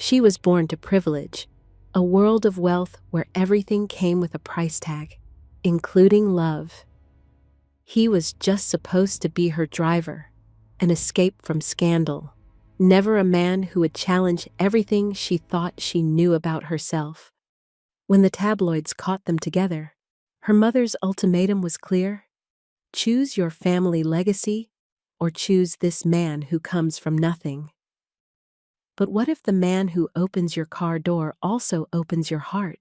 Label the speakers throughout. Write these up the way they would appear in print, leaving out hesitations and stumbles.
Speaker 1: She was born to privilege, a world of wealth where everything came with a price tag, including love. He was just supposed to be her driver, an escape from scandal, never a man who would challenge everything she thought she knew about herself. When the tabloids caught them together, her mother's ultimatum was clear: choose your family legacy or choose this man who comes from nothing. But what if the man who opens your car door also opens your heart?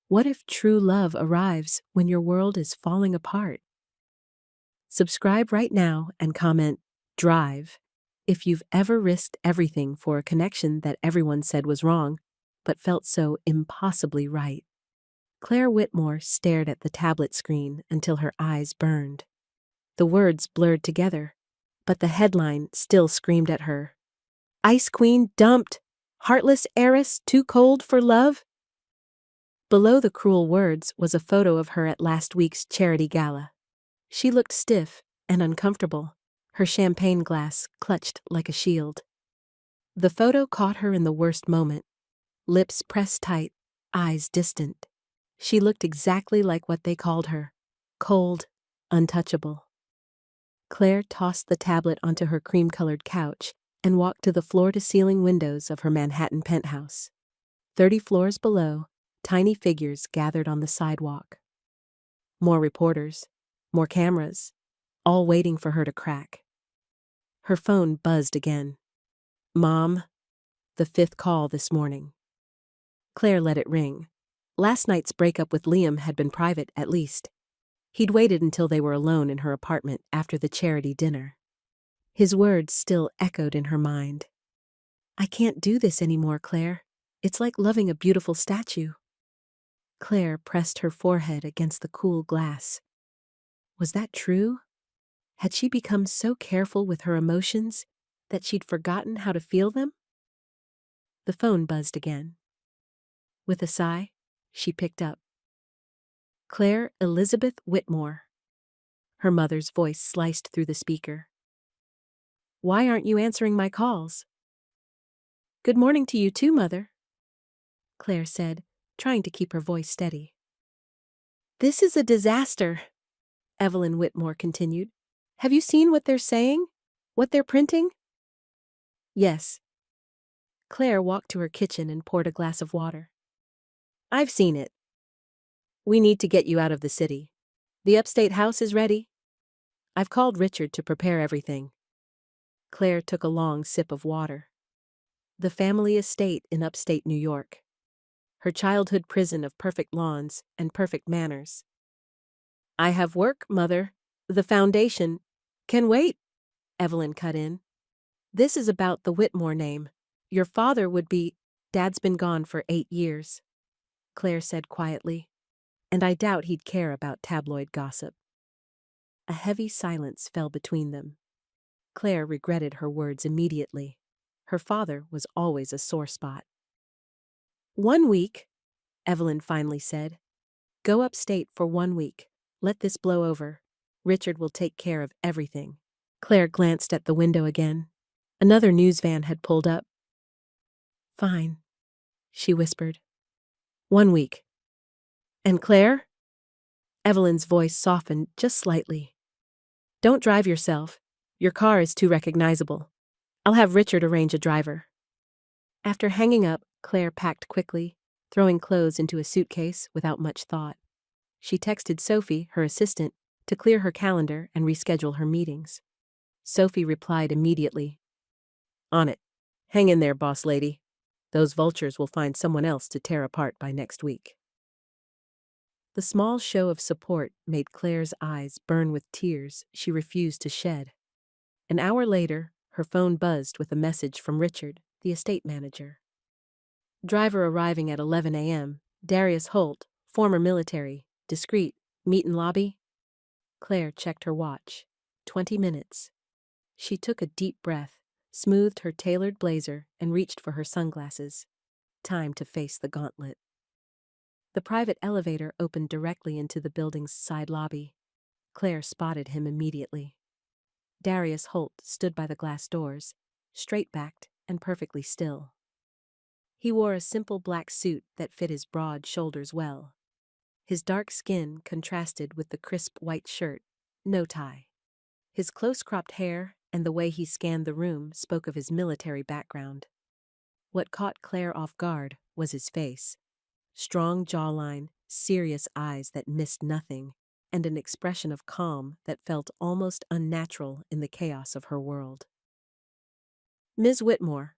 Speaker 1: What if true love arrives when your world is falling apart? Subscribe right now and comment "Drive" if you've ever risked everything for a connection that everyone said was wrong, but felt so impossibly right. Claire Whitmore stared at the tablet screen until her eyes burned. The words blurred together, but the headline still screamed at her. Ice Queen dumped. Heartless heiress too cold for love? Below the cruel words was a photo of her at last week's charity gala. She looked stiff and uncomfortable, her champagne glass clutched like a shield. The photo caught her in the worst moment. Lips pressed tight, eyes distant. She looked exactly like what they called her: cold, untouchable. Claire tossed the tablet onto her cream-colored couch and walked to the floor-to-ceiling windows of her Manhattan penthouse. 30 floors below, tiny figures gathered on the sidewalk. More reporters, more cameras, all waiting for her to crack. Her phone buzzed again. Mom, the 5th call this morning. Claire let it ring. Last night's breakup with Liam had been private, at least. He'd waited until they were alone in her apartment after the charity dinner. His words still echoed in her mind. I can't do this anymore, Claire. It's like loving a beautiful statue. Claire pressed her forehead against the cool glass. Was that true? Had she become so careful with her emotions that she'd forgotten how to feel them? The phone buzzed again. With a sigh, she picked up. Claire Elizabeth Whitmore. Her mother's voice sliced through the speaker. Why aren't you answering my calls? Good morning to you too, Mother, Claire said, trying to keep her voice steady. This is a disaster, Evelyn Whitmore continued. Have you seen what they're saying? What they're printing? Yes. Claire walked to her kitchen and poured a glass of water. I've seen it. We need to get you out of the city. The upstate house is ready. I've called Richard to prepare everything. Claire took a long sip of water. The family estate in upstate New York. Her childhood prison of perfect lawns and perfect manners. I have work, Mother. The foundation can wait, Evelyn cut in. This is about the Whitmore name. Your father would be... Dad's been gone for 8 years, Claire said quietly, and I doubt he'd care about tabloid gossip. A heavy silence fell between them. Claire regretted her words immediately. Her father was always a sore spot. 1 week, Evelyn finally said. Go upstate for 1 week. Let this blow over. Richard will take care of everything. Claire glanced at the window again. Another news van had pulled up. Fine, she whispered. 1 week. And Claire? Evelyn's voice softened just slightly. Don't drive yourself. Your car is too recognizable. I'll have Richard arrange a driver. After hanging up, Claire packed quickly, throwing clothes into a suitcase without much thought. She texted Sophie, her assistant, to clear her calendar and reschedule her meetings. Sophie replied immediately. On it. Hang in there, boss lady. Those vultures will find someone else to tear apart by next week. The small show of support made Claire's eyes burn with tears she refused to shed. An hour later, her phone buzzed with a message from Richard, the estate manager. Driver arriving at 11 a.m., Darius Holt, former military, discreet, meet in lobby. Claire checked her watch. 20 minutes. She took a deep breath, smoothed her tailored blazer, and reached for her sunglasses. Time to face the gauntlet. The private elevator opened directly into the building's side lobby. Claire spotted him immediately. Darius Holt stood by the glass doors, straight-backed and perfectly still. He wore a simple black suit that fit his broad shoulders well. His dark skin contrasted with the crisp white shirt, no tie. His close-cropped hair and the way he scanned the room spoke of his military background. What caught Claire off guard was his face. Strong jawline, serious eyes that missed nothing, and an expression of calm that felt almost unnatural in the chaos of her world. "Ms. Whitmore,"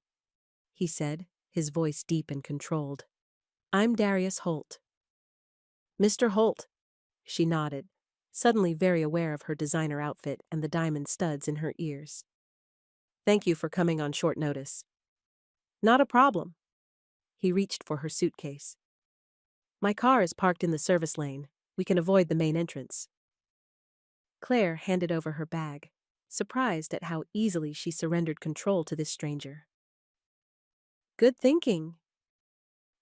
Speaker 1: he said, his voice deep and controlled. "I'm Darius Holt." "Mr. Holt," she nodded, suddenly very aware of her designer outfit and the diamond studs in her ears. "Thank you for coming on short notice." "Not a problem." He reached for her suitcase. "My car is parked in the service lane. We can avoid the main entrance." Claire handed over her bag, surprised at how easily she surrendered control to this stranger. "Good thinking."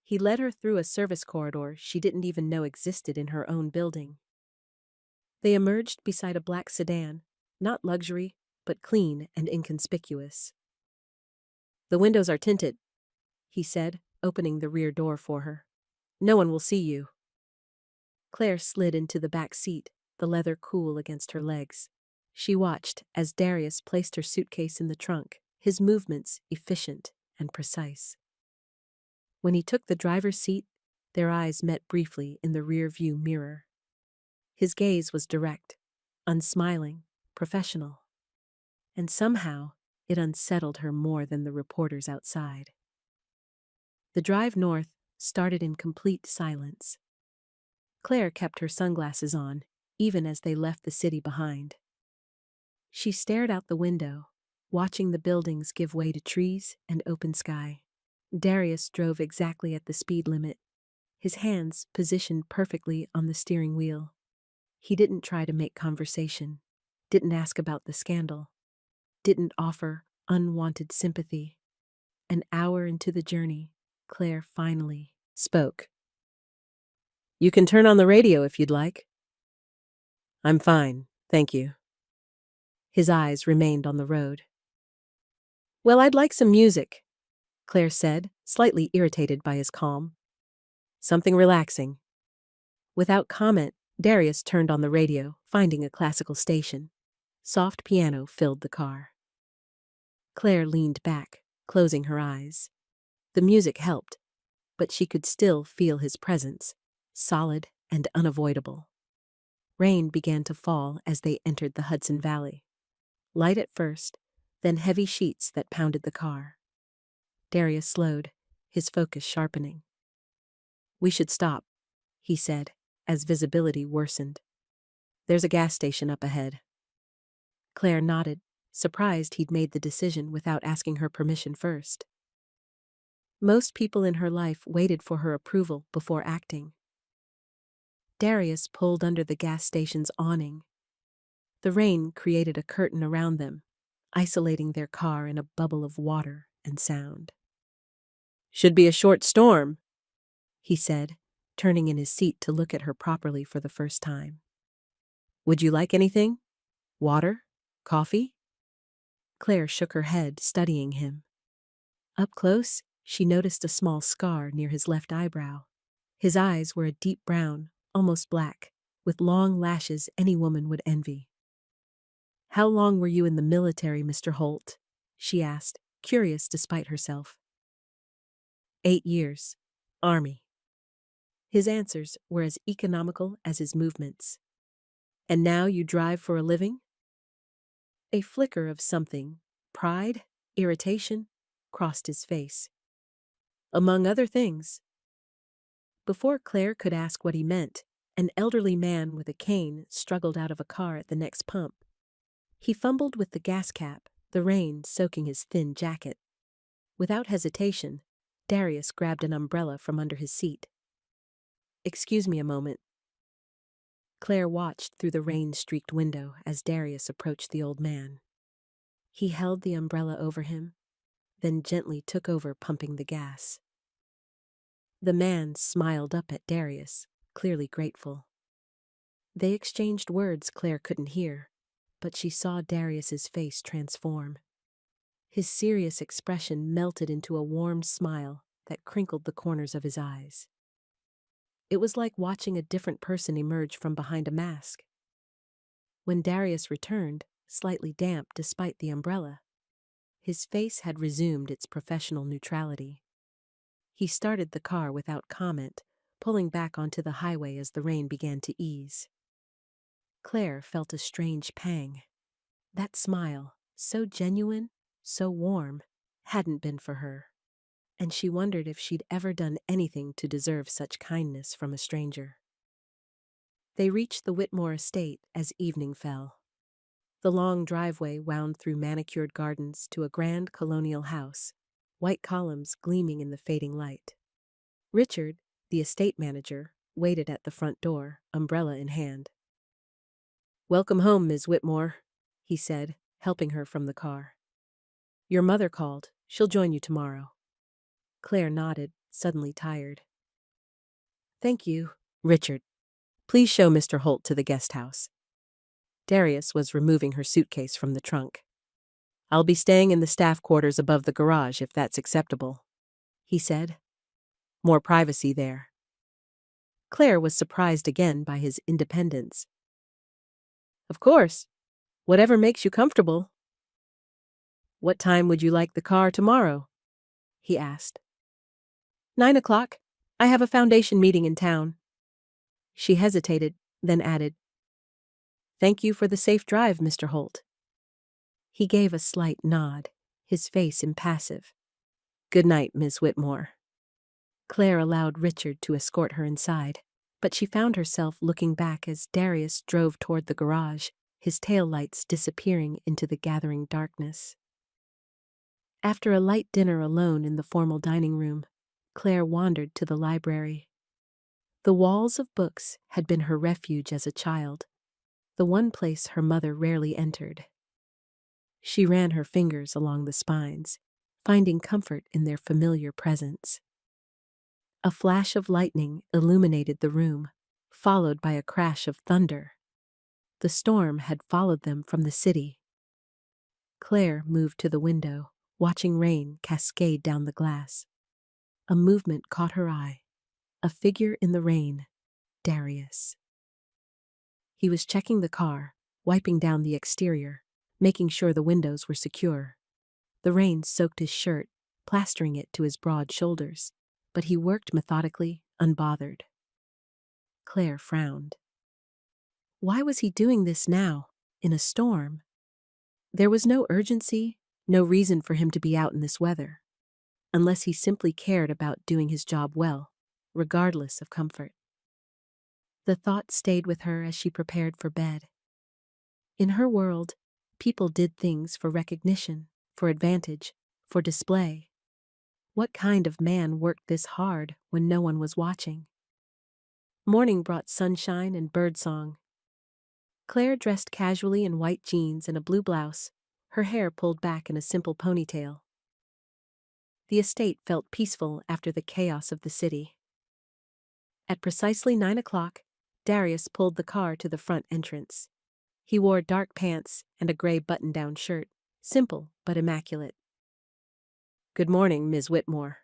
Speaker 1: He led her through a service corridor she didn't even know existed in her own building. They emerged beside a black sedan, not luxury, but clean and inconspicuous. "The windows are tinted," he said, opening the rear door for her. "No one will see you." Claire slid into the back seat, the leather cool against her legs. She watched as Darius placed her suitcase in the trunk, his movements efficient and precise. When he took the driver's seat, their eyes met briefly in the rear-view mirror. His gaze was direct, unsmiling, professional. And somehow, it unsettled her more than the reporters outside. The drive north started in complete silence. Claire kept her sunglasses on, even as they left the city behind. She stared out the window, watching the buildings give way to trees and open sky. Darius drove exactly at the speed limit, his hands positioned perfectly on the steering wheel. He didn't try to make conversation, didn't ask about the scandal, didn't offer unwanted sympathy. An hour into the journey, Claire finally spoke. "You can turn on the radio if you'd like." "I'm fine, thank you." His eyes remained on the road. "Well, I'd like some music," Claire said, slightly irritated by his calm. "Something relaxing." Without comment, Darius turned on the radio, finding a classical station. Soft piano filled the car. Claire leaned back, closing her eyes. The music helped, but she could still feel his presence, solid and unavoidable. Rain began to fall as they entered the Hudson Valley. Light at first, then heavy sheets that pounded the car. Darius slowed, his focus sharpening. "We should stop," he said, as visibility worsened. "There's a gas station up ahead." Claire nodded, surprised he'd made the decision without asking her permission first. Most people in her life waited for her approval before acting. Darius pulled under the gas station's awning. The rain created a curtain around them, isolating their car in a bubble of water and sound. "Should be a short storm," he said, turning in his seat to look at her properly for the first time. "Would you like anything? Water? Coffee?" Claire shook her head, studying him. Up close, she noticed a small scar near his left eyebrow. His eyes were a deep brown, almost black, with long lashes any woman would envy. "How long were you in the military, Mr. Holt?" she asked, curious despite herself. 8 years. Army." His answers were as economical as his movements. "And now you drive for a living?" A flicker of something, pride, irritation, crossed his face. "Among other things." Before Claire could ask what he meant, an elderly man with a cane struggled out of a car at the next pump. He fumbled with the gas cap, the rain soaking his thin jacket. Without hesitation, Darius grabbed an umbrella from under his seat. "Excuse me a moment." Claire watched through the rain-streaked window as Darius approached the old man. He held the umbrella over him, then gently took over pumping the gas. The man smiled up at Darius, clearly grateful. They exchanged words Claire couldn't hear, but she saw Darius's face transform. His serious expression melted into a warm smile, that crinkled the corners of his eyes. It was like watching a different person emerge from behind a mask. When Darius returned, slightly damp despite the umbrella, his face had resumed its professional neutrality. He started the car without comment, pulling back onto the highway as the rain began to ease. Claire felt a strange pang. That smile, so genuine, so warm, hadn't been for her, and she wondered if she'd ever done anything to deserve such kindness from a stranger. They reached the Whitmore estate as evening fell. The long driveway wound through manicured gardens to a grand colonial house, white columns gleaming in the fading light. Richard, the estate manager, waited at the front door, umbrella in hand. "Welcome home, Ms. Whitmore," he said, helping her from the car. "Your mother called. She'll join you tomorrow." Claire nodded, suddenly tired. "Thank you, Richard. Please show Mr. Holt to the guest house." Darius was removing her suitcase from the trunk. "I'll be staying in the staff quarters above the garage if that's acceptable," he said. "More privacy there." Claire was surprised again by his independence. "Of course. Whatever makes you comfortable." "What time would you like the car tomorrow?" he asked. 9 o'clock. I have a foundation meeting in town." She hesitated, then added, "Thank you for the safe drive, Mr. Holt." He gave a slight nod, his face impassive. "Good night, Miss Whitmore." Claire allowed Richard to escort her inside, but she found herself looking back as Darius drove toward the garage, his taillights disappearing into the gathering darkness. After a light dinner alone in the formal dining room, Claire wandered to the library. The walls of books had been her refuge as a child, the one place her mother rarely entered. She ran her fingers along the spines, finding comfort in their familiar presence. A flash of lightning illuminated the room, followed by a crash of thunder. The storm had followed them from the city. Claire moved to the window, watching rain cascade down the glass. A movement caught her eye. A figure in the rain, Darius. He was checking the car, wiping down the exterior, making sure the windows were secure. The rain soaked his shirt, plastering it to his broad shoulders, but he worked methodically, unbothered. Claire frowned. Why was he doing this now, in a storm? There was no urgency, no reason for him to be out in this weather, unless he simply cared about doing his job well, regardless of comfort. The thought stayed with her as she prepared for bed. In her world, people did things for recognition, for advantage, for display. What kind of man worked this hard when no one was watching? Morning brought sunshine and birdsong. Claire dressed casually in white jeans and a blue blouse, her hair pulled back in a simple ponytail. The estate felt peaceful after the chaos of the city. At precisely 9 o'clock, Darius pulled the car to the front entrance. He wore dark pants and a gray button-down shirt, simple but immaculate. "Good morning, Ms. Whitmore,"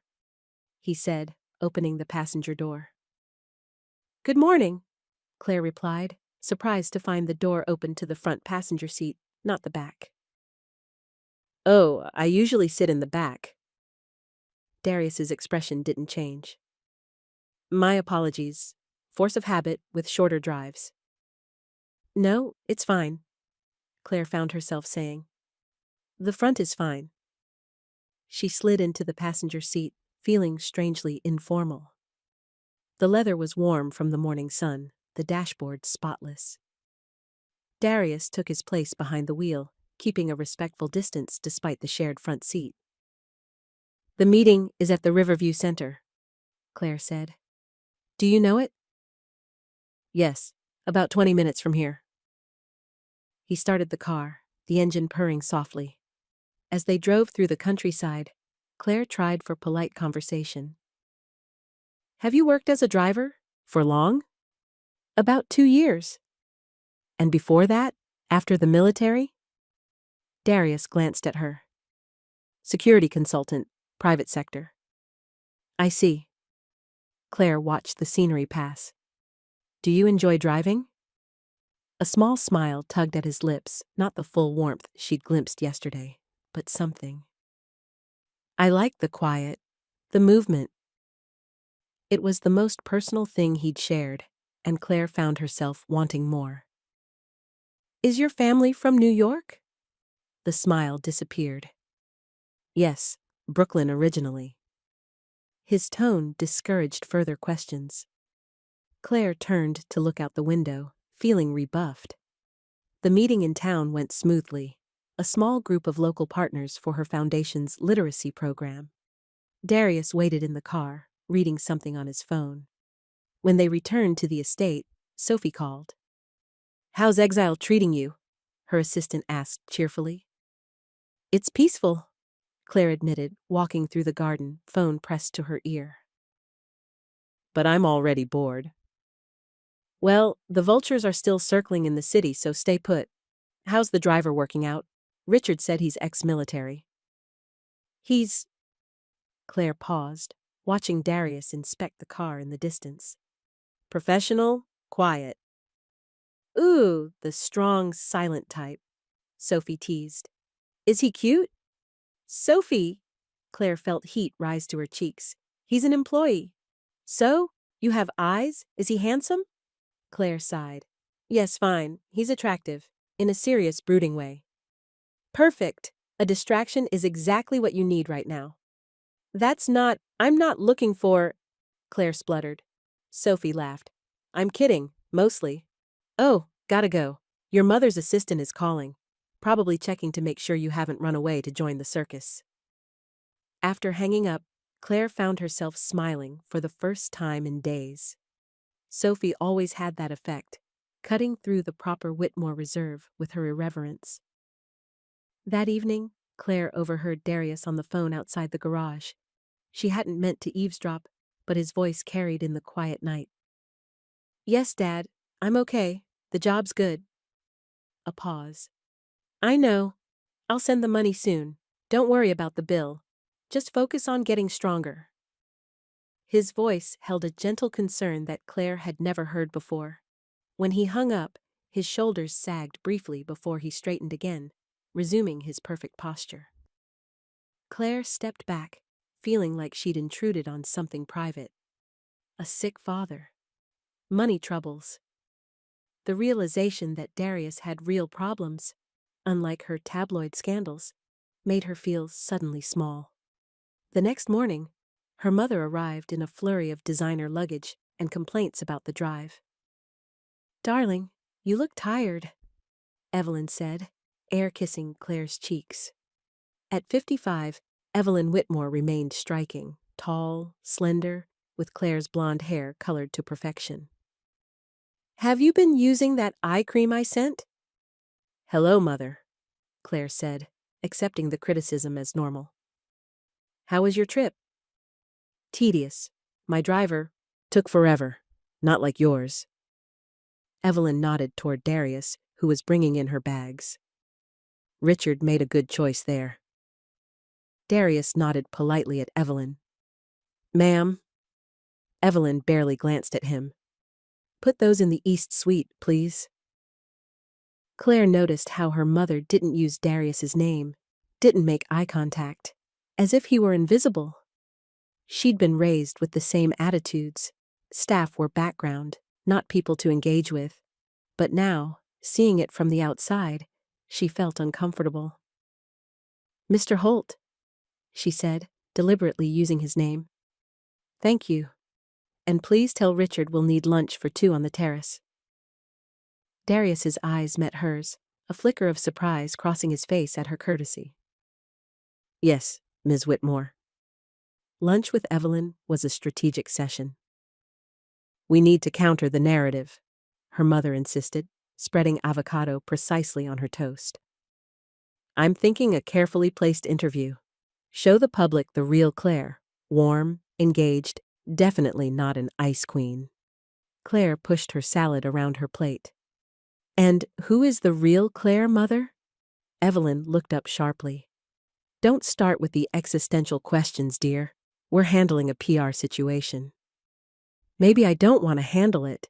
Speaker 1: he said, opening the passenger door. "Good morning," Claire replied, surprised to find the door open to the front passenger seat, not the back. "Oh, I usually sit in the back." Darius's expression didn't change. "My apologies. Force of habit with shorter drives." "No, it's fine," Claire found herself saying. "The front is fine." She slid into the passenger seat, feeling strangely informal. The leather was warm from the morning sun, the dashboard spotless. Darius took his place behind the wheel, keeping a respectful distance despite the shared front seat. "The meeting is at the Riverview Center," Claire said. "Do you know it?" "Yes, about 20 minutes from here." He started the car, the engine purring softly. As they drove through the countryside, Claire tried for polite conversation. "Have you worked as a driver? For long?" "About 2 years." "And before that? After the military?" Darius glanced at her. "Security consultant, private sector." I see. Claire watched the scenery pass. Do you enjoy driving? A small smile tugged at his lips, not the full warmth she'd glimpsed yesterday, but something. I like the quiet, the movement. It was the most personal thing he'd shared, and Claire found herself wanting more. Is your family from New York? The smile disappeared. Yes, Brooklyn originally. His tone discouraged further questions. Claire turned to look out the window, feeling rebuffed. The meeting in town went smoothly, a small group of local partners for her foundation's literacy program. Darius waited in the car, reading something on his phone. When they returned to the estate, Sophie called. How's exile treating you? Her assistant asked cheerfully. It's peaceful, Claire admitted, walking through the garden, phone pressed to her ear. But I'm already bored. Well, the vultures are still circling in the city, so stay put. How's the driver working out? Richard said he's ex-military. Claire paused, watching Darius inspect the car in the distance. Professional, quiet. Ooh, the strong, silent type, Sophie teased. Is he cute? Sophie! Claire felt heat rise to her cheeks. He's an employee. So, you have eyes? Is he handsome? Claire sighed. Yes, fine. He's attractive. In a serious, brooding way. Perfect. A distraction is exactly what you need right now. I'm not looking for… Claire spluttered. Sophie laughed. I'm kidding, mostly. Oh, gotta go. Your mother's assistant is calling. Probably checking to make sure you haven't run away to join the circus. After hanging up, Claire found herself smiling for the first time in days. Sophie always had that effect, cutting through the proper Whitmore reserve with her irreverence. That evening, Claire overheard Darius on the phone outside the garage. She hadn't meant to eavesdrop, but his voice carried in the quiet night. Yes, Dad, I'm okay. The job's good. A pause. I know. I'll send the money soon. Don't worry about the bill. Just focus on getting stronger. His voice held a gentle concern that Claire had never heard before. When he hung up, his shoulders sagged briefly before he straightened again, resuming his perfect posture. Claire stepped back, feeling like she'd intruded on something private. A sick father. Money troubles. The realization that Darius had real problems, unlike her tabloid scandals, made her feel suddenly small. The next morning, her mother arrived in a flurry of designer luggage and complaints about the drive. Darling, you look tired, Evelyn said, air-kissing Claire's cheeks. At 55, Evelyn Whitmore remained striking, tall, slender, with Claire's blonde hair colored to perfection. Have you been using that eye cream I sent? Hello, Mother, Claire said, accepting the criticism as normal. How was your trip? Tedious. My driver took forever, not like yours. Evelyn nodded toward Darius, who was bringing in her bags. Richard made a good choice there. Darius nodded politely at Evelyn. Ma'am. Evelyn barely glanced at him. Put those in the East Suite, please. Claire noticed how her mother didn't use Darius's name, didn't make eye contact, as if he were invisible. She'd been raised with the same attitudes. Staff were background, not people to engage with. But now, seeing it from the outside, she felt uncomfortable. Mr. Holt, she said, deliberately using his name. Thank you. And please tell Richard we'll need lunch for 2 on the terrace. Darius's eyes met hers, a flicker of surprise crossing his face at her courtesy. Yes, Ms. Whitmore. Lunch with Evelyn was a strategic session. We need to counter the narrative, her mother insisted, spreading avocado precisely on her toast. I'm thinking a carefully placed interview. Show the public the real Claire, warm, engaged, definitely not an ice queen. Claire pushed her salad around her plate. And who is the real Claire, Mother? Evelyn looked up sharply. Don't start with the existential questions, dear. We're handling a PR situation. Maybe I don't want to handle it.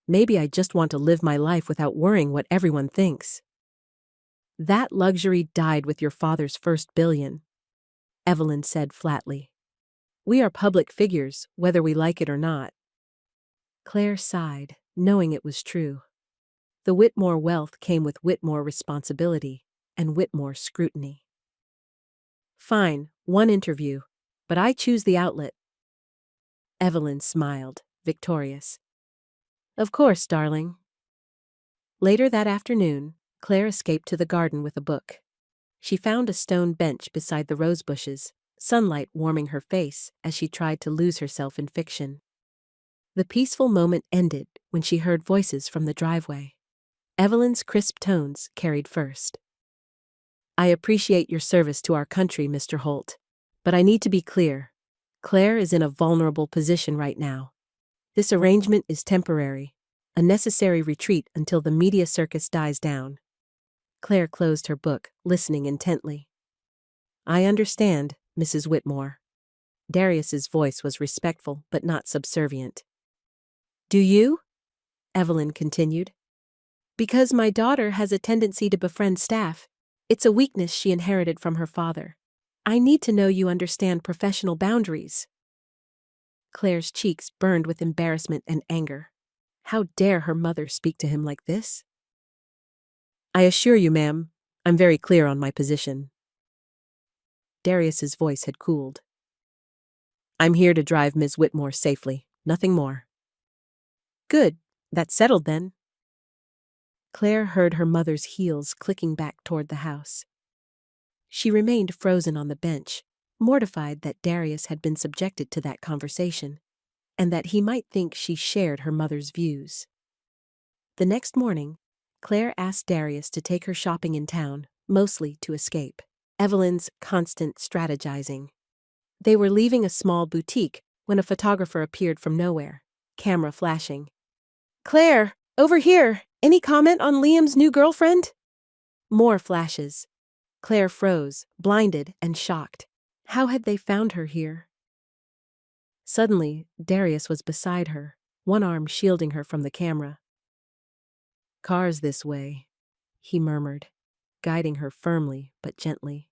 Speaker 1: Maybe I just want to live my life without worrying what everyone thinks. That luxury died with your father's first billion, Evelyn said flatly. We are public figures, whether we like it or not. Claire sighed, knowing it was true. The Whitmore wealth came with Whitmore responsibility and Whitmore scrutiny. Fine, one interview, but I choose the outlet. Evelyn smiled, victorious. Of course, darling. Later that afternoon, Claire escaped to the garden with a book. She found a stone bench beside the rose bushes, sunlight warming her face as she tried to lose herself in fiction. The peaceful moment ended when she heard voices from the driveway. Evelyn's crisp tones carried first. I appreciate your service to our country, Mr. Holt, but I need to be clear. Claire is in a vulnerable position right now. This arrangement is temporary, a necessary retreat until the media circus dies down. Claire closed her book, listening intently. I understand, Mrs. Whitmore. Darius's voice was respectful but not subservient. Do you? Evelyn continued. Because my daughter has a tendency to befriend staff. It's a weakness she inherited from her father. I need to know you understand professional boundaries. Claire's cheeks burned with embarrassment and anger. How dare her mother speak to him like this? I assure you, ma'am, I'm very clear on my position. Darius's voice had cooled. I'm here to drive Ms. Whitmore safely, nothing more. Good, that's settled then. Claire heard her mother's heels clicking back toward the house. She remained frozen on the bench, mortified that Darius had been subjected to that conversation, and that he might think she shared her mother's views. The next morning, Claire asked Darius to take her shopping in town, mostly to escape Evelyn's constant strategizing. They were leaving a small boutique when a photographer appeared from nowhere, camera flashing. Claire, over here! Any comment on Liam's new girlfriend? More flashes. Claire froze, blinded and shocked. How had they found her here? Suddenly, Darius was beside her, one arm shielding her from the camera. Cars this way, he murmured, guiding her firmly but gently.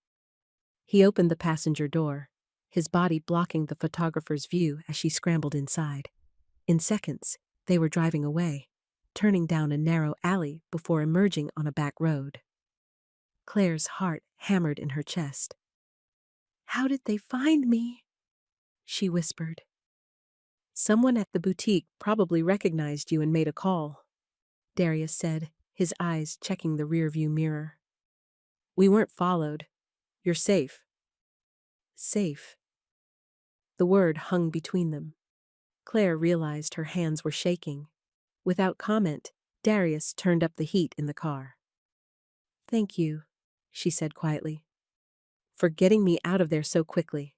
Speaker 1: He opened the passenger door, his body blocking the photographer's view as she scrambled inside. In seconds, they were driving away, turning down a narrow alley before emerging on a back road. Claire's heart hammered in her chest. How did they find me? She whispered. Someone at the boutique probably recognized you and made a call, Darius said, his eyes checking the rearview mirror. We weren't followed. You're safe. Safe. The word hung between them. Claire realized her hands were shaking. Without comment, Darius turned up the heat in the car. Thank you, she said quietly, for getting me out of there so quickly.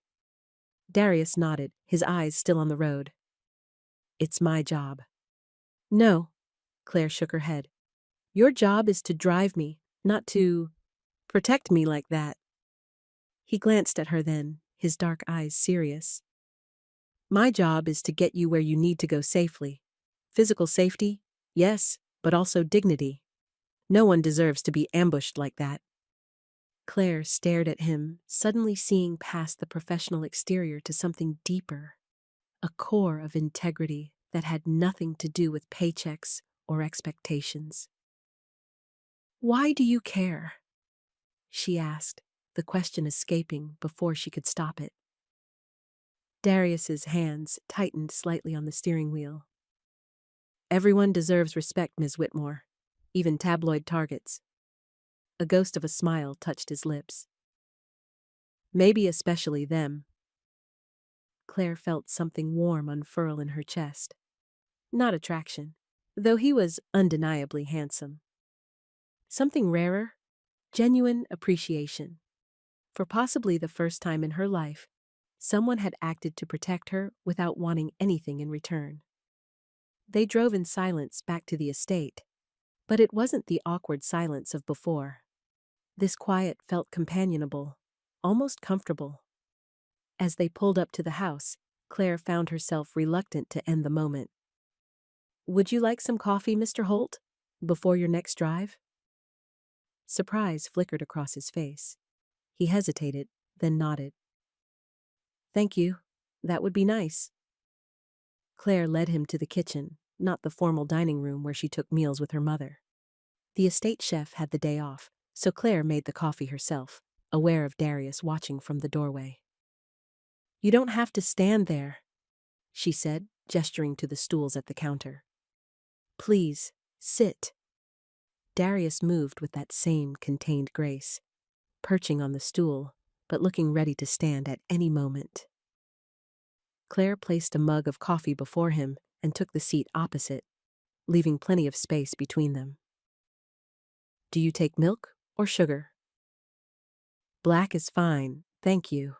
Speaker 1: Darius nodded, his eyes still on the road. It's my job. No, Claire shook her head. Your job is to drive me, not to protect me like that. He glanced at her then, his dark eyes serious. My job is to get you where you need to go safely. Physical safety, yes, but also dignity. No one deserves to be ambushed like that. Claire stared at him, suddenly seeing past the professional exterior to something deeper, a core of integrity that had nothing to do with paychecks or expectations. Why do you care? She asked, the question escaping before she could stop it. Darius's hands tightened slightly on the steering wheel. Everyone deserves respect, Ms. Whitmore, even tabloid targets. A ghost of a smile touched his lips. Maybe especially them. Claire felt something warm unfurl in her chest. Not attraction, though he was undeniably handsome. Something rarer, genuine appreciation. For possibly the first time in her life, someone had acted to protect her without wanting anything in return. They drove in silence back to the estate, but it wasn't the awkward silence of before. This quiet felt companionable, almost comfortable. As they pulled up to the house, Claire found herself reluctant to end the moment. "Would you like some coffee, Mr. Holt, before your next drive?" Surprise flickered across his face. He hesitated, then nodded. "Thank you. That would be nice." Claire led him to the kitchen, not the formal dining room where she took meals with her mother. The estate chef had the day off, so Claire made the coffee herself, aware of Darius watching from the doorway. "You don't have to stand there," she said, gesturing to the stools at the counter. "Please, sit." Darius moved with that same contained grace, perching on the stool, but looking ready to stand at any moment. Claire placed a mug of coffee before him and took the seat opposite, leaving plenty of space between them. "Do you take milk or sugar?" "Black is fine, thank you."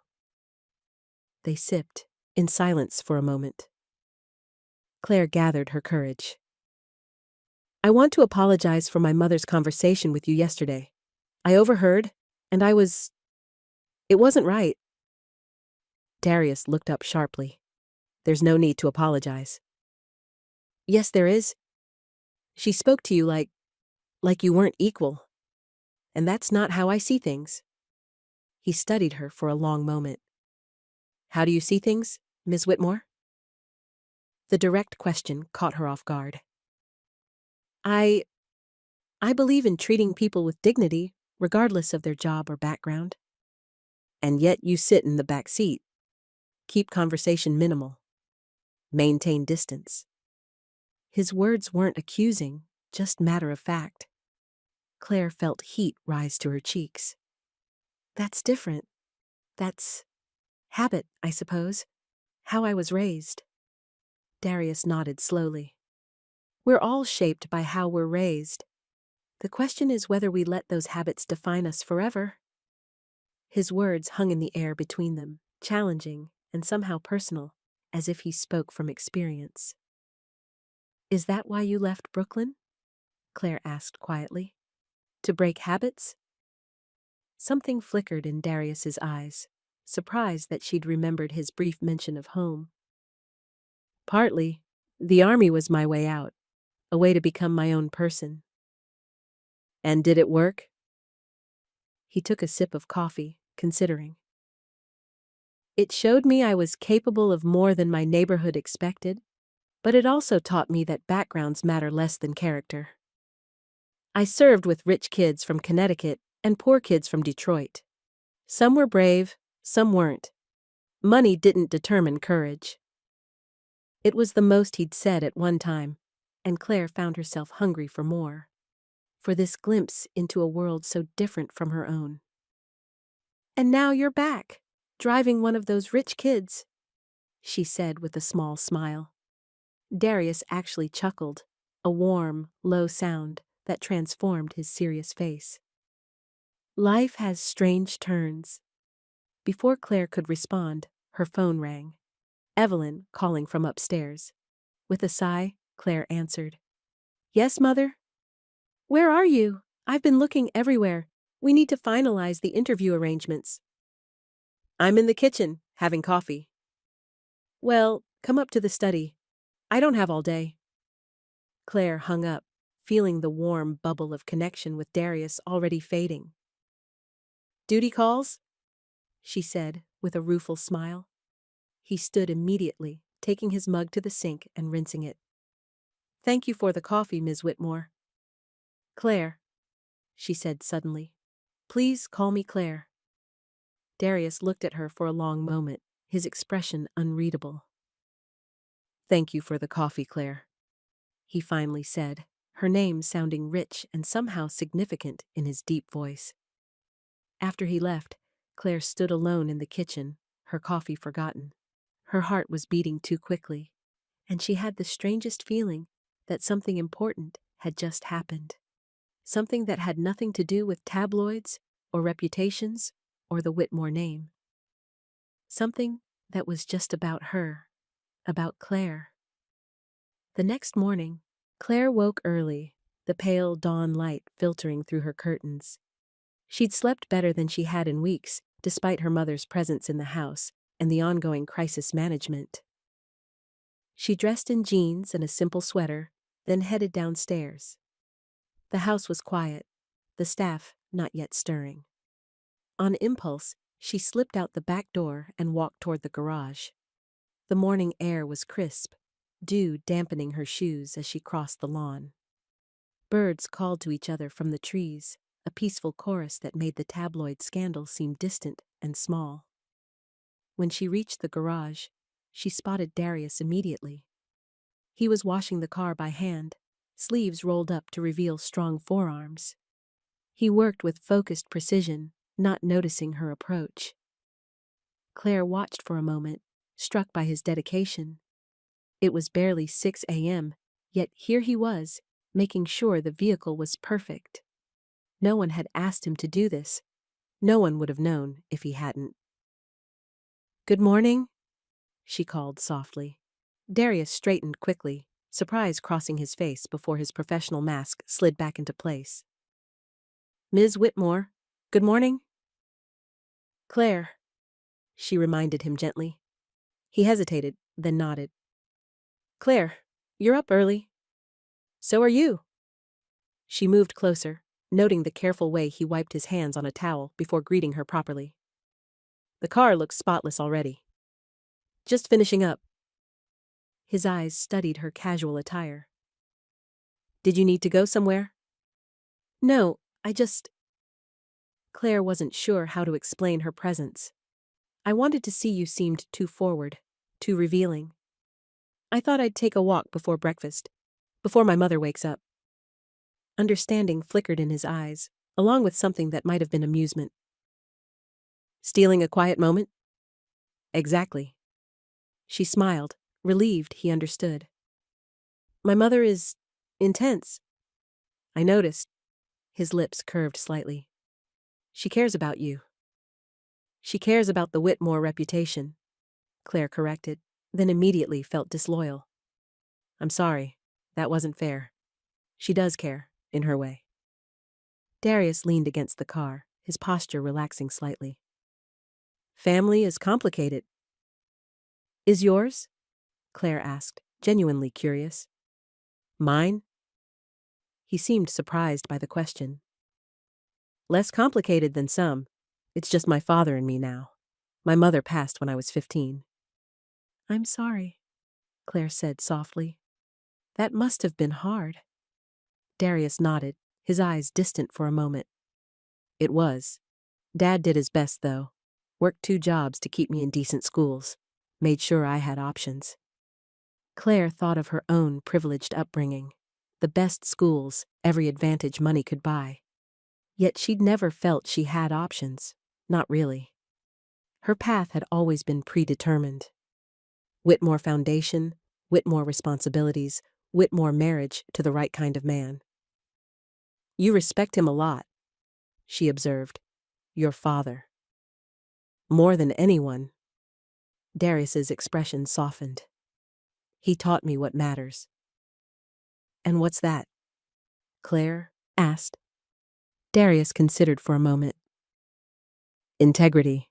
Speaker 1: They sipped, in silence for a moment. Claire gathered her courage. "I want to apologize for my mother's conversation with you yesterday. I overheard, and it wasn't right." Darius looked up sharply. "There's no need to apologize." "Yes, there is. She spoke to you like you weren't equal. And that's not how I see things." He studied her for a long moment. "How do you see things, Ms. Whitmore?" The direct question caught her off guard. I believe in treating people with dignity, regardless of their job or background." "And yet you sit in the back seat. Keep conversation minimal. Maintain distance." His words weren't accusing, just matter of fact. Claire felt heat rise to her cheeks. "That's different. That's habit, I suppose. How I was raised." Darius nodded slowly. "We're all shaped by how we're raised. The question is whether we let those habits define us forever." His words hung in the air between them, challenging and somehow personal, as if he spoke from experience. "Is that why you left Brooklyn?" Claire asked quietly. "To break habits?" Something flickered in Darius's eyes, surprised that she'd remembered his brief mention of home. "Partly. The army was my way out, a way to become my own person." "And did it work?" He took a sip of coffee, considering. "It showed me I was capable of more than my neighborhood expected, but it also taught me that backgrounds matter less than character. I served with rich kids from Connecticut and poor kids from Detroit. Some were brave, some weren't. Money didn't determine courage." It was the most he'd said at one time, and Claire found herself hungry for more, for this glimpse into a world so different from her own. "And now you're back, driving one of those rich kids," she said with a small smile. Darius actually chuckled, a warm, low sound that transformed his serious face. "Life has strange turns." Before Claire could respond, her phone rang. Evelyn calling from upstairs. With a sigh, Claire answered. "Yes, Mother?" "Where are you? I've been looking everywhere. We need to finalize the interview arrangements." "I'm in the kitchen, having coffee." "Well, come up to the study. I don't have all day." Claire hung up, feeling the warm bubble of connection with Darius already fading. "Duty calls?" she said, with a rueful smile. He stood immediately, taking his mug to the sink and rinsing it. "Thank you for the coffee, Ms. Whitmore." "Claire," she said suddenly. "Please call me Claire." Darius looked at her for a long moment, his expression unreadable. "Thank you for the coffee, Claire," he finally said, her name sounding rich and somehow significant in his deep voice. After he left, Claire stood alone in the kitchen, her coffee forgotten. Her heart was beating too quickly, and she had the strangest feeling that something important had just happened. Something that had nothing to do with tabloids, or reputations, or the Whitmore name. Something that was just about her, about Claire. The next morning, Claire woke early, the pale dawn light filtering through her curtains. She'd slept better than she had in weeks, despite her mother's presence in the house, and the ongoing crisis management. She dressed in jeans and a simple sweater, then headed downstairs. The house was quiet, the staff not yet stirring. On impulse, she slipped out the back door and walked toward the garage. The morning air was crisp, dew dampening her shoes as she crossed the lawn. Birds called to each other from the trees, a peaceful chorus that made the tabloid scandal seem distant and small. When she reached the garage, she spotted Darius immediately. He was washing the car by hand, sleeves rolled up to reveal strong forearms. He worked with focused precision, not noticing her approach. Claire watched for a moment, struck by his dedication. It was barely 6 a.m., yet here he was, making sure the vehicle was perfect. No one had asked him to do this. No one would have known if he hadn't. "Good morning," she called softly. Darius straightened quickly, surprise crossing his face before his professional mask slid back into place. "Ms. Whitmore, good morning." "Claire," she reminded him gently. He hesitated, then nodded. "Claire, you're up early." "So are you." She moved closer, noting the careful way he wiped his hands on a towel before greeting her properly. "The car looks spotless already." "Just finishing up." His eyes studied her casual attire. "Did you need to go somewhere?" "No, I just—" Claire wasn't sure how to explain her presence. "I wanted to see you seemed too forward, too revealing. I thought I'd take a walk before breakfast, before my mother wakes up." Understanding flickered in his eyes, along with something that might have been amusement. "Stealing a quiet moment?" "Exactly." She smiled, relieved he understood. "My mother is intense." "I noticed." His lips curved slightly. "She cares about you." "She cares about the Whitmore reputation," Claire corrected, then immediately felt disloyal. "I'm sorry, that wasn't fair. She does care, in her way." Darius leaned against the car, his posture relaxing slightly. "Family is complicated." "Is yours?" Claire asked, genuinely curious. "Mine?" He seemed surprised by the question. "Less complicated than some. It's just my father and me now. My mother passed when I was 15. "I'm sorry," Claire said softly. "That must have been hard." Darius nodded, his eyes distant for a moment. "It was. Dad did his best, though. Worked 2 jobs to keep me in decent schools. Made sure I had options." Claire thought of her own privileged upbringing. The best schools, every advantage money could buy. Yet she'd never felt she had options. Not really. Her path had always been predetermined. Whitmore Foundation, Whitmore responsibilities, Whitmore marriage to the right kind of man. "You respect him a lot," she observed. "Your father." "More than anyone." Darius's expression softened. "He taught me what matters." "And what's that?" Claire asked. Darius considered for a moment. "Integrity.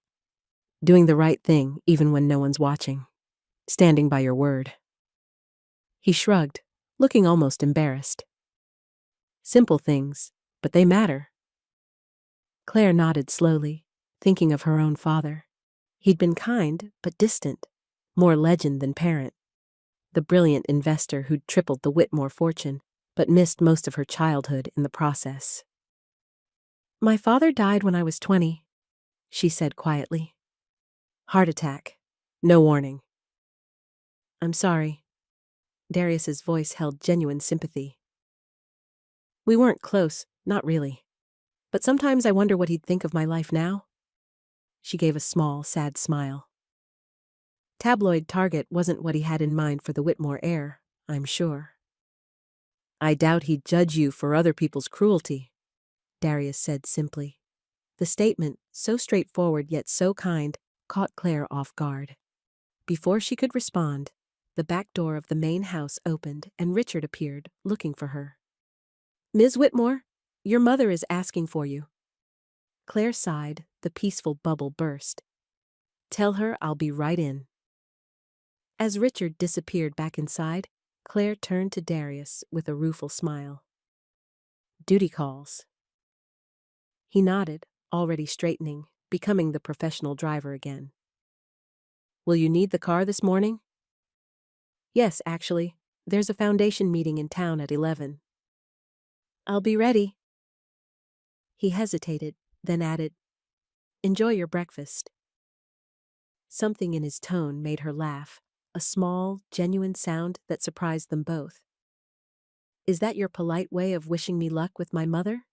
Speaker 1: Doing the right thing even when no one's watching. Standing by your word." He shrugged, looking almost embarrassed. "Simple things, but they matter." Claire nodded slowly, thinking of her own father. He'd been kind, but distant, more legend than parent. The brilliant investor who'd tripled the Whitmore fortune, but missed most of her childhood in the process. "My father died when I was 20, she said quietly. "Heart attack. No warning." "I'm sorry." Darius's voice held genuine sympathy. "We weren't close, not really. But sometimes I wonder what he'd think of my life now." She gave a small, sad smile. Tabloid target wasn't what he had in mind for the Whitmore heir, I'm sure. "I doubt he'd judge you for other people's cruelty," Darius said simply. The statement, so straightforward yet so kind, caught Claire off guard. Before she could respond, the back door of the main house opened and Richard appeared, looking for her. "Ms. Whitmore, your mother is asking for you." Claire sighed, the peaceful bubble burst. Tell her I'll be right in. As Richard disappeared back inside, Claire turned to Darius with a rueful smile. Duty calls. He nodded, already straightening, becoming the professional driver again. Will you need the car this morning? Yes, actually. There's a foundation meeting in town at 11. I'll be ready. He hesitated, then added, Enjoy your breakfast. Something in his tone made her laugh, a small, genuine sound that surprised them both. Is that your polite way of wishing me luck with my mother?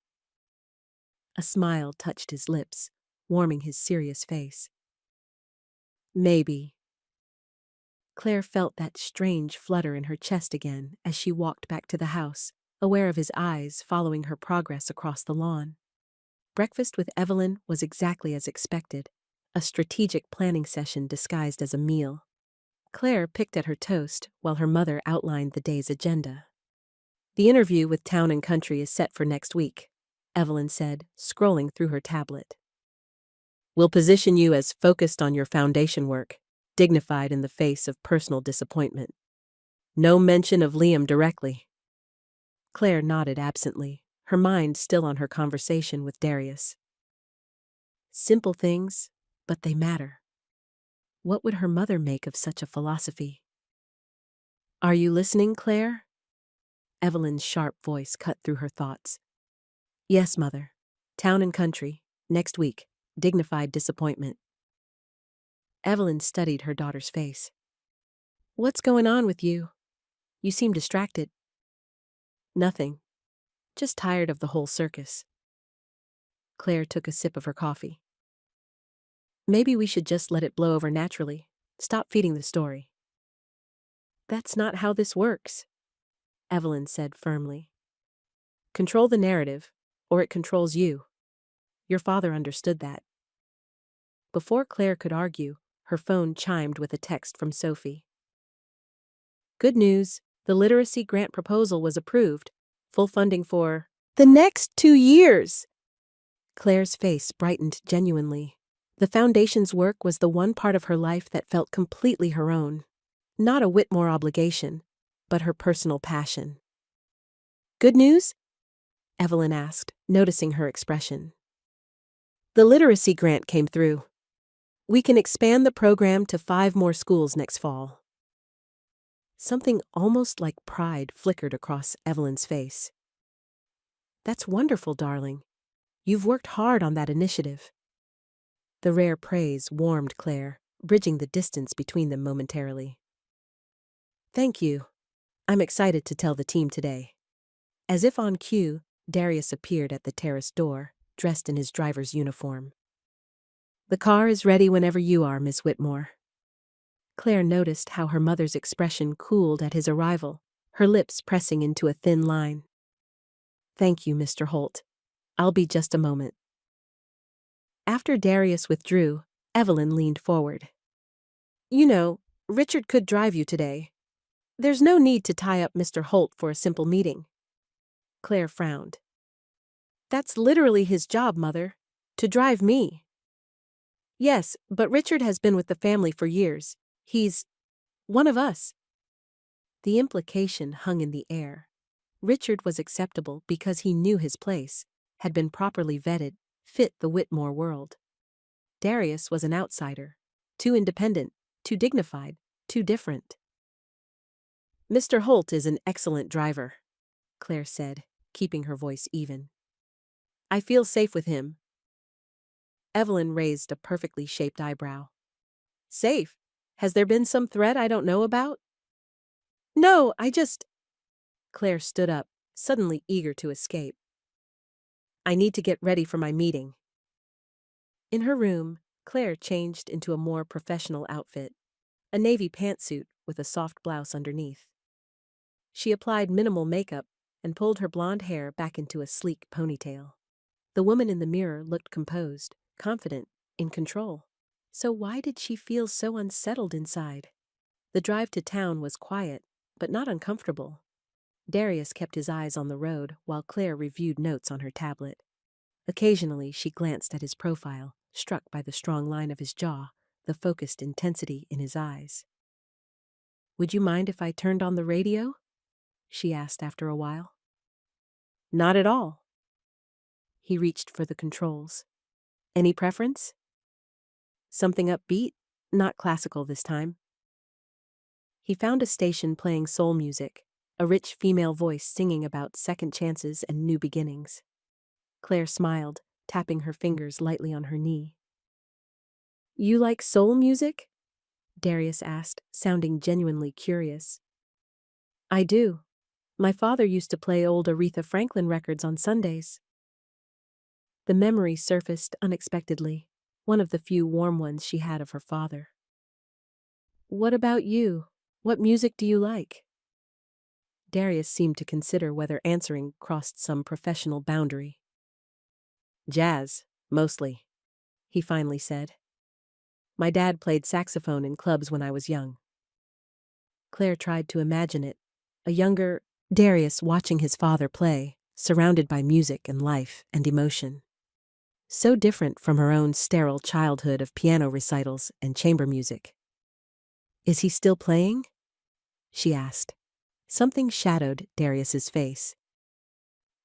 Speaker 1: A smile touched his lips, warming his serious face. Maybe. Claire felt that strange flutter in her chest again as she walked back to the house, aware of his eyes following her progress across the lawn. Breakfast with Evelyn was exactly as expected, a strategic planning session disguised as a meal. Claire picked at her toast while her mother outlined the day's agenda. The interview with Town and Country is set for next week, Evelyn said, scrolling through her tablet. We'll position you as focused on your foundation work, dignified in the face of personal disappointment. No mention of Liam directly. Claire nodded absently, her mind still on her conversation with Darius. Simple things, but they matter. What would her mother make of such a philosophy? Are you listening, Claire? Evelyn's sharp voice cut through her thoughts. Yes, Mother. Town and Country, next week. Dignified disappointment. Evelyn studied her daughter's face. What's going on with you? You seem distracted. Nothing. Just tired of the whole circus. Claire took a sip of her coffee. Maybe we should just let it blow over naturally. Stop feeding the story. That's not how this works, Evelyn said firmly. Control the narrative, or it controls you. Your father understood that. Before Claire could argue, her phone chimed with a text from Sophie. Good news, the literacy grant proposal was approved. Full funding for the next 2 years. Claire's face brightened genuinely. The foundation's work was the one part of her life that felt completely her own. Not a Whitmore obligation, but her personal passion. Good news? Evelyn asked, noticing her expression. The literacy grant came through. We can expand the program to 5 more schools next fall. Something almost like pride flickered across Evelyn's face. That's wonderful, darling. You've worked hard on that initiative. The rare praise warmed Claire, bridging the distance between them momentarily. Thank you. I'm excited to tell the team today. As if on cue, Darius appeared at the terrace door, dressed in his driver's uniform. The car is ready whenever you are, Miss Whitmore. Claire noticed how her mother's expression cooled at his arrival, her lips pressing into a thin line. Thank you, Mr. Holt. I'll be just a moment. After Darius withdrew, Evelyn leaned forward. You know, Richard could drive you today. There's no need to tie up Mr. Holt for a simple meeting. Claire frowned. That's literally his job, Mother. To drive me. Yes, but Richard has been with the family for years. He's one of us. The implication hung in the air. Richard was acceptable because he knew his place, had been properly vetted, fit the Whitmore world. Darius was an outsider, too independent, too dignified, too different. Mr. Holt is an excellent driver, Claire said, keeping her voice even. I feel safe with him. Evelyn raised a perfectly shaped eyebrow. Safe? Has there been some threat I don't know about? No, Claire stood up, suddenly eager to escape. I need to get ready for my meeting. In her room, Claire changed into a more professional outfit, a navy pantsuit with a soft blouse underneath. She applied minimal makeup and pulled her blonde hair back into a sleek ponytail. The woman in the mirror looked composed, confident, in control. So why did she feel so unsettled inside? The drive to town was quiet, but not uncomfortable. Darius kept his eyes on the road while Claire reviewed notes on her tablet. Occasionally she glanced at his profile, struck by the strong line of his jaw, the focused intensity in his eyes. "Would you mind if I turned on the radio?" she asked after a while. "Not at all." He reached for the controls. "Any preference?" "Something upbeat, not classical this time." He found a station playing soul music, a rich female voice singing about second chances and new beginnings. Claire smiled, tapping her fingers lightly on her knee. "You like soul music?" Darius asked, sounding genuinely curious. "I do. My father used to play old Aretha Franklin records on Sundays." The memory surfaced unexpectedly, one of the few warm ones she had of her father. "What about you? What music do you like?" Darius seemed to consider whether answering crossed some professional boundary. "Jazz, mostly," he finally said. "My dad played saxophone in clubs when I was young." Claire tried to imagine it, a younger Darius watching his father play, surrounded by music and life and emotion. So different from her own sterile childhood of piano recitals and chamber music. "Is he still playing?" she asked. Something shadowed Darius's face.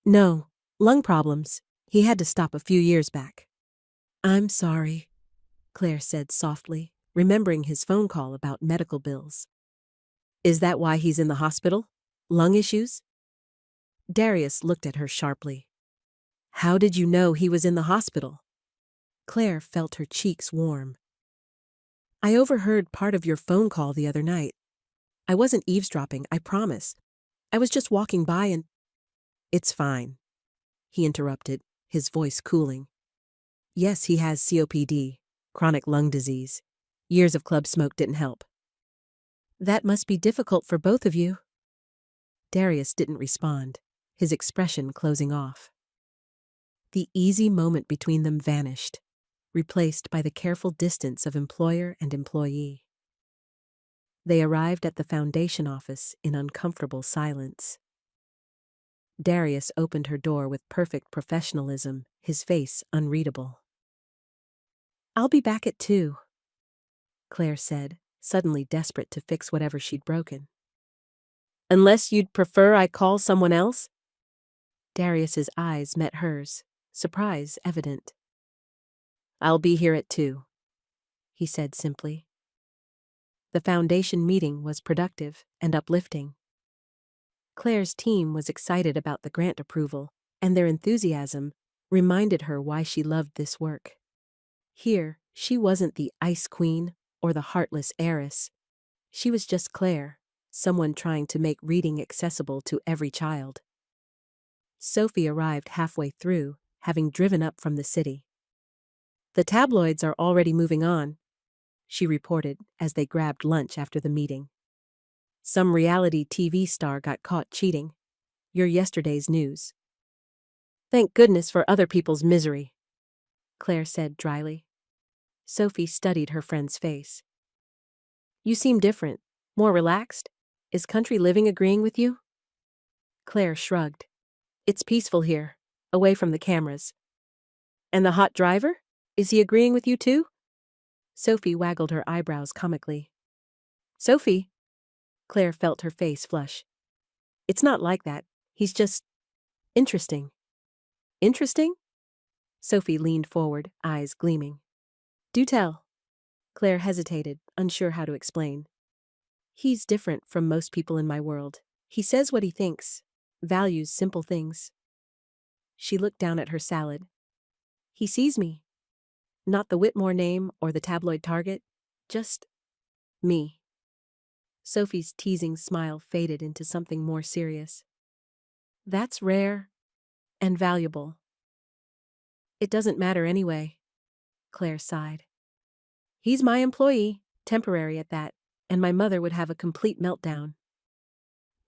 Speaker 1: "No, lung problems. He had to stop a few years back." "I'm sorry," Claire said softly, remembering his phone call about medical bills. "Is that why he's in the hospital? Lung issues?" Darius looked at her sharply. "How did you know he was in the hospital?" Claire felt her cheeks warm. "I overheard part of your phone call the other night. I wasn't eavesdropping, I promise. I was just walking by and—" "It's fine," he interrupted, his voice cooling. "Yes, he has COPD, chronic lung disease. Years of club smoke didn't help." "That must be difficult for both of you." Darius didn't respond, his expression closing off. The easy moment between them vanished, replaced by the careful distance of employer and employee. They arrived at the foundation office in uncomfortable silence. Darius opened her door with perfect professionalism, his face unreadable. "I'll be back at 2, Claire said, suddenly desperate to fix whatever she'd broken. "Unless you'd prefer I call someone else?" Darius's eyes met hers, surprise evident. "I'll be here at 2, he said simply. The foundation meeting was productive and uplifting. Claire's team was excited about the grant approval, and their enthusiasm reminded her why she loved this work. Here, she wasn't the ice queen or the heartless heiress. She was just Claire, someone trying to make reading accessible to every child. Sophie arrived halfway through, having driven up from the city. "The tabloids are already moving on," she reported as they grabbed lunch after the meeting. "Some reality TV star got caught cheating. You're yesterday's news." "Thank goodness for other people's misery," Claire said dryly. Sophie studied her friend's face. "You seem different, more relaxed. Is country living agreeing with you?" Claire shrugged. "It's peaceful here, away from the cameras." "And the hot driver? Is he agreeing with you too?" Sophie waggled her eyebrows comically. "Sophie?" Claire felt her face flush. "It's not like that. He's just interesting." "Interesting?" Sophie leaned forward, eyes gleaming. "Do tell." Claire hesitated, unsure how to explain. "He's different from most people in my world. He says what he thinks, values simple things." She looked down at her salad. "He sees me. Not the Whitmore name or the tabloid target, just me." Sophie's teasing smile faded into something more serious. "That's rare and valuable." "It doesn't matter anyway," Claire sighed. "He's my employee, temporary at that, and my mother would have a complete meltdown."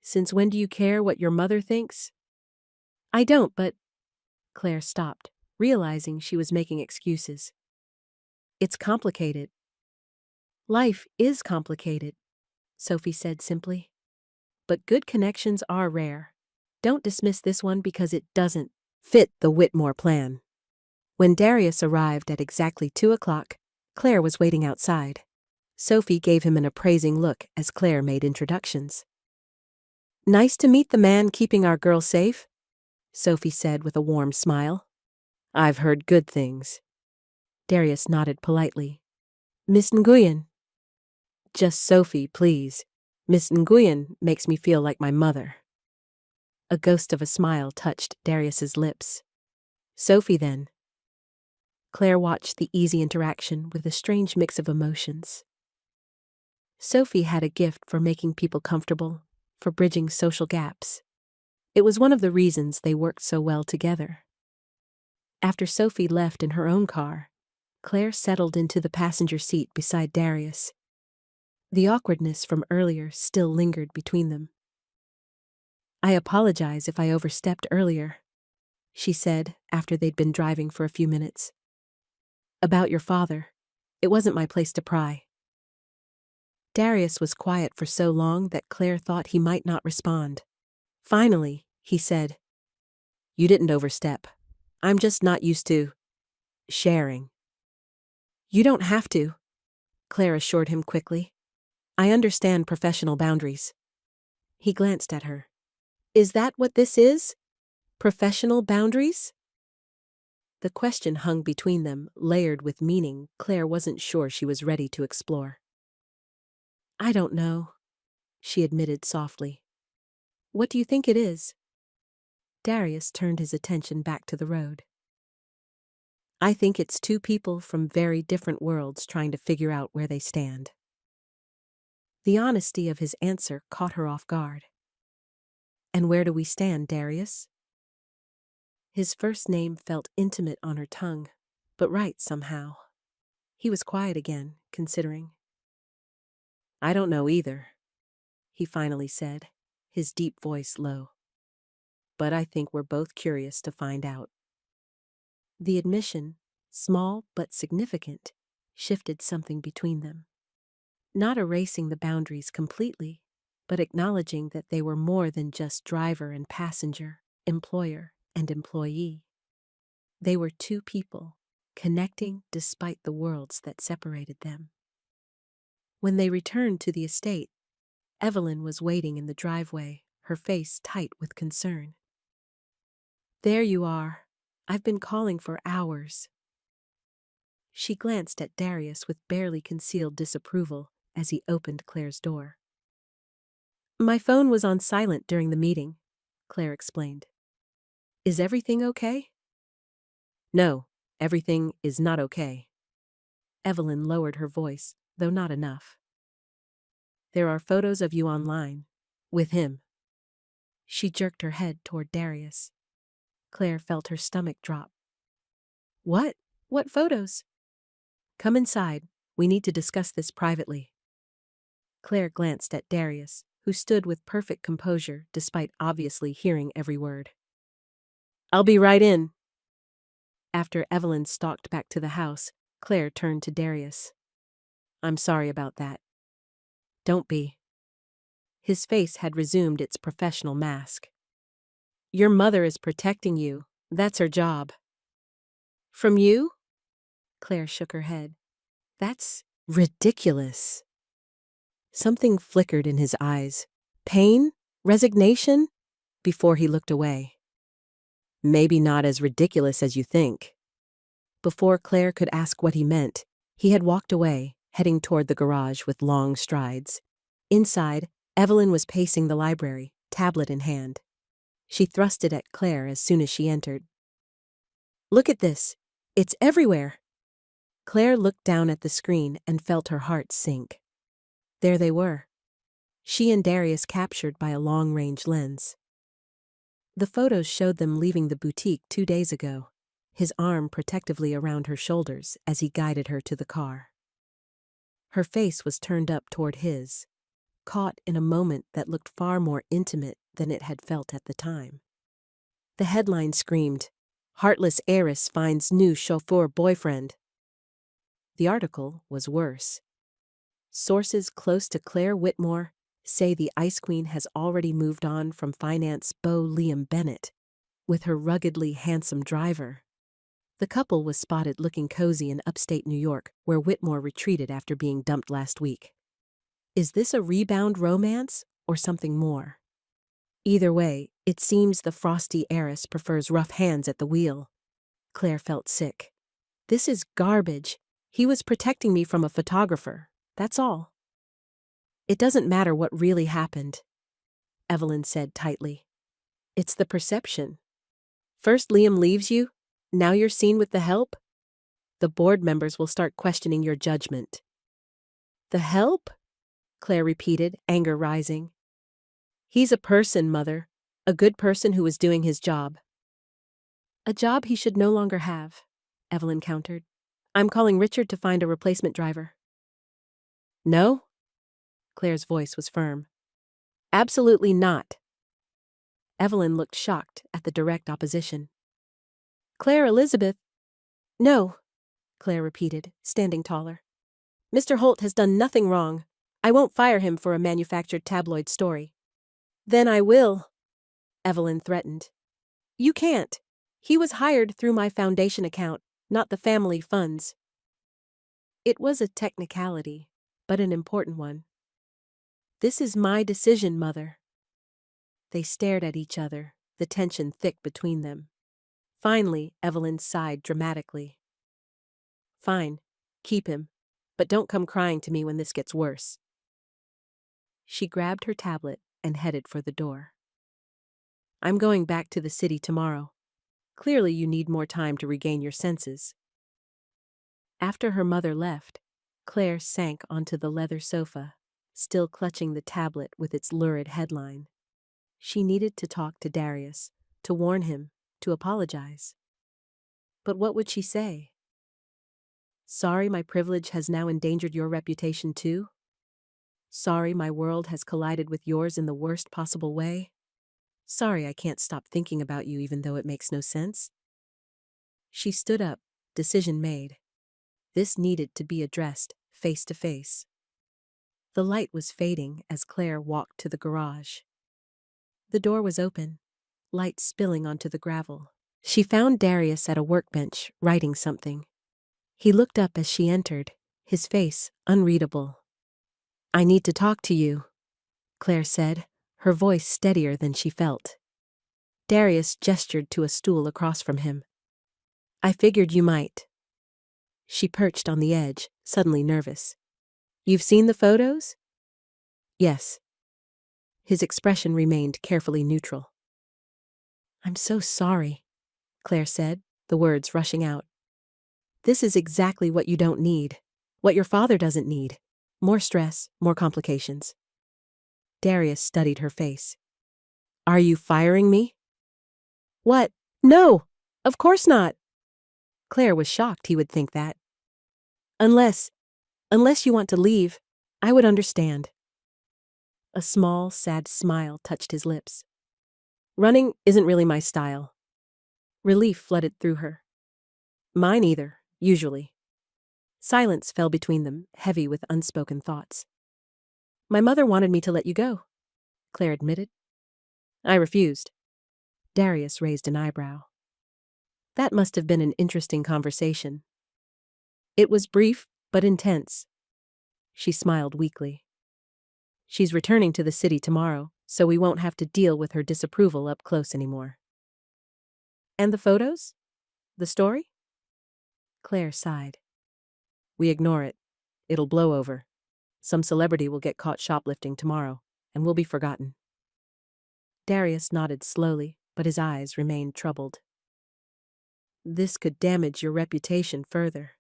Speaker 1: "Since when do you care what your mother thinks?" "I don't, but—" Claire stopped, realizing she was making excuses. "It's complicated." "Life is complicated," Sophie said simply. "But good connections are rare. Don't dismiss this one because it doesn't fit the Whitmore plan." When Darius arrived at exactly 2 o'clock, Claire was waiting outside. Sophie gave him an appraising look as Claire made introductions. "Nice to meet the man keeping our girl safe," Sophie said with a warm smile. "I've heard good things." Darius nodded politely. "Miss Nguyen." "Just Sophie, please. Miss Nguyen makes me feel like my mother." A ghost of a smile touched Darius's lips. "Sophie, then." Claire watched the easy interaction with a strange mix of emotions. Sophie had a gift for making people comfortable, for bridging social gaps. It was one of the reasons they worked so well together. After Sophie left in her own car, Claire settled into the passenger seat beside Darius. The awkwardness from earlier still lingered between them. "I apologize if I overstepped earlier," she said after they'd been driving for a few minutes. "About your father. It wasn't my place to pry." Darius was quiet for so long that Claire thought he might not respond. Finally, he said, "You didn't overstep. I'm just not used to sharing." "You don't have to," Claire assured him quickly. "I understand professional boundaries." He glanced at her. "Is that what this is? Professional boundaries?" The question hung between them, layered with meaning Claire wasn't sure she was ready to explore. "I don't know," she admitted softly. "What do you think it is?" Darius turned his attention back to the road. "I think it's two people from very different worlds trying to figure out where they stand." The honesty of his answer caught her off guard. "And where do we stand, Darius?" His first name felt intimate on her tongue, but right somehow. He was quiet again, considering. "I don't know either," he finally said, his deep voice low. "But I think we're both curious to find out." The admission, small but significant, shifted something between them. Not erasing the boundaries completely, but acknowledging that they were more than just driver and passenger, employer and employee. They were two people, connecting despite the worlds that separated them. When they returned to the estate, Evelyn was waiting in the driveway, her face tight with concern. "There you are. I've been calling for hours." She glanced at Darius with barely concealed disapproval as he opened Claire's door. "My phone was on silent during the meeting," Claire explained. "Is everything okay?" "No, everything is not okay." Evelyn lowered her voice, though not enough. "There are photos of you online. With him." She jerked her head toward Darius. Claire felt her stomach drop. "What? What photos?" "Come inside. We need to discuss this privately." Claire glanced at Darius, who stood with perfect composure despite obviously hearing every word. "I'll be right in." After Evelyn stalked back to the house, Claire turned to Darius. "I'm sorry about that." "Don't be." His face had resumed its professional mask. "Your mother is protecting you. That's her job." "From you?" Claire shook her head. "That's ridiculous." Something flickered in his eyes. Pain? Resignation? Before he looked away. "Maybe not as ridiculous as you think." Before Claire could ask what he meant, he had walked away, heading toward the garage with long strides. Inside, Evelyn was pacing the library, tablet in hand. She thrust it at Claire as soon as she entered. "Look at this. It's everywhere." Claire looked down at the screen and felt her heart sink. There they were. She and Darius captured by a long-range lens. The photos showed them leaving the boutique 2 days ago, his arm protectively around her shoulders as he guided her to the car. Her face was turned up toward his, caught in a moment that looked far more intimate than it had felt at the time. The headline screamed, "Heartless Heiress finds new chauffeur boyfriend." The article was worse. Sources close to Claire Whitmore say the Ice Queen has already moved on from finance beau Liam Bennett with her ruggedly handsome driver. The couple was spotted looking cozy in upstate New York, where Whitmore retreated after being dumped last week. Is this a rebound romance or something more? Either way, it seems the frosty heiress prefers rough hands at the wheel. Claire felt sick. This is garbage. He was protecting me from a photographer. That's all. It doesn't matter what really happened, Evelyn said tightly. It's the perception. First Liam leaves you, now you're seen with the help? The board members will start questioning your judgment. The help? Claire repeated, anger rising. He's a person, Mother. A good person who is doing his job. A job he should no longer have, Evelyn countered. I'm calling Richard to find a replacement driver. No? Claire's voice was firm. Absolutely not. Evelyn looked shocked at the direct opposition. Claire Elizabeth. No, Claire repeated, standing taller. Mr. Holt has done nothing wrong. I won't fire him for a manufactured tabloid story. Then I will, Evelyn threatened. You can't. He was hired through my foundation account, not the family funds. It was a technicality, but an important one. This is my decision, Mother. They stared at each other, the tension thick between them. Finally, Evelyn sighed dramatically. Fine, keep him, but don't come crying to me when this gets worse. She grabbed her tablet and headed for the door. I'm going back to the city tomorrow. Clearly you need more time to regain your senses. After her mother left, Claire sank onto the leather sofa, still clutching the tablet with its lurid headline. She needed to talk to Darius, to warn him, to apologize. But what would she say? Sorry my privilege has now endangered your reputation too? Sorry my world has collided with yours in the worst possible way? Sorry I can't stop thinking about you even though it makes no sense? She stood up, decision made. This needed to be addressed, face to face. The light was fading as Claire walked to the garage. The door was open, light spilling onto the gravel. She found Darius at a workbench, writing something. He looked up as she entered, his face unreadable. I need to talk to you, Claire said, her voice steadier than she felt. Darius gestured to a stool across from him. I figured you might. She perched on the edge, suddenly nervous. You've seen the photos? Yes. His expression remained carefully neutral. I'm so sorry, Claire said, the words rushing out. This is exactly what you don't need, what your father doesn't need. More stress, more complications. Darius studied her face. Are you firing me? What? No! Of course not! Claire was shocked he would think that. Unless you want to leave, I would understand. A small, sad smile touched his lips. Running isn't really my style. Relief flooded through her. Mine either, usually. Silence fell between them, heavy with unspoken thoughts. My mother wanted me to let you go, Claire admitted. I refused. Darius raised an eyebrow. That must have been an interesting conversation. It was brief, but intense. She smiled weakly. She's returning to the city tomorrow, so we won't have to deal with her disapproval up close anymore. And the photos? The story? Claire sighed. We ignore it. It'll blow over. Some celebrity will get caught shoplifting tomorrow, and we'll be forgotten. Darius nodded slowly, but his eyes remained troubled. This could damage your reputation further.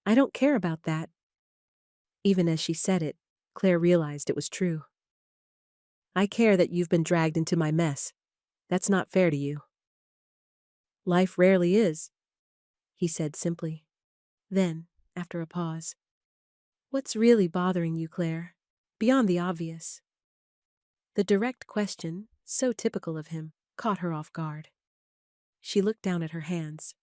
Speaker 1: I don't care about that. Even as she said it, Claire realized it was true. I care that you've been dragged into my mess. That's not fair to you. Life rarely is, he said simply. Then, after a pause, what's really bothering you, Claire? Beyond the obvious. The direct question, so typical of him, caught her off guard. She looked down at her hands.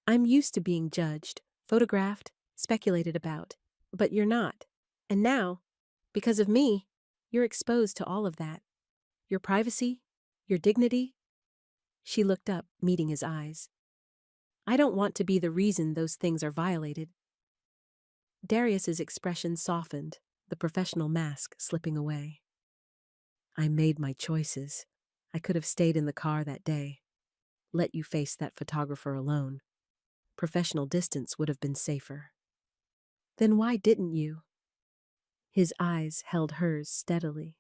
Speaker 1: I'm used to being judged, photographed, speculated about, but you're not. And now, because of me, you're exposed to all of that. Your privacy, your dignity. She looked up, meeting his eyes. I don't want to be the reason those things are violated. Darius's expression softened, the professional mask slipping away. I made my choices. I could have stayed in the car that day. Let you face that photographer alone. Professional distance would have been safer. Then why didn't you? His eyes held hers steadily.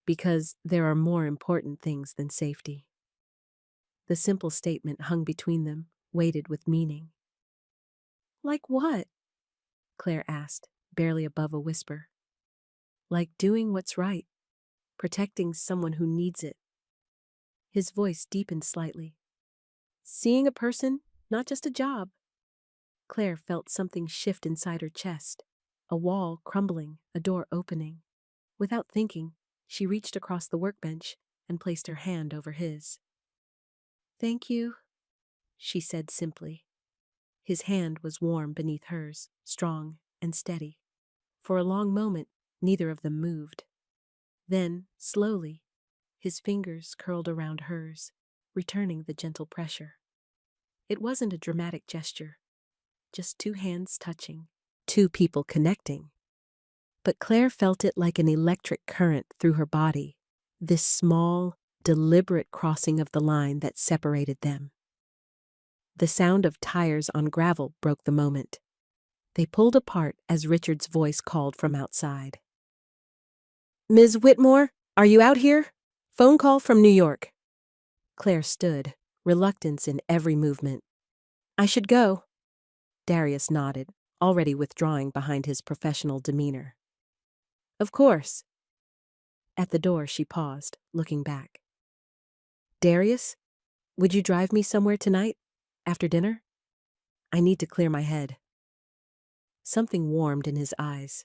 Speaker 1: Because there are more important things than safety. The simple statement hung between them, weighted with meaning. Like what? Claire asked, barely above a whisper. Like doing what's right, protecting someone who needs it. His voice deepened slightly. Seeing a person, not just a job. Claire felt something shift inside her chest, a wall crumbling, a door opening. Without thinking, she reached across the workbench and placed her hand over his. Thank you, she said simply. His hand was warm beneath hers, strong and steady. For a long moment, neither of them moved. Then, slowly, his fingers curled around hers, returning the gentle pressure. It wasn't a dramatic gesture, just two hands touching, two people connecting. But Claire felt it like an electric current through her body, this small, deliberate crossing of the line that separated them. The sound of tires on gravel broke the moment. They pulled apart as Richard's voice called from outside. Ms. Whitmore, are you out here? Phone call from New York. Claire stood, reluctance in every movement. I should go. Darius nodded, already withdrawing behind his professional demeanor. Of course. At the door she paused, looking back. Darius, would you drive me somewhere tonight? After dinner? I need to clear my head. Something warmed in his eyes.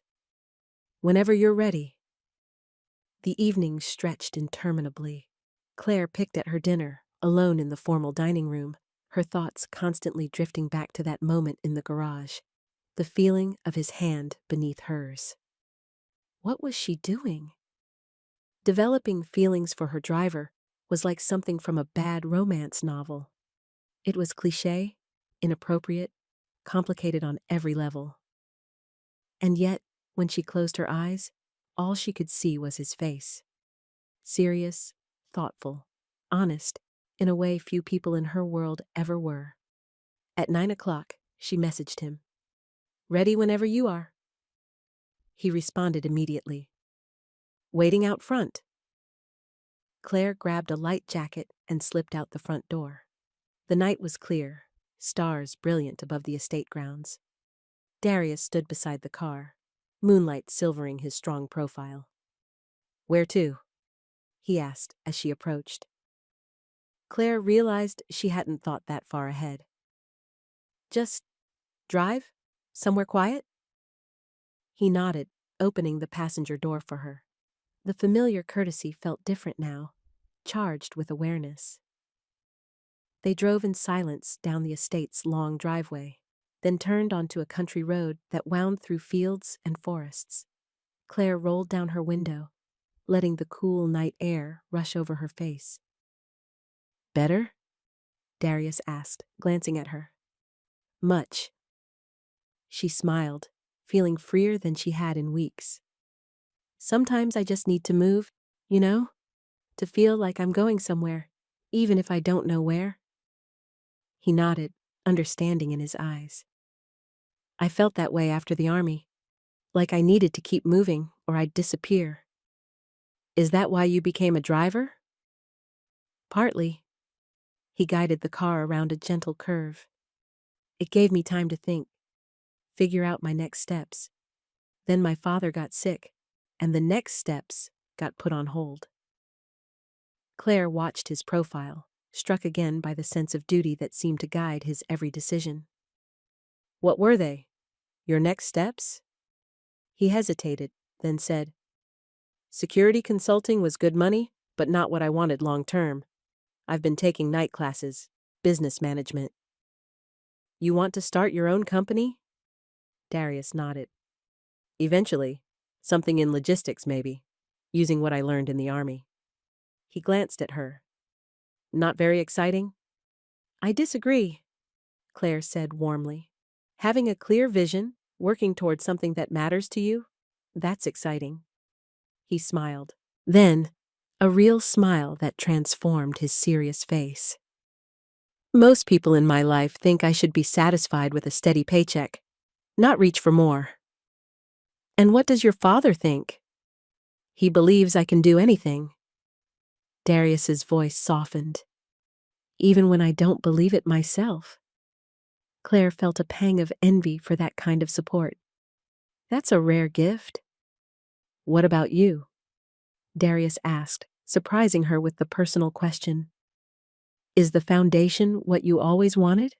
Speaker 1: Whenever you're ready. The evening stretched interminably. Claire picked at her dinner, alone in the formal dining room, her thoughts constantly drifting back to that moment in the garage, the feeling of his hand beneath hers. What was she doing? Developing feelings for her driver was like something from a bad romance novel. It was cliché, inappropriate, complicated on every level. And yet, when she closed her eyes, all she could see was his face. Serious, thoughtful, honest, in a way few people in her world ever were. At 9 o'clock, she messaged him. Ready whenever you are. He responded immediately. Waiting out front. Claire grabbed a light jacket and slipped out the front door. The night was clear, stars brilliant above the estate grounds. Darius stood beside the car, moonlight silvering his strong profile. Where to? He asked as she approached. Claire realized she hadn't thought that far ahead. Just drive? Somewhere quiet? He nodded, opening the passenger door for her. The familiar courtesy felt different now, charged with awareness. They drove in silence down the estate's long driveway, then turned onto a country road that wound through fields and forests. Claire rolled down her window, letting the cool night air rush over her face. Better? Darius asked, glancing at her. Much. She smiled, feeling freer than she had in weeks. Sometimes I just need to move, you know? To feel like I'm going somewhere, even if I don't know where. He nodded, understanding in his eyes. I felt that way after the army, like I needed to keep moving or I'd disappear. Is that why you became a driver? Partly. He guided the car around a gentle curve. It gave me time to think, figure out my next steps. Then my father got sick, and the next steps got put on hold. Claire watched his profile, struck again by the sense of duty that seemed to guide his every decision. What were they? Your next steps? He hesitated, then said, Security consulting was good money, but not what I wanted long term. I've been taking night classes, business management. You want to start your own company? Darius nodded. Eventually, something in logistics maybe, using what I learned in the army. He glanced at her. Not very exciting? I disagree. Claire said warmly. Having a clear vision, working towards something that matters to you, that's exciting. He smiled. Then, a real smile that transformed his serious face. Most people in my life think I should be satisfied with a steady paycheck, not reach for more. And what does your father think? He believes I can do anything. Darius's voice softened. Even when I don't believe it myself. Claire felt a pang of envy for that kind of support. That's a rare gift. What about you? Darius asked, surprising her with the personal question. Is the foundation what you always wanted?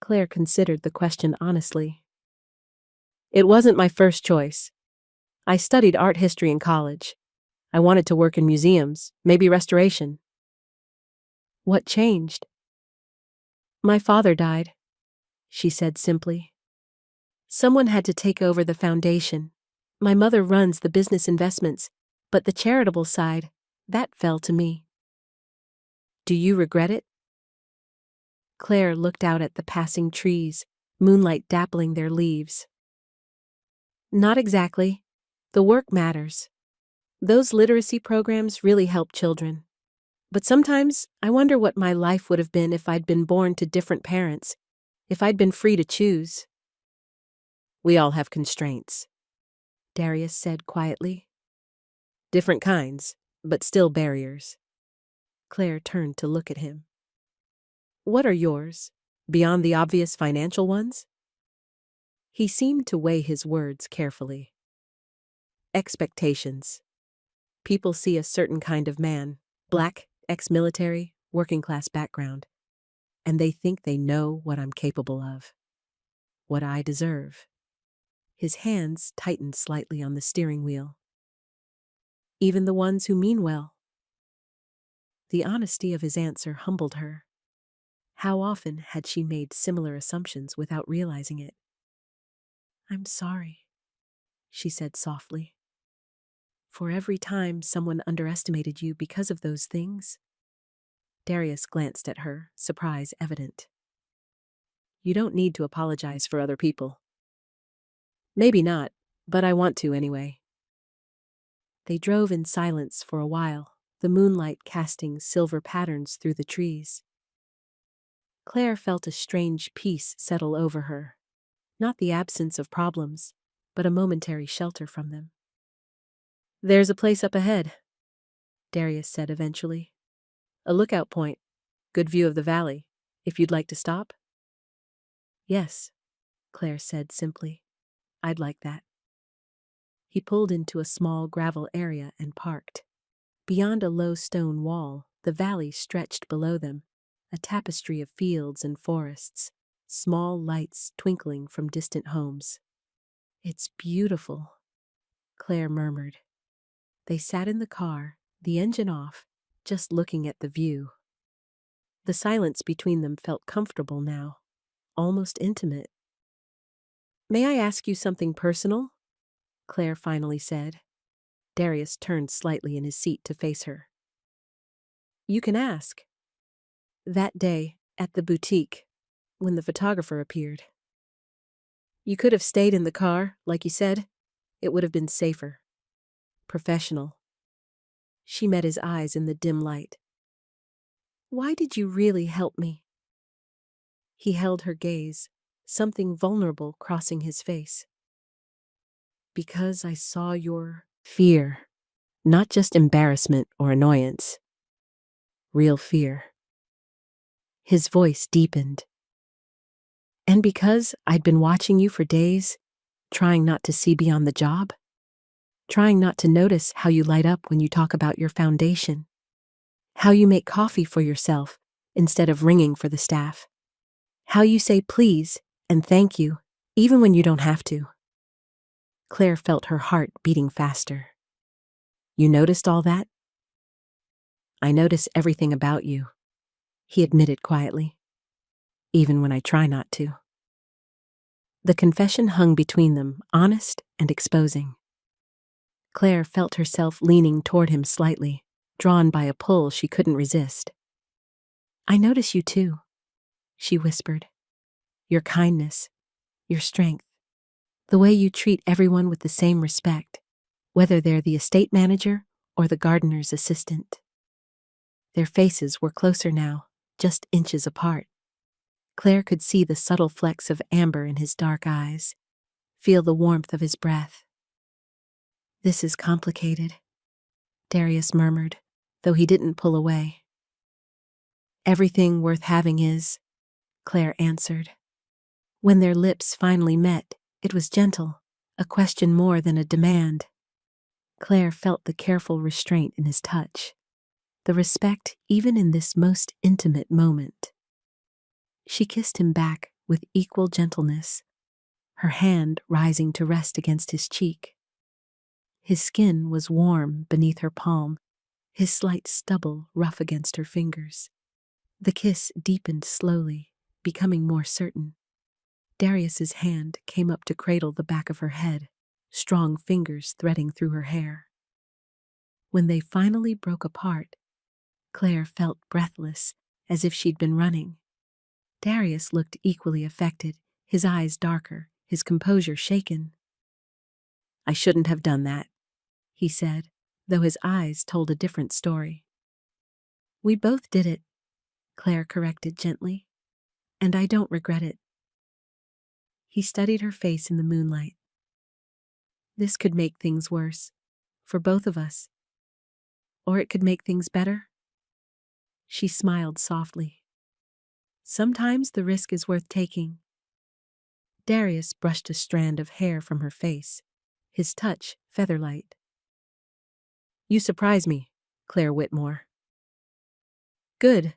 Speaker 1: Claire considered the question honestly. It wasn't my first choice. I studied art history in college. I wanted to work in museums, maybe restoration. What changed? My father died, she said simply. Someone had to take over the foundation. My mother runs the business investments, but the charitable side, that fell to me. Do you regret it? Claire looked out at the passing trees, moonlight dappling their leaves. Not exactly. The work matters. Those literacy programs really help children. But sometimes I wonder what my life would have been if I'd been born to different parents, if I'd been free to choose. We all have constraints, Darius said quietly. Different kinds, but still barriers. Claire turned to look at him. What are yours, beyond the obvious financial ones? He seemed to weigh his words carefully. Expectations. People see a certain kind of man, black, ex-military, working-class background, and they think they know what I'm capable of, what I deserve. His hands tightened slightly on the steering wheel. Even the ones who mean well. The honesty of his answer humbled her. How often had she made similar assumptions without realizing it? I'm sorry, she said softly. For every time someone underestimated you because of those things. Darius glanced at her, surprise evident. You don't need to apologize for other people. Maybe not, but I want to anyway. They drove in silence for a while, the moonlight casting silver patterns through the trees. Claire felt a strange peace settle over her. Not the absence of problems, but a momentary shelter from them. There's a place up ahead, Darius said eventually. A lookout point, good view of the valley, if you'd like to stop. Yes, Claire said simply. I'd like that. He pulled into a small gravel area and parked. Beyond a low stone wall, the valley stretched below them, a tapestry of fields and forests, small lights twinkling from distant homes. It's beautiful, Claire murmured. They sat in the car, the engine off, just looking at the view. The silence between them felt comfortable now, almost intimate. May I ask you something personal? Claire finally said. Darius turned slightly in his seat to face her. You can ask. That day, at the boutique, when the photographer appeared. You could have stayed in the car, like you said. It would have been safer. Professional. She met his eyes in the dim light. Why did you really help me? He held her gaze, something vulnerable crossing his face. Because I saw your fear, not just embarrassment or annoyance. Real fear. His voice deepened. And because I'd been watching you for days, trying not to see beyond the job, trying not to notice how you light up when you talk about your foundation, how you make coffee for yourself instead of ringing for the staff, how you say please and thank you even when you don't have to. Claire felt her heart beating faster. You noticed all that? I notice everything about you, he admitted quietly, even when I try not to. The confession hung between them, honest and exposing. Claire felt herself leaning toward him slightly, drawn by a pull she couldn't resist. I notice you too, she whispered. your kindness, your strength, the way you treat everyone with the same respect, whether they're the estate manager or the gardener's assistant." Their faces were closer now, just inches apart. Claire could see the subtle flecks of amber in his dark eyes, feel the warmth of his breath. "This is complicated," Darius murmured, though he didn't pull away. "Everything worth having is," Claire answered. When their lips finally met, it was gentle, a question more than a demand. Claire felt the careful restraint in his touch, the respect even in this most intimate moment. She kissed him back with equal gentleness, her hand rising to rest against his cheek. His skin was warm beneath her palm, his slight stubble rough against her fingers. The kiss deepened slowly, becoming more certain. Darius's hand came up to cradle the back of her head, strong fingers threading through her hair. When they finally broke apart, Claire felt breathless, as if she'd been running. Darius looked equally affected, his eyes darker, his composure shaken. "I shouldn't have done that," he said, though his eyes told a different story. "We both did it," Claire corrected gently, "and I don't regret it." He studied her face in the moonlight. "This could make things worse, for both of us. Or it could make things better." She smiled softly. "Sometimes the risk is worth taking." Darius brushed a strand of hair from her face, his touch feather-light. "You surprise me, Claire Whitmore." "Good."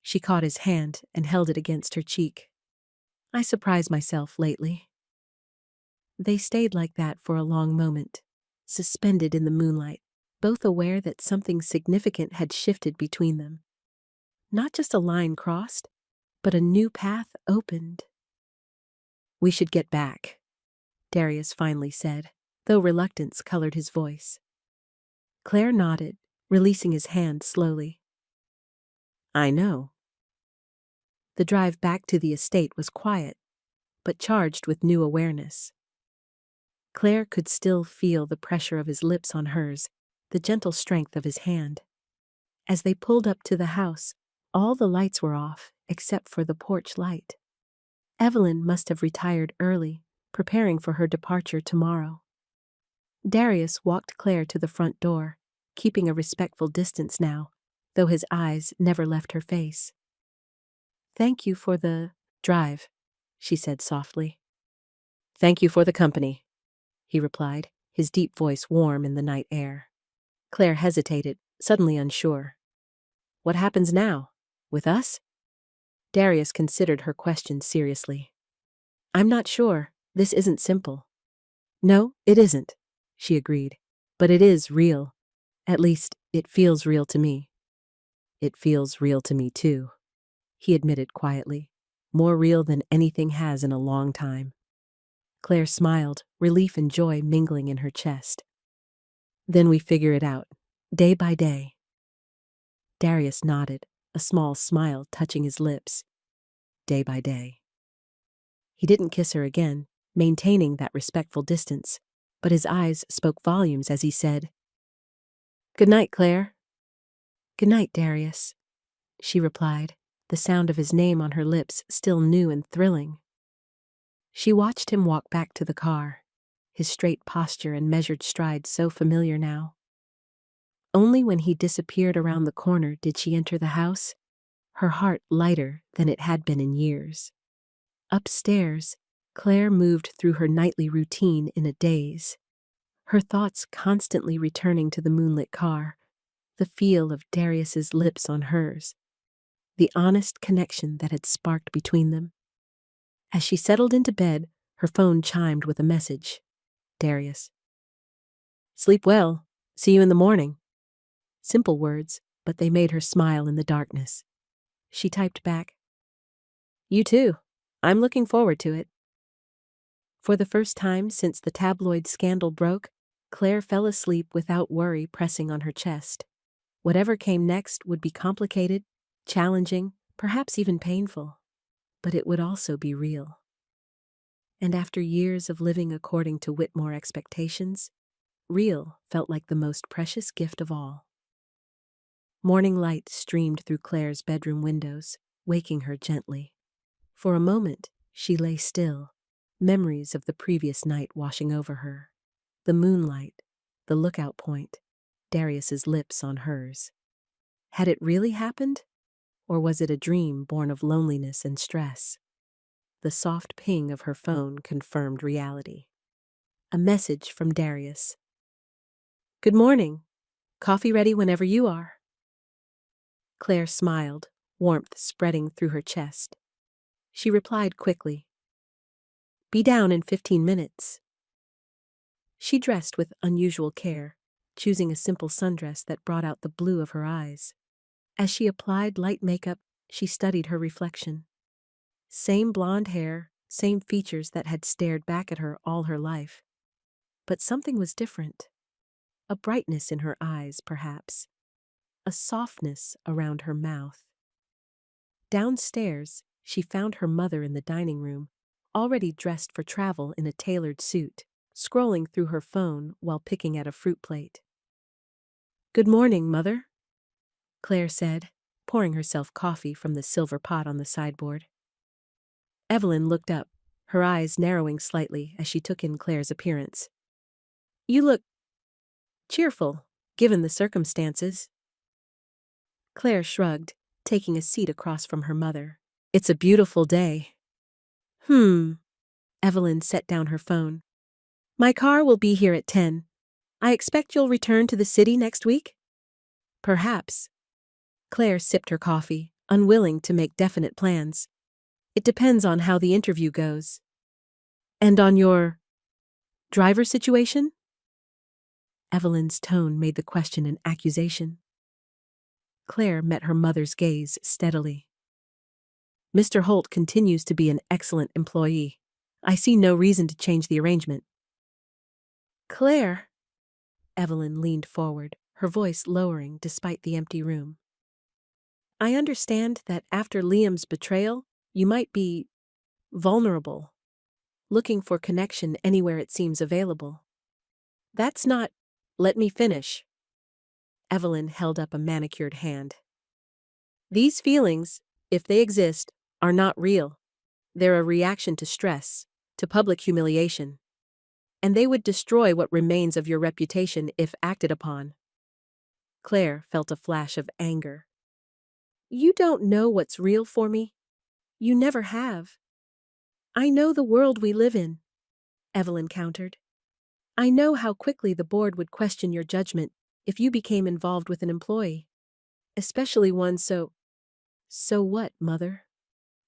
Speaker 1: She caught his hand and held it against her cheek. "I surprise myself lately." They stayed like that for a long moment, suspended in the moonlight, both aware that something significant had shifted between them. Not just a line crossed, but a new path opened. "We should get back," Darius finally said, though reluctance colored his voice. Claire nodded, releasing his hand slowly. "I know." The drive back to the estate was quiet, but charged with new awareness. Claire could still feel the pressure of his lips on hers, the gentle strength of his hand. As they pulled up to the house, all the lights were off, except for the porch light. Evelyn must have retired early, preparing for her departure tomorrow. Darius walked Claire to the front door, keeping a respectful distance now, though his eyes never left her face. "Thank you for the drive," she said softly. "Thank you for the company," he replied, his deep voice warm in the night air. Claire hesitated, suddenly unsure. "What happens now? With us?" Darius considered her question seriously. "I'm not sure. This isn't simple." "No, it isn't," she agreed. "But it is real. At least, it feels real to me." "It feels real to me too," he admitted quietly. "More real than anything has in a long time." Claire smiled, relief and joy mingling in her chest. "Then we figure it out, day by day." Darius nodded, a small smile touching his lips. Day by day. He didn't kiss her again, maintaining that respectful distance, but his eyes spoke volumes as he said, "Good night, Claire." "Good night, Darius," she replied, the sound of his name on her lips still new and thrilling. She watched him walk back to the car, his straight posture and measured stride so familiar now. Only when he disappeared around the corner did she enter the house, her heart lighter than it had been in years. Upstairs, Claire moved through her nightly routine in a daze, her thoughts constantly returning to the moonlit car, the feel of Darius's lips on hers, the honest connection that had sparked between them. As she settled into bed, her phone chimed with a message. Darius. "Sleep well. See you in the morning." Simple words, but they made her smile in the darkness. She typed back, "You too. I'm looking forward to it." For the first time since the tabloid scandal broke, Claire fell asleep without worry pressing on her chest. Whatever came next would be complicated, challenging, perhaps even painful. but it would also be real. And after years of living according to Whitmore expectations, real felt like the most precious gift of all. Morning light streamed through Claire's bedroom windows, waking her gently. For a moment, she lay still, memories of the previous night washing over her. The moonlight, the lookout point, Darius's lips on hers. Had it really happened? Or was it a dream born of loneliness and stress? The soft ping of her phone confirmed reality. A message from Darius. "Good morning. Coffee ready whenever you are." Claire smiled, warmth spreading through her chest. She replied quickly, "Be down in 15 minutes." She dressed with unusual care, choosing a simple sundress that brought out the blue of her eyes. As she applied light makeup, she studied her reflection. Same blonde hair, same features that had stared back at her all her life. But something was different. A brightness in her eyes, perhaps. A softness around her mouth. Downstairs, she found her mother in the dining room, already dressed for travel in a tailored suit, scrolling through her phone while picking at a fruit plate. "Good morning, Mother," Claire said, pouring herself coffee from the silver pot on the sideboard. Evelyn looked up, her eyes narrowing slightly as she took in Claire's appearance. "You look cheerful, given the circumstances." Claire shrugged, taking a seat across from her mother. "It's a beautiful day." Evelyn set down her phone. "My car will be here at 10. I expect you'll return to the city next week?" "Perhaps." Claire sipped her coffee, unwilling to make definite plans. "It depends on how the interview goes." "And on your driver situation?" Evelyn's tone made the question an accusation. Claire met her mother's gaze steadily. "Mr. Holt continues to be an excellent employee. I see no reason to change the arrangement." "Claire," Evelyn leaned forward, her voice lowering despite the empty room. "I understand that after Liam's betrayal, you might be vulnerable, looking for connection anywhere it seems available. That's not—" "Let me finish." Evelyn held up a manicured hand. "These feelings, if they exist, are not real. They're a reaction to stress, to public humiliation. And they would destroy what remains of your reputation if acted upon." Claire felt a flash of anger. "You don't know what's real for me. You never have." "I know the world we live in," Evelyn countered. "I know how quickly the board would question your judgment if you became involved with an employee. Especially one so—" "So what, Mother?"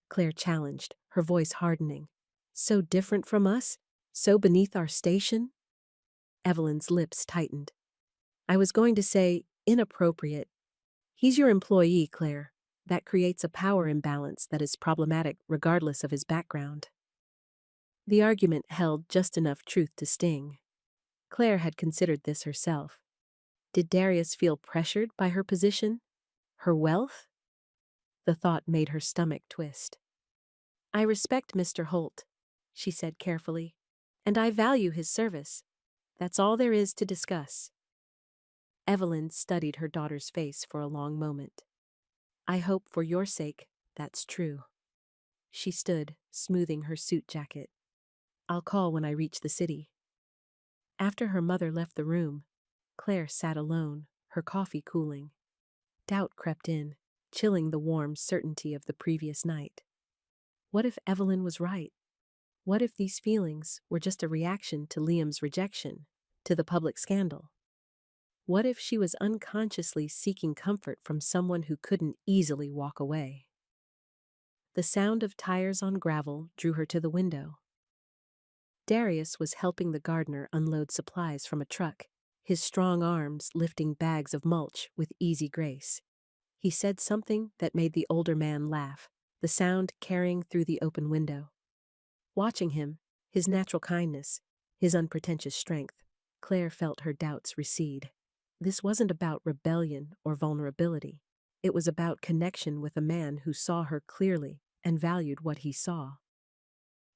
Speaker 1: Claire challenged, her voice hardening. "So different from us? So beneath our station?" Evelyn's lips tightened. "I was going to say inappropriate. He's your employee, Claire. That creates a power imbalance that is problematic regardless of his background." The argument held just enough truth to sting. Claire had considered this herself. Did Darius feel pressured by her position? Her wealth? The thought made her stomach twist. "I respect Mr. Holt," she said carefully, "and I value his service. That's all there is to discuss." Evelyn studied her daughter's face for a long moment. "I hope for your sake that's true." She stood, smoothing her suit jacket. "I'll call when I reach the city." After her mother left the room, Claire sat alone, her coffee cooling. Doubt crept in, chilling the warm certainty of the previous night. What if Evelyn was right? What if these feelings were just a reaction to Liam's rejection, to the public scandal? What if she was unconsciously seeking comfort from someone who couldn't easily walk away? The sound of tires on gravel drew her to the window. Darius was helping the gardener unload supplies from a truck, his strong arms lifting bags of mulch with easy grace. He said something that made the older man laugh, the sound carrying through the open window. Watching him, his natural kindness, his unpretentious strength, Claire felt her doubts recede. This wasn't about rebellion or vulnerability. It was about connection with a man who saw her clearly, and valued what he saw.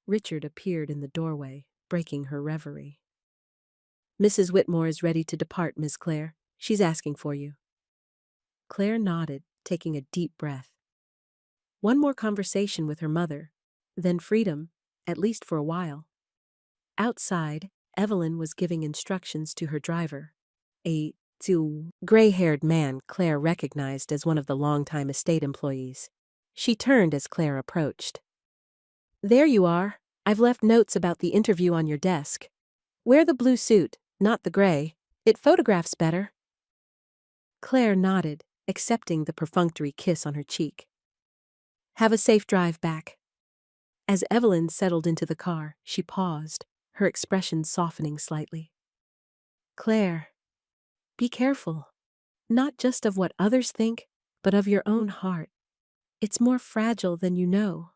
Speaker 1: Richard appeared in the doorway, breaking her reverie. "Mrs. Whitmore is ready to depart, Miss Claire. She's asking for you." Claire nodded, taking a deep breath. One more conversation with her mother, then freedom, at least for a while. Outside, Evelyn was giving instructions to her driver, a gray-haired man Claire recognized as one of the longtime estate employees. She turned as Claire approached. "There you are. I've left notes about the interview on your desk. Wear the blue suit, not the gray. It photographs better." Claire nodded, accepting the perfunctory kiss on her cheek. "Have a safe drive back." As Evelyn settled into the car, she paused, her expression softening slightly. "Claire, be careful. Not just of what others think, but of your own heart. It's more fragile than you know."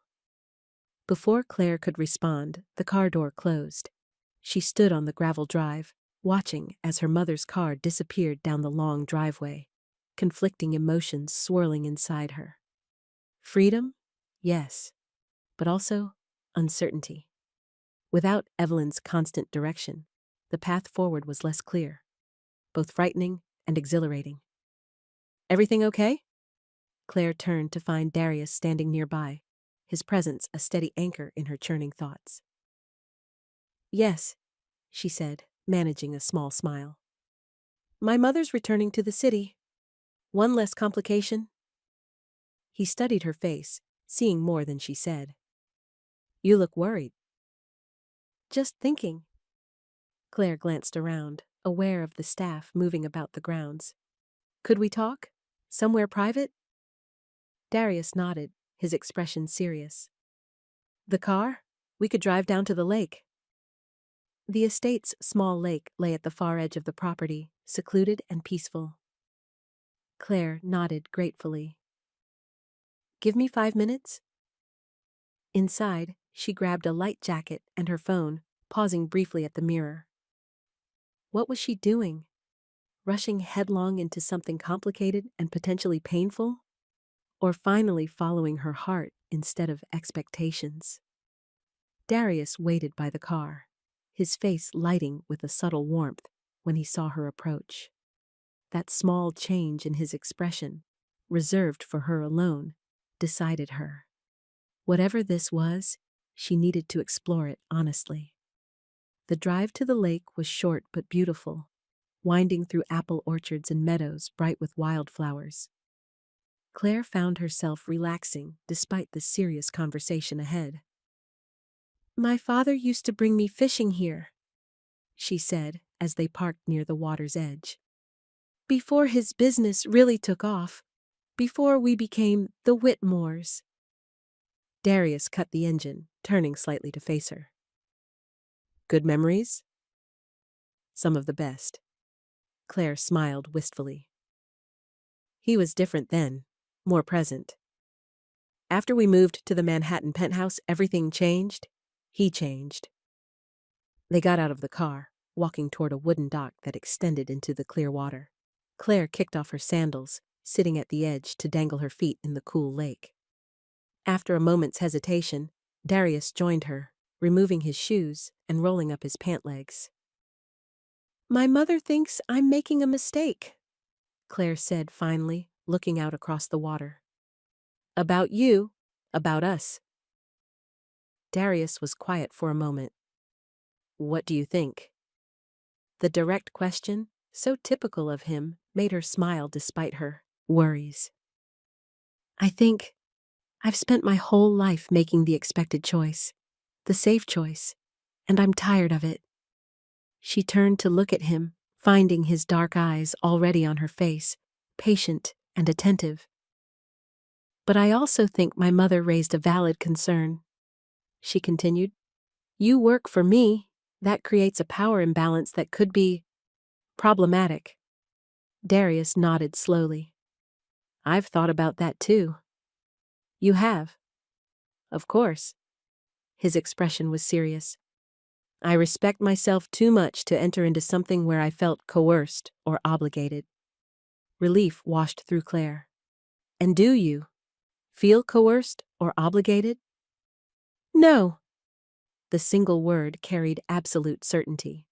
Speaker 1: Before Claire could respond, the car door closed. She stood on the gravel drive, watching as her mother's car disappeared down the long driveway, conflicting emotions swirling inside her. Freedom? Yes. But also uncertainty. Without Evelyn's constant direction, the path forward was less clear, both frightening and exhilarating. "Everything okay?" Claire turned to find Darius standing nearby, his presence a steady anchor in her churning thoughts. "Yes," she said, managing a small smile. "My mother's returning to the city. One less complication." He studied her face, seeing more than she said. "You look worried." "Just thinking." Claire glanced around, aware of the staff moving about the grounds. "Could we talk? Somewhere private?" Darius nodded, his expression serious. "The car? We could drive down to the lake." The estate's small lake lay at the far edge of the property, secluded and peaceful. Claire nodded gratefully. "Give me 5 minutes?" Inside, she grabbed a light jacket and her phone, pausing briefly at the mirror. What was she doing? Rushing headlong into something complicated and potentially painful? Or finally following her heart instead of expectations? Darius waited by the car, his face lighting with a subtle warmth when he saw her approach. That small change in his expression, reserved for her alone, decided her. Whatever this was, she needed to explore it honestly. The drive to the lake was short but beautiful, winding through apple orchards and meadows bright with wildflowers. Claire found herself relaxing despite the serious conversation ahead. "My father used to bring me fishing here," she said as they parked near the water's edge. "Before his business really took off, before we became the Whitmores." Darius cut the engine, turning slightly to face her. "Good memories?" "Some of the best." Claire smiled wistfully. "He was different then, more present. After we moved to the Manhattan penthouse, everything changed. He changed." They got out of the car, walking toward a wooden dock that extended into the clear water. Claire kicked off her sandals, sitting at the edge to dangle her feet in the cool lake. After a moment's hesitation, Darius joined her, removing his shoes and rolling up his pant legs. "My mother thinks I'm making a mistake," Claire said finally, looking out across the water. "About you, about us." Darius was quiet for a moment. "What do you think?" The direct question, so typical of him, made her smile despite her worries. "I think I've spent my whole life making the expected choice, the safe choice, and I'm tired of it." She turned to look at him, finding his dark eyes already on her face, patient and attentive. "But I also think my mother raised a valid concern," she continued. "You work for me. That creates a power imbalance that could be problematic." Darius nodded slowly. "I've thought about that too." "You have?" "Of course." His expression was serious. "I respect myself too much to enter into something where I felt coerced or obligated." Relief washed through Claire. "And do you feel coerced or obligated? No. The single word carried absolute certainty.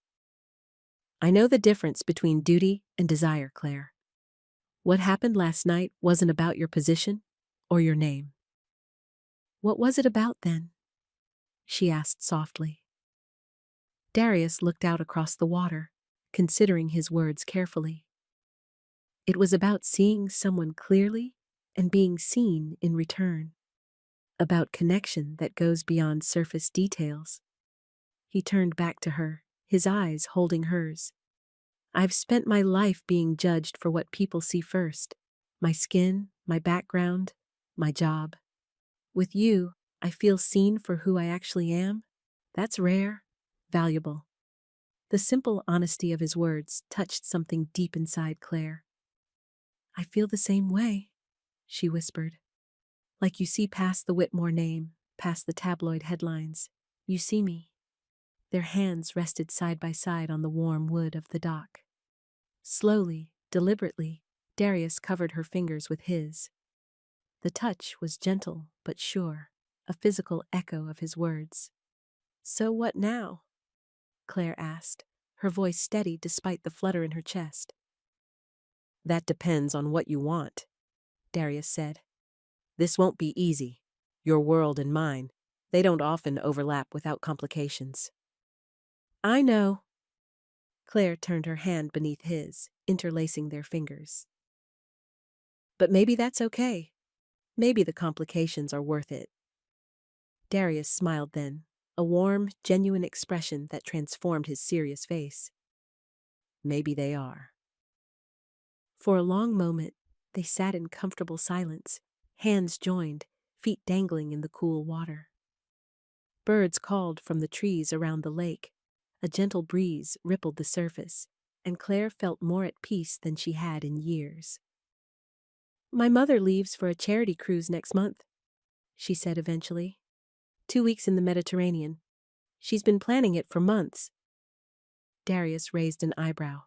Speaker 1: I know the difference between duty and desire, Claire. What happened last night wasn't about your position or your name. What was it about then? She asked softly. Darius looked out across the water, considering his words carefully. It was about seeing someone clearly and being seen in return. About connection that goes beyond surface details. He turned back to her, his eyes holding hers. I've spent my life being judged for what people see first. My skin, my background, my job. With you, I feel seen for who I actually am. That's rare, valuable. The simple honesty of his words touched something deep inside Claire. I feel the same way, she whispered. Like you see past the Whitmore name, past the tabloid headlines. You see me. Their hands rested side by side on the warm wood of the dock. Slowly, deliberately, Darius covered her fingers with his. The touch was gentle but sure, a physical echo of his words. So what now? Claire asked, her voice steady despite the flutter in her chest. That depends on what you want, Darius said. This won't be easy. Your world and mine, they don't often overlap without complications. I know. Claire turned her hand beneath his, interlacing their fingers. But maybe that's okay. Maybe the complications are worth it. Darius smiled then, a warm, genuine expression that transformed his serious face. Maybe they are. For a long moment, they sat in comfortable silence, hands joined, feet dangling in the cool water. Birds called from the trees around the lake. A gentle breeze rippled the surface, and Claire felt more at peace than she had in years. My mother leaves for a charity cruise next month, she said eventually. 2 weeks in the Mediterranean. She's been planning it for months. Darius raised an eyebrow.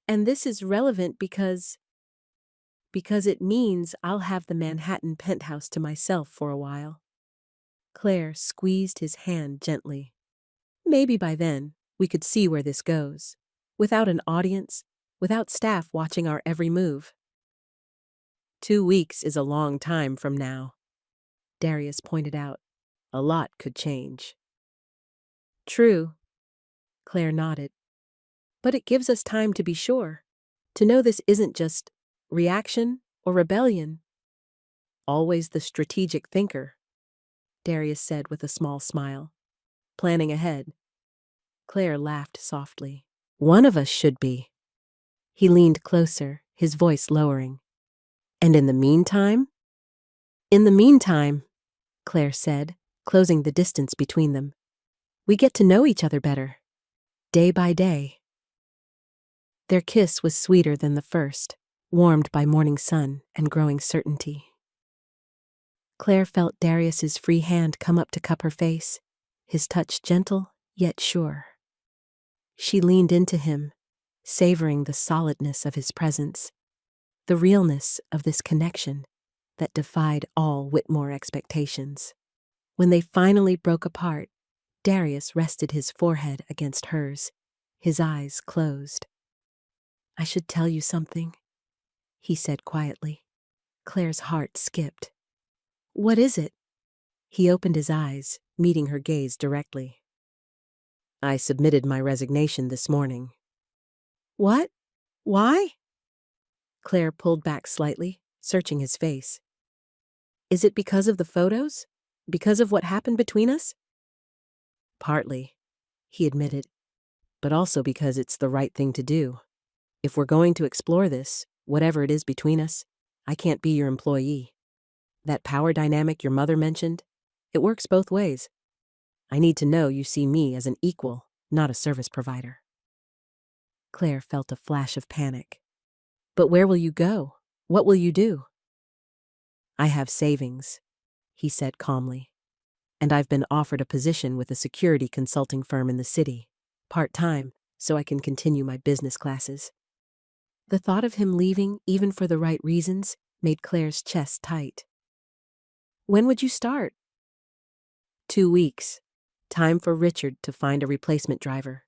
Speaker 1: And this is relevant because it means I'll have the Manhattan penthouse to myself for a while. Claire squeezed his hand gently. Maybe by then, we could see where this goes. Without an audience, without staff watching our every move. 2 weeks is a long time from now, Darius pointed out. A lot could change. True, Claire nodded. But it gives us time to be sure, to know this isn't just reaction or rebellion. Always the strategic thinker, Darius said with a small smile. Planning ahead. Claire laughed softly. One of us should be. He leaned closer, his voice lowering. And in the meantime? In the meantime, Claire said, closing the distance between them. We get to know each other better. Day by day. Their kiss was sweeter than the first, warmed by morning sun and growing certainty. Claire felt Darius's free hand come up to cup her face, his touch gentle yet sure. She leaned into him, savoring the solidness of his presence, the realness of this connection that defied all Whitmore expectations. When they finally broke apart, Darius rested his forehead against hers, his eyes closed. I should tell you something, he said quietly. Claire's heart skipped. What is it? He opened his eyes, meeting her gaze directly. I submitted my resignation this morning. What? Why? Claire pulled back slightly, searching his face. Is it because of the photos? Because of what happened between us? Partly, he admitted, but also because it's the right thing to do. If we're going to explore this, whatever it is between us, I can't be your employee. That power dynamic your mother mentioned, it works both ways. I need to know you see me as an equal, not a service provider. Claire felt a flash of panic. But where will you go? What will you do? I have savings, he said calmly. And I've been offered a position with a security consulting firm in the city, part-time, so I can continue my business classes. The thought of him leaving, even for the right reasons, made Claire's chest tight. When would you start? 2 weeks. Time for Richard to find a replacement driver.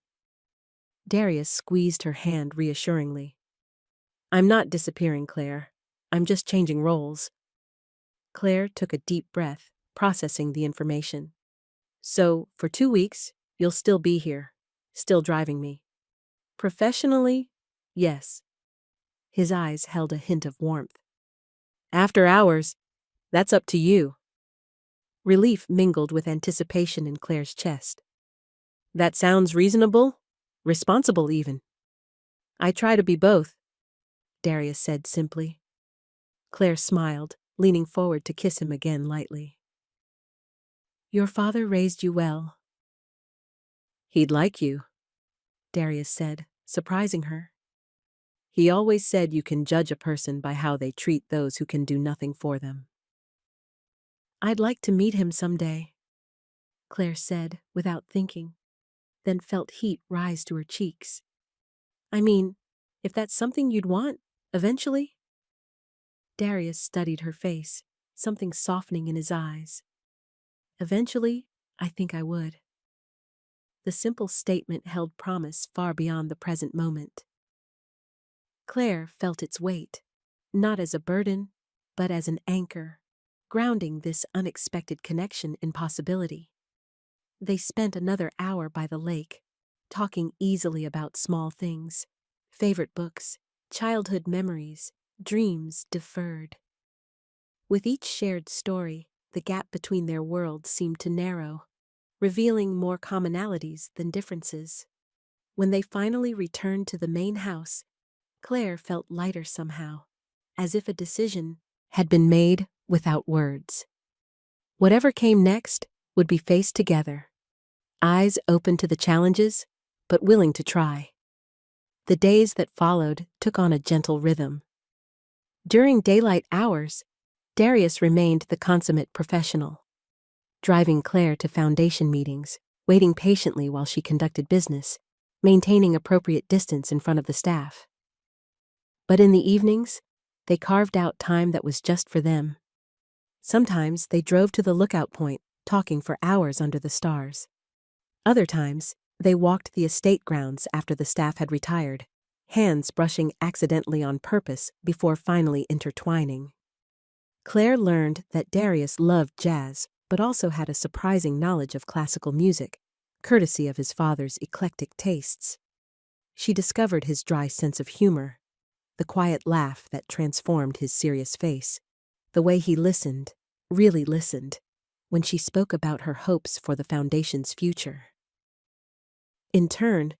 Speaker 1: Darius squeezed her hand reassuringly. I'm not disappearing, Claire. I'm just changing roles. Claire took a deep breath, processing the information. So, for 2 weeks, you'll still be here, still driving me. Professionally, yes. His eyes held a hint of warmth. After hours, that's up to you. Relief mingled with anticipation in Claire's chest. That sounds reasonable, responsible even. I try to be both, Darius said simply. Claire smiled, leaning forward to kiss him again lightly. Your father raised you well. He'd like you, Darius said, surprising her. He always said you can judge a person by how they treat those who can do nothing for them. I'd like to meet him someday, Claire said without thinking, then felt heat rise to her cheeks. I mean, if that's something you'd want, eventually? Darius studied her face, something softening in his eyes. Eventually, I think I would. The simple statement held promise far beyond the present moment. Claire felt its weight, not as a burden, but as an anchor, grounding this unexpected connection in possibility. They spent another hour by the lake, talking easily about small things, favorite books, childhood memories, dreams deferred. With each shared story, the gap between their worlds seemed to narrow, revealing more commonalities than differences. When they finally returned to the main house, Claire felt lighter somehow, as if a decision had been made without words. Whatever came next would be faced together, eyes open to the challenges, but willing to try. The days that followed took on a gentle rhythm. During daylight hours, Darius remained the consummate professional, driving Claire to foundation meetings, waiting patiently while she conducted business, maintaining appropriate distance in front of the staff. But in the evenings, they carved out time that was just for them. Sometimes they drove to the lookout point, talking for hours under the stars. Other times, they walked the estate grounds after the staff had retired, hands brushing accidentally on purpose before finally intertwining. Claire learned that Darius loved jazz, but also had a surprising knowledge of classical music, courtesy of his father's eclectic tastes. She discovered his dry sense of humor, the quiet laugh that transformed his serious face, the way he listened, really listened, when she spoke about her hopes for the foundation's future. In turn,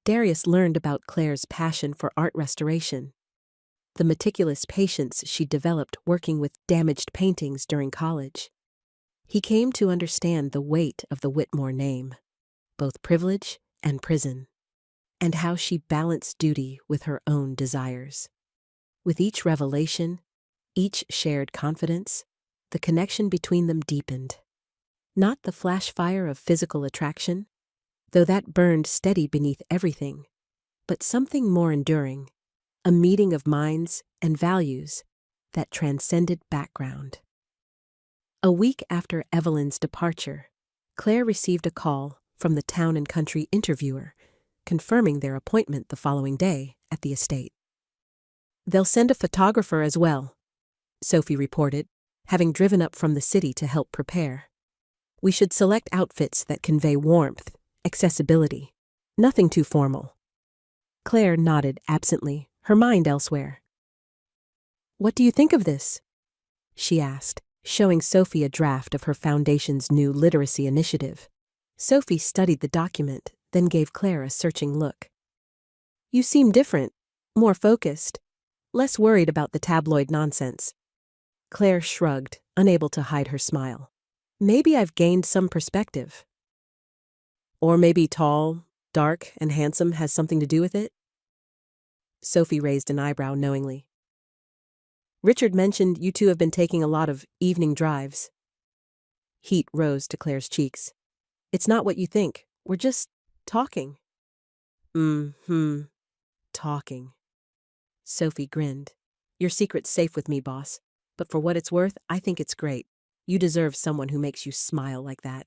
Speaker 1: Darius learned about Claire's passion for art restoration, the meticulous patience she developed working with damaged paintings during college. He came to understand the weight of the Whitmore name, both privilege and prison, and how she balanced duty with her own desires. With each revelation, each shared confidence, the connection between them deepened. Not the flash fire of physical attraction, though that burned steady beneath everything, but something more enduring, a meeting of minds and values that transcended background. A week after Evelyn's departure, Claire received a call from the town and country interviewer, confirming their appointment the following day at the estate. They'll send a photographer as well, Sophie reported, having driven up from the city to help prepare. We should select outfits that convey warmth, accessibility, nothing too formal. Claire nodded absently, her mind elsewhere. What do you think of this? She asked, showing Sophie a draft of her foundation's new literacy initiative. Sophie studied the document, then gave Claire a searching look. You seem different, more focused, less worried about the tabloid nonsense. Claire shrugged, unable to hide her smile. Maybe I've gained some perspective. Or maybe tall, dark, and handsome has something to do with it? Sophie raised an eyebrow knowingly. Richard mentioned you two have been taking a lot of evening drives. Heat rose to Claire's cheeks. It's not what you think. We're just talking. Talking. Sophie grinned. Your secret's safe with me, boss. But for what it's worth, I think it's great. You deserve someone who makes you smile like that.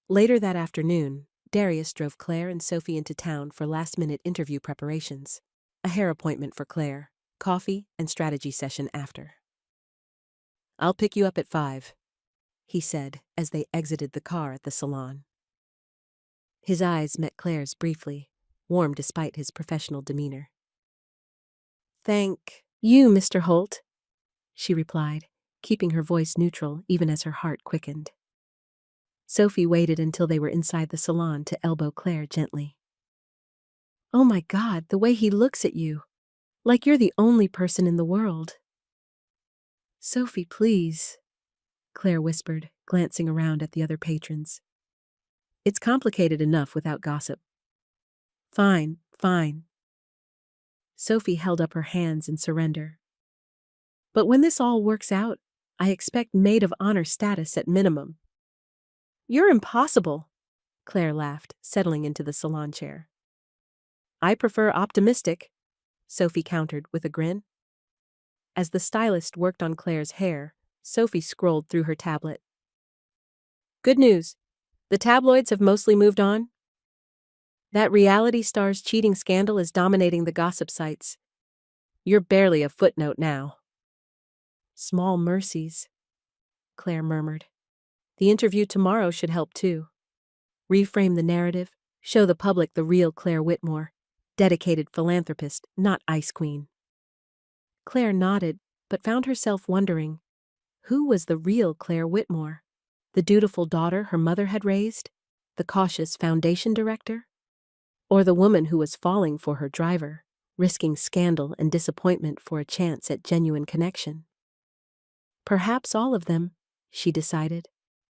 Speaker 1: Later that afternoon, Darius drove Claire and Sophie into town for last-minute interview preparations. A hair appointment for Claire, coffee, and strategy session after. "I'll pick you up at 5, he said as they exited the car at the salon. His eyes met Claire's briefly, warm despite his professional demeanor. "Thank you, Mr. Holt," she replied, keeping her voice neutral even as her heart quickened. Sophie waited until they were inside the salon to elbow Claire gently. "Oh my God, the way he looks at you. Like you're the only person in the world." "Sophie, please," Claire whispered, glancing around at the other patrons. "It's complicated enough without gossip." Fine. Sophie held up her hands in surrender. "But when this all works out, I expect maid of honor status at minimum." "You're impossible," Claire laughed, settling into the salon chair. "I prefer optimistic," Sophie countered with a grin. As the stylist worked on Claire's hair, Sophie scrolled through her tablet. "Good news. The tabloids have mostly moved on. That reality star's cheating scandal is dominating the gossip sites. You're barely a footnote now." "Small mercies," Claire murmured. "The interview tomorrow should help too. Reframe the narrative, show the public the real Claire Whitmore, dedicated philanthropist, not ice queen." Claire nodded, but found herself wondering, who was the real Claire Whitmore? The dutiful daughter her mother had raised? The cautious foundation director? Or the woman who was falling for her driver, risking scandal and disappointment for a chance at genuine connection? Perhaps all of them, she decided.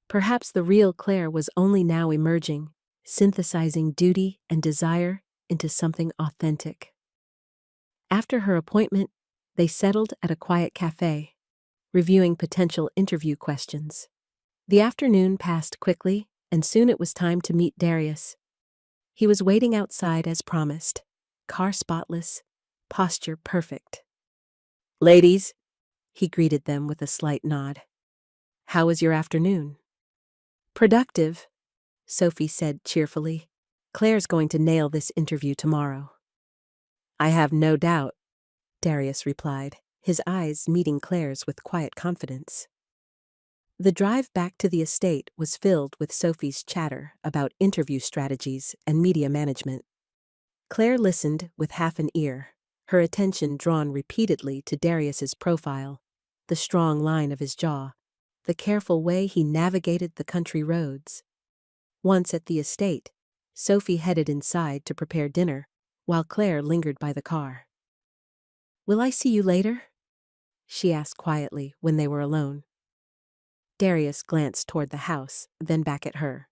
Speaker 1: Perhaps the real Claire was only now emerging, synthesizing duty and desire into something authentic. After her appointment, they settled at a quiet cafe, reviewing potential interview questions. The afternoon passed quickly, and soon it was time to meet Darius. He was waiting outside as promised, car spotless, posture perfect. "Ladies," he greeted them with a slight nod. "How was your afternoon?" "Productive," Sophie said cheerfully. "Claire's going to nail this interview tomorrow." "I have no doubt," Darius replied, his eyes meeting Claire's with quiet confidence. The drive back to the estate was filled with Sophie's chatter about interview strategies and media management. Claire listened with half an ear, her attention drawn repeatedly to Darius's profile, the strong line of his jaw, the careful way he navigated the country roads. Once at the estate, Sophie headed inside to prepare dinner, while Claire lingered by the car. "Will I see you later?" she asked quietly when they were alone. Darius glanced toward the house, then back at her.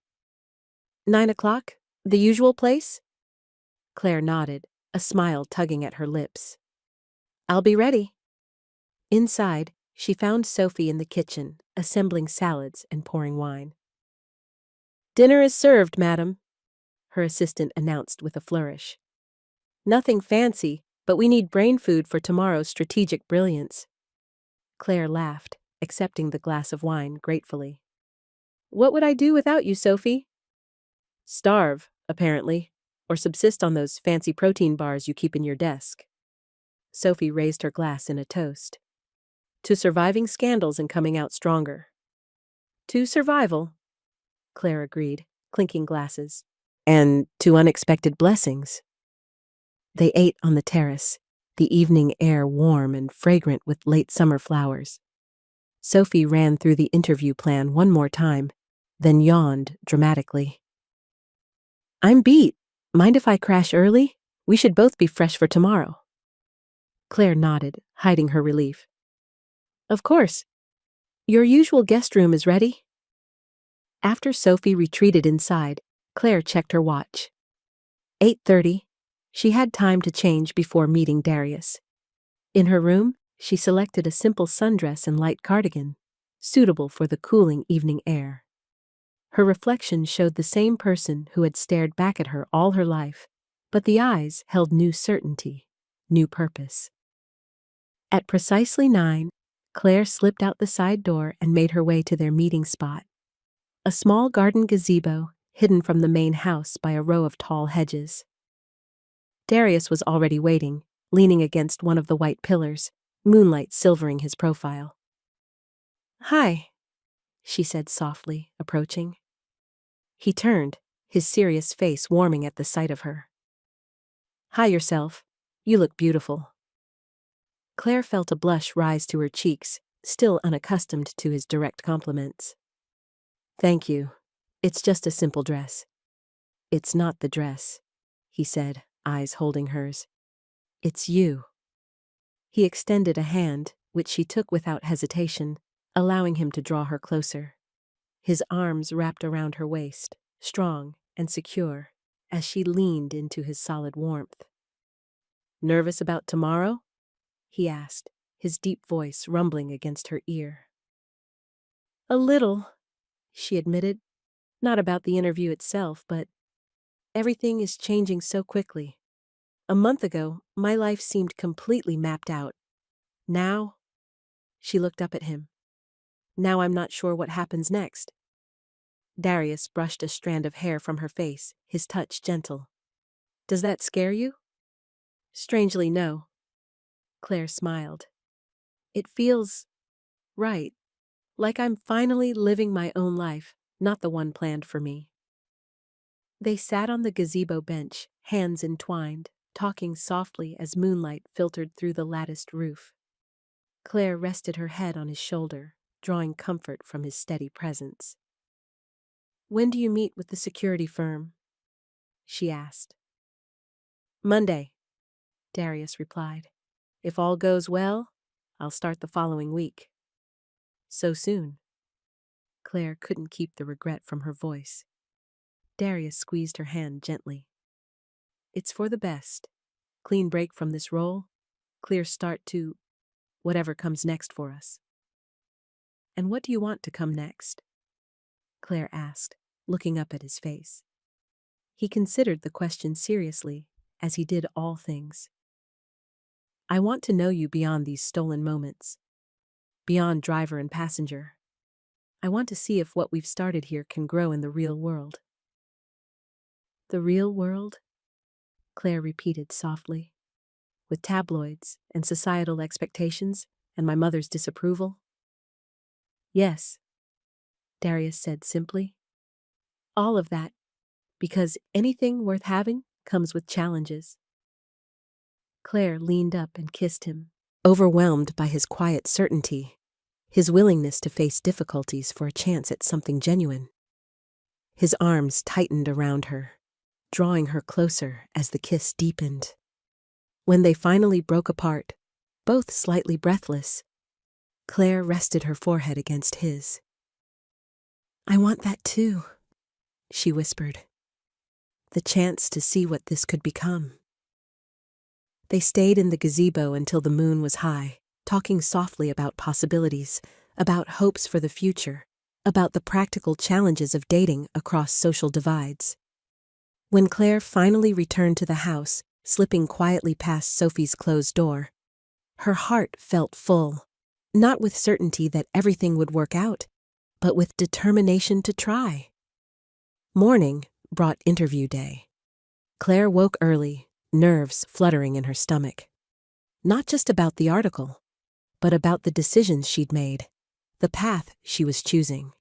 Speaker 1: 9 o'clock? The usual place?" Claire nodded, a smile tugging at her lips. "I'll be ready." Inside, she found Sophie in the kitchen, assembling salads and pouring wine. "Dinner is served, madam," her assistant announced with a flourish. "Nothing fancy, but we need brain food for tomorrow's strategic brilliance." Claire laughed, accepting the glass of wine gratefully. "What would I do without you, Sophie?" "Starve, apparently, or subsist on those fancy protein bars you keep in your desk." Sophie raised her glass in a toast. "To surviving scandals and coming out stronger." "To survival," Claire agreed, clinking glasses. "And to unexpected blessings." They ate on the terrace, the evening air warm and fragrant with late summer flowers. Sophie ran through the interview plan one more time, then yawned dramatically. "I'm beat. Mind if I crash early? We should both be fresh for tomorrow." Claire nodded, hiding her relief. "Of course. Your usual guest room is ready." After Sophie retreated inside, Claire checked her watch. 8:30. She had time to change before meeting Darius. In her room, she selected a simple sundress and light cardigan, suitable for the cooling evening air. Her reflection showed the same person who had stared back at her all her life, but the eyes held new certainty, new purpose. At precisely 9, Claire slipped out the side door and made her way to their meeting spot. A small garden gazebo, hidden from the main house by a row of tall hedges. Darius was already waiting, leaning against one of the white pillars, moonlight silvering his profile. "Hi," she said softly, approaching. He turned, his serious face warming at the sight of her. "Hi yourself. You look beautiful." Claire felt a blush rise to her cheeks, still unaccustomed to his direct compliments. "Thank you. It's just a simple dress." "It's not the dress," he said, eyes holding hers. "It's you." He extended a hand, which she took without hesitation, allowing him to draw her closer. His arms wrapped around her waist, strong and secure, as she leaned into his solid warmth. "Nervous about tomorrow?" he asked, his deep voice rumbling against her ear. "A little," she admitted. "Not about the interview itself, but everything is changing so quickly. A month ago, my life seemed completely mapped out. Now," she looked up at him, "now I'm not sure what happens next." Darius brushed a strand of hair from her face, his touch gentle. "Does that scare you?" "Strangely, no." Claire smiled. "It feels right, like I'm finally living my own life, not the one planned for me." They sat on the gazebo bench, hands entwined, talking softly as moonlight filtered through the latticed roof. Claire rested her head on his shoulder, drawing comfort from his steady presence. "When do you meet with the security firm?" she asked. "Monday," Darius replied. "If all goes well, I'll start the following week." "So soon?" Claire couldn't keep the regret from her voice. Darius squeezed her hand gently. "It's for the best. Clean break from this role, clear start to whatever comes next for us." "And what do you want to come next?" Claire asked, looking up at his face. He considered the question seriously, as he did all things. "I want to know you beyond these stolen moments, beyond driver and passenger. I want to see if what we've started here can grow in the real world." "The real world?" Claire repeated softly. "With tabloids and societal expectations and my mother's disapproval?" "Yes," Darius said simply. "All of that, because anything worth having comes with challenges." Claire leaned up and kissed him, overwhelmed by his quiet certainty, his willingness to face difficulties for a chance at something genuine. His arms tightened around her, drawing her closer as the kiss deepened. When they finally broke apart, both slightly breathless, Claire rested her forehead against his. "I want that too," she whispered. "The chance to see what this could become." They stayed in the gazebo until the moon was high, talking softly about possibilities, about hopes for the future, about the practical challenges of dating across social divides. When Claire finally returned to the house, slipping quietly past Sophie's closed door, her heart felt full, not with certainty that everything would work out, but with determination to try. Morning brought interview day. Claire woke early, nerves fluttering in her stomach. Not just about the article, but about the decisions she'd made, the path she was choosing.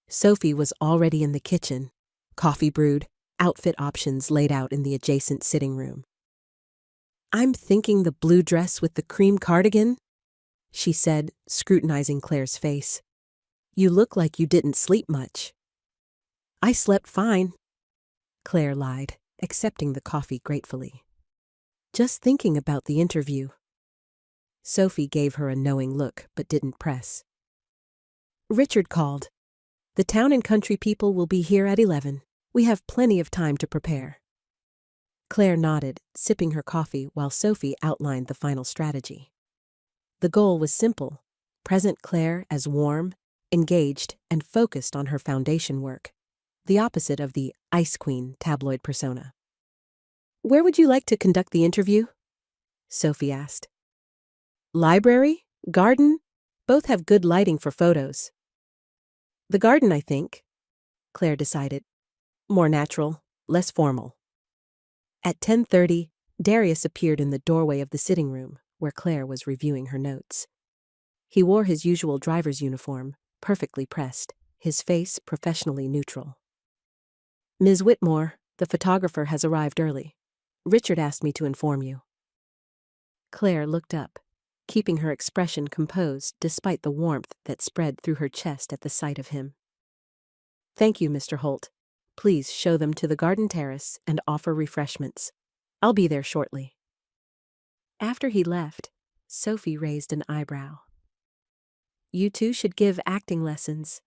Speaker 1: Sophie was already in the kitchen, coffee brewed, outfit options laid out in the adjacent sitting room. "I'm thinking the blue dress with the cream cardigan," she said, scrutinizing Claire's face. "You look like you didn't sleep much." "I slept fine," Claire lied, accepting the coffee gratefully. "Just thinking about the interview." Sophie gave her a knowing look, but didn't press. "Richard called. The town and country people will be here at 11. We have plenty of time to prepare." Claire nodded, sipping her coffee while Sophie outlined the final strategy. The goal was simple: present Claire as warm, engaged, and focused on her foundation work, the opposite of the Ice Queen tabloid persona. "Where would you like to conduct the interview?" Sophie asked. "Library? Garden? Both have good lighting for photos. The garden, I think, Claire decided. More natural, less formal. At 10:30, Darius appeared in the doorway of the sitting room, where Claire was reviewing her notes. He wore his usual driver's uniform, perfectly pressed, his face professionally neutral. Ms. Whitmore, the photographer, has arrived early. Richard asked me to inform you. Claire looked up, keeping her expression composed despite the warmth that spread through her chest at the sight of him. Thank you, Mr. Holt. Please show them to the garden terrace and offer refreshments. I'll be there shortly. After he left, Sophie raised an eyebrow. You two should give acting lessons.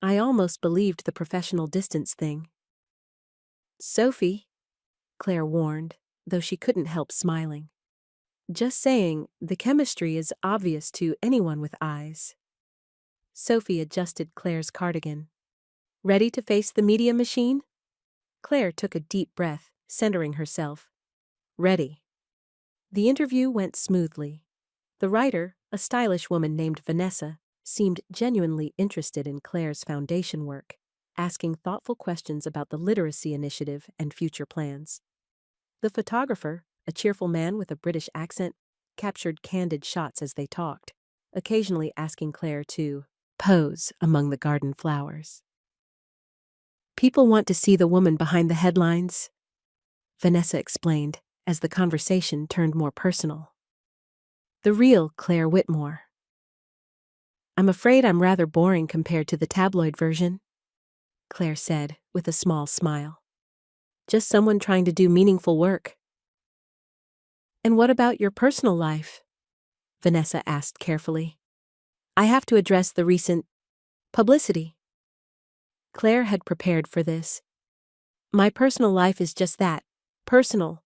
Speaker 1: I almost believed the professional distance thing. Sophie, Claire warned, though she couldn't help smiling. Just saying, the chemistry is obvious to anyone with eyes. Sophie adjusted Claire's cardigan. Ready to face the media machine? Claire took a deep breath, centering herself. Ready. The interview went smoothly. The writer, a stylish woman named Vanessa, seemed genuinely interested in Claire's foundation work, asking thoughtful questions about the literacy initiative and future plans. The photographer, a cheerful man with a British accent, captured candid shots as they talked, occasionally asking Claire to pose among the garden flowers. People want to see the woman behind the headlines, Vanessa explained as the conversation turned more personal. The real Claire Whitmore. I'm afraid I'm rather boring compared to the tabloid version, Claire said with a small smile. Just someone trying to do meaningful work. And what about your personal life? Vanessa asked carefully. I have to address the recent publicity. Claire had prepared for this. My personal life is just that, personal.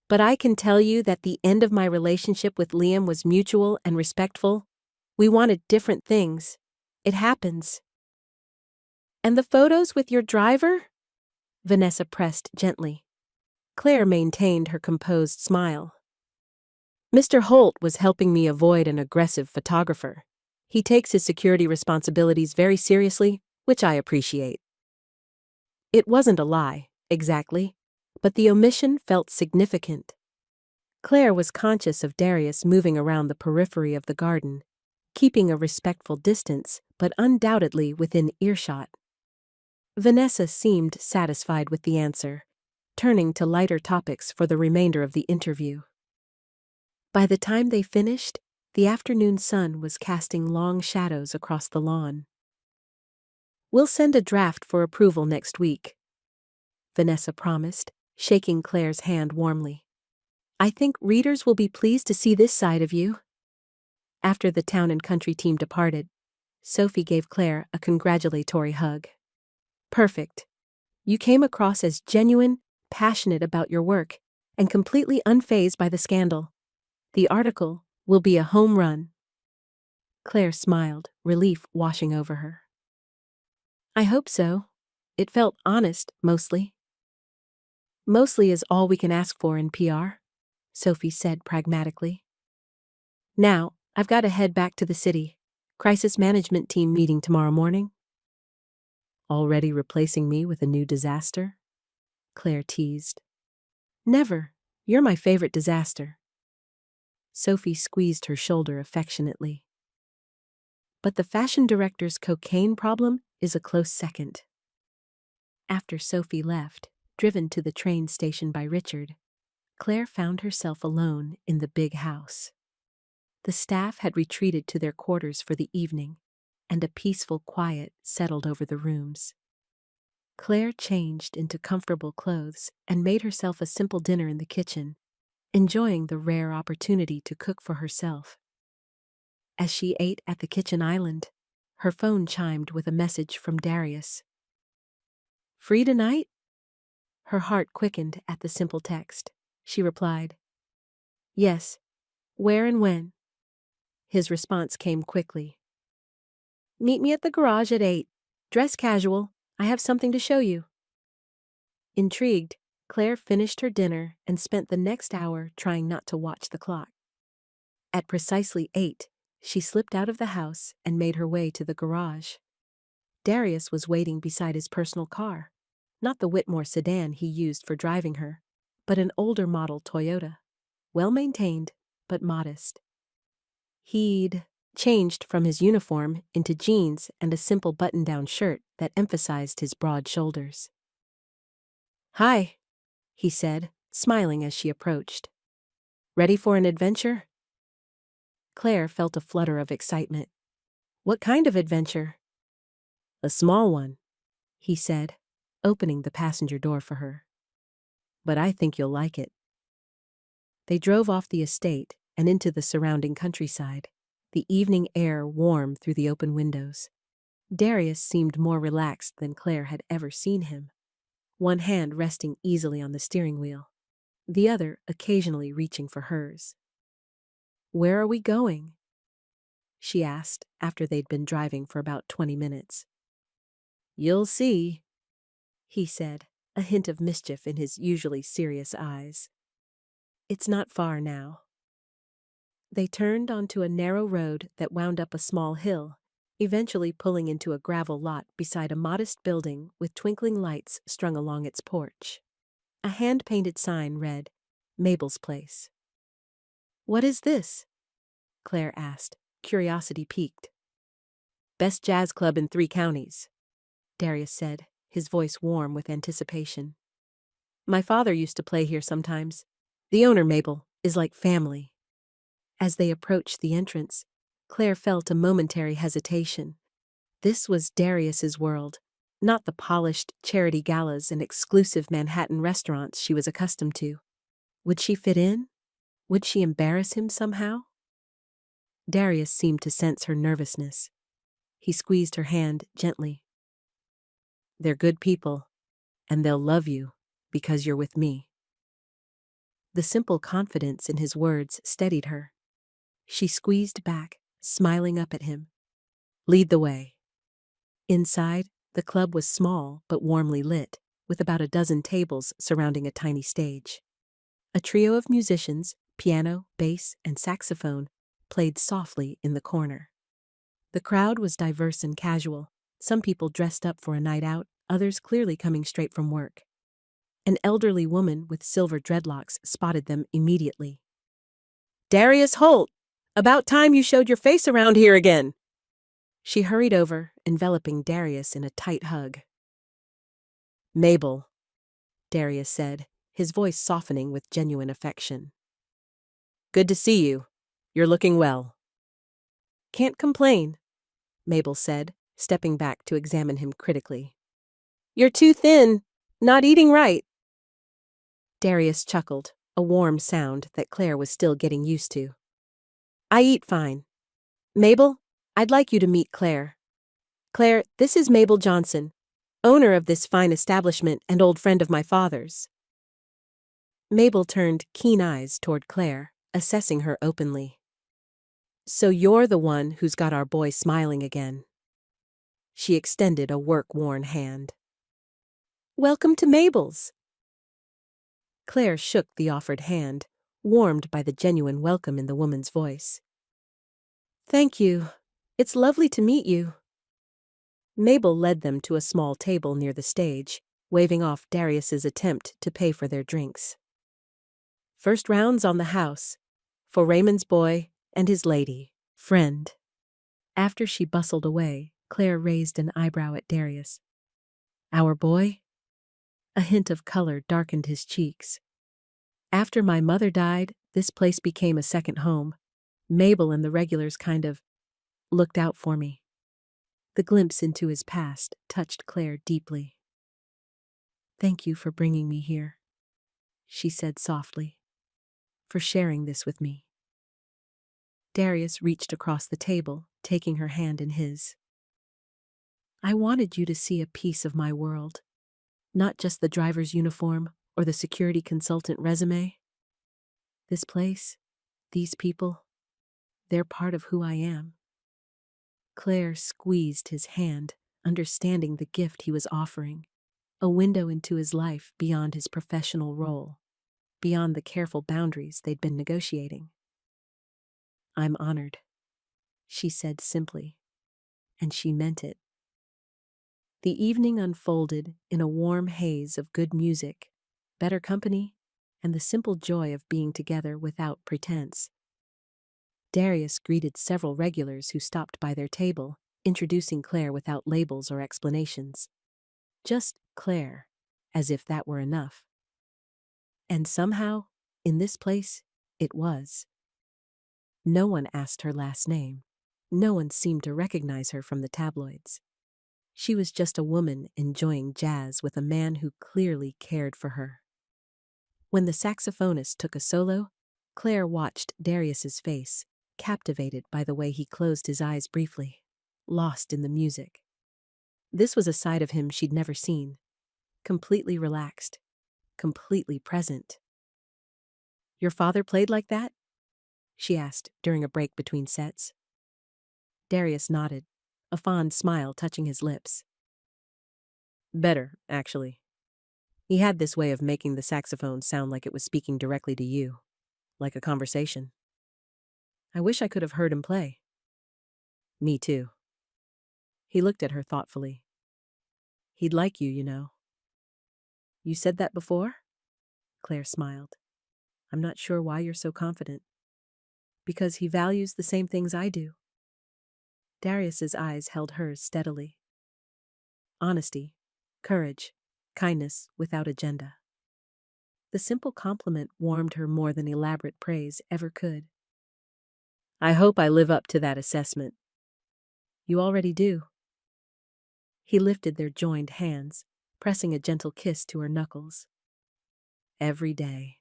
Speaker 1: But I can tell you that the end of my relationship with Liam was mutual and respectful. We wanted different things. It happens. And the photos with your driver? Vanessa pressed gently. Claire maintained her composed smile. Mr. Holt was helping me avoid an aggressive photographer. He takes his security responsibilities very seriously, which I appreciate. It wasn't a lie, exactly, but the omission felt significant. Claire was conscious of Darius moving around the periphery of the garden, keeping a respectful distance, but undoubtedly within earshot. Vanessa seemed satisfied with the answer, turning to lighter topics for the remainder of the interview. By the time they finished, the afternoon sun was casting long shadows across the lawn. We'll send a draft for approval next week, Vanessa promised, shaking Claire's hand warmly. I think readers will be pleased to see this side of you. After the town and country team departed, Sophie gave Claire a congratulatory hug. Perfect. You came across as genuine, passionate about your work, and completely unfazed by the scandal. The article will be a home run. Claire smiled, relief washing over her. I hope so. It felt honest, mostly. Mostly is all we can ask for in PR, Sophie said pragmatically. Now, I've got to head back to the city. Crisis management team meeting tomorrow morning. Already replacing me with a new disaster? Claire teased. Never. You're my favorite disaster. Sophie squeezed her shoulder affectionately. But the fashion director's cocaine problem is a close second. After Sophie left, driven to the train station by Richard, Claire found herself alone in the big house. The staff had retreated to their quarters for the evening, and a peaceful quiet settled over the rooms. Claire changed into comfortable clothes and made herself a simple dinner in the kitchen, enjoying the rare opportunity to cook for herself. As she ate at the kitchen island, her phone chimed with a message from Darius. Free tonight? Her heart quickened at the simple text. She replied, Yes. Where and when? His response came quickly. Meet me at the garage at 8. Dress casual. I have something to show you. Intrigued, Claire finished her dinner and spent the next hour trying not to watch the clock. At precisely 8, She slipped out of the house and made her way to the garage. Darius was waiting beside his personal car, not the Whitmore sedan he used for driving her, but an older model Toyota, well-maintained but modest. He'd changed from his uniform into jeans and a simple button-down shirt that emphasized his broad shoulders. "Hi," he said, smiling as she approached. "Ready for an adventure?" Claire felt a flutter of excitement. "What kind of adventure?" "A small one," he said, opening the passenger door for her. "But I think you'll like it." They drove off the estate and into the surrounding countryside, the evening air warm through the open windows. Darius seemed more relaxed than Claire had ever seen him, one hand resting easily on the steering wheel, the other occasionally reaching for hers. "Where are we going?" she asked after they'd been driving for about 20 minutes. "You'll see," he said, a hint of mischief in his usually serious eyes. "It's not far now." They turned onto a narrow road that wound up a small hill, eventually pulling into a gravel lot beside a modest building with twinkling lights strung along its porch. A hand-painted sign read, "Mabel's Place." "What is this?" Claire asked, curiosity piqued. "Best jazz club in 3 counties, Darius said, his voice warm with anticipation. "My father used to play here sometimes. The owner, Mabel, is like family." As they approached the entrance, Claire felt a momentary hesitation. This was Darius's world, not the polished charity galas and exclusive Manhattan restaurants she was accustomed to. Would she fit in? Would she embarrass him somehow? Darius seemed to sense her nervousness. He squeezed her hand gently. "They're good people, and they'll love you because you're with me." The simple confidence in his words steadied her. She squeezed back, smiling up at him. "Lead the way." Inside, the club was small but warmly lit, with about a dozen tables surrounding a tiny stage. A trio of musicians, piano, bass, and saxophone, played softly in the corner. The crowd was diverse and casual, some people dressed up for a night out, others clearly coming straight from work. An elderly woman with silver dreadlocks spotted them immediately. "Darius Holt! About time you showed your face around here again." She hurried over, enveloping Darius in a tight hug. "Mabel," Darius said, his voice softening with genuine affection. "Good to see you. You're looking well." "Can't complain," Mabel said, stepping back to examine him critically. "You're too thin. Not eating right." Darius chuckled, a warm sound that Claire was still getting used to. "I eat fine. Mabel, I'd like you to meet Claire. Claire, this is Mabel Johnson, owner of this fine establishment and old friend of my father's." Mabel turned keen eyes toward Claire, assessing her openly. "So you're the one who's got our boy smiling again." She extended a work-worn hand. "Welcome to Mabel's." Claire shook the offered hand, warmed by the genuine welcome in the woman's voice. "Thank you. It's lovely to meet you." Mabel led them to a small table near the stage, waving off Darius's attempt to pay for their drinks. "First round's on the house, for Raymond's boy and his lady, friend." After she bustled away, Claire raised an eyebrow at Darius. "Our boy?" A hint of color darkened his cheeks. "After my mother died, this place became a second home. Mabel and the regulars kind of looked out for me." The glimpse into his past touched Claire deeply. "Thank you for bringing me here," she said softly, "for sharing this with me." Darius reached across the table, taking her hand in his. "I wanted you to see a piece of my world, not just the driver's uniform or the security consultant resume. This place, these people, they're part of who I am." Claire squeezed his hand, understanding the gift he was offering, a window into his life beyond his professional role, beyond the careful boundaries they'd been negotiating. "I'm honored." she said simply, and she meant it. The evening unfolded in a warm haze of good music, better company, and the simple joy of being together without pretense. Darius greeted several regulars who stopped by their table, introducing Claire without labels or explanations. Just Claire, as if that were enough. And somehow, in this place, it was. No one asked her last name. No one seemed to recognize her from the tabloids. She was just a woman enjoying jazz with a man who clearly cared for her. When the saxophonist took a solo, Claire watched Darius's face, captivated by the way he closed his eyes briefly, lost in the music. This was a side of him she'd never seen. Completely relaxed, completely present. "Your father played like that?" she asked during a break between sets. Darius nodded, a fond smile touching his lips. "Better, actually. He had this way of making the saxophone sound like it was speaking directly to you, like a conversation. I wish I could have heard him play." "Me too." He looked at her thoughtfully. "He'd like you, you know." "You said that before?" Claire smiled. "I'm not sure why you're so confident." "Because he values the same things I do." Darius's eyes held hers steadily. Honesty, courage, kindness without agenda. The simple compliment warmed her more than elaborate praise ever could. "I hope I live up to that assessment." "You already do." He lifted their joined hands, pressing a gentle kiss to her knuckles. "Every day."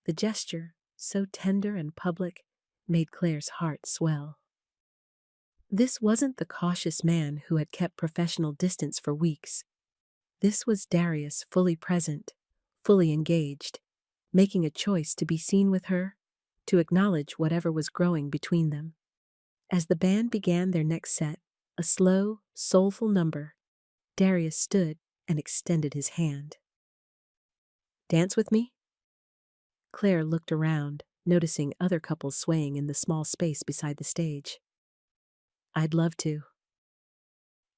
Speaker 1: The gesture, so tender and public, made Claire's heart swell. This wasn't the cautious man who had kept professional distance for weeks. This was Darius fully present, fully engaged, making a choice to be seen with her, to acknowledge whatever was growing between them. As the band began their next set, a slow, soulful number, Darius stood and extended his hand. "Dance with me?" Claire looked around, noticing other couples swaying in the small space beside the stage. "I'd love to."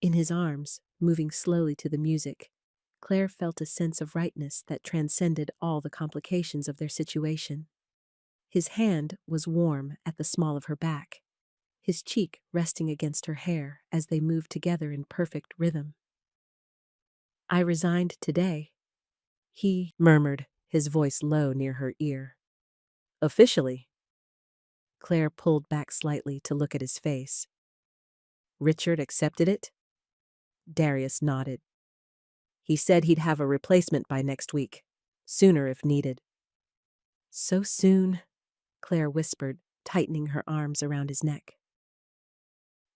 Speaker 1: In his arms, moving slowly to the music, Claire felt a sense of rightness that transcended all the complications of their situation. His hand was warm at the small of her back, his cheek resting against her hair as they moved together in perfect rhythm. "I resigned today," he murmured, his voice low near her ear. "Officially?" Claire pulled back slightly to look at his face. "Richard accepted it?" Darius nodded. "He said he'd have a replacement by next week, sooner if needed." "So soon," Claire whispered, tightening her arms around his neck.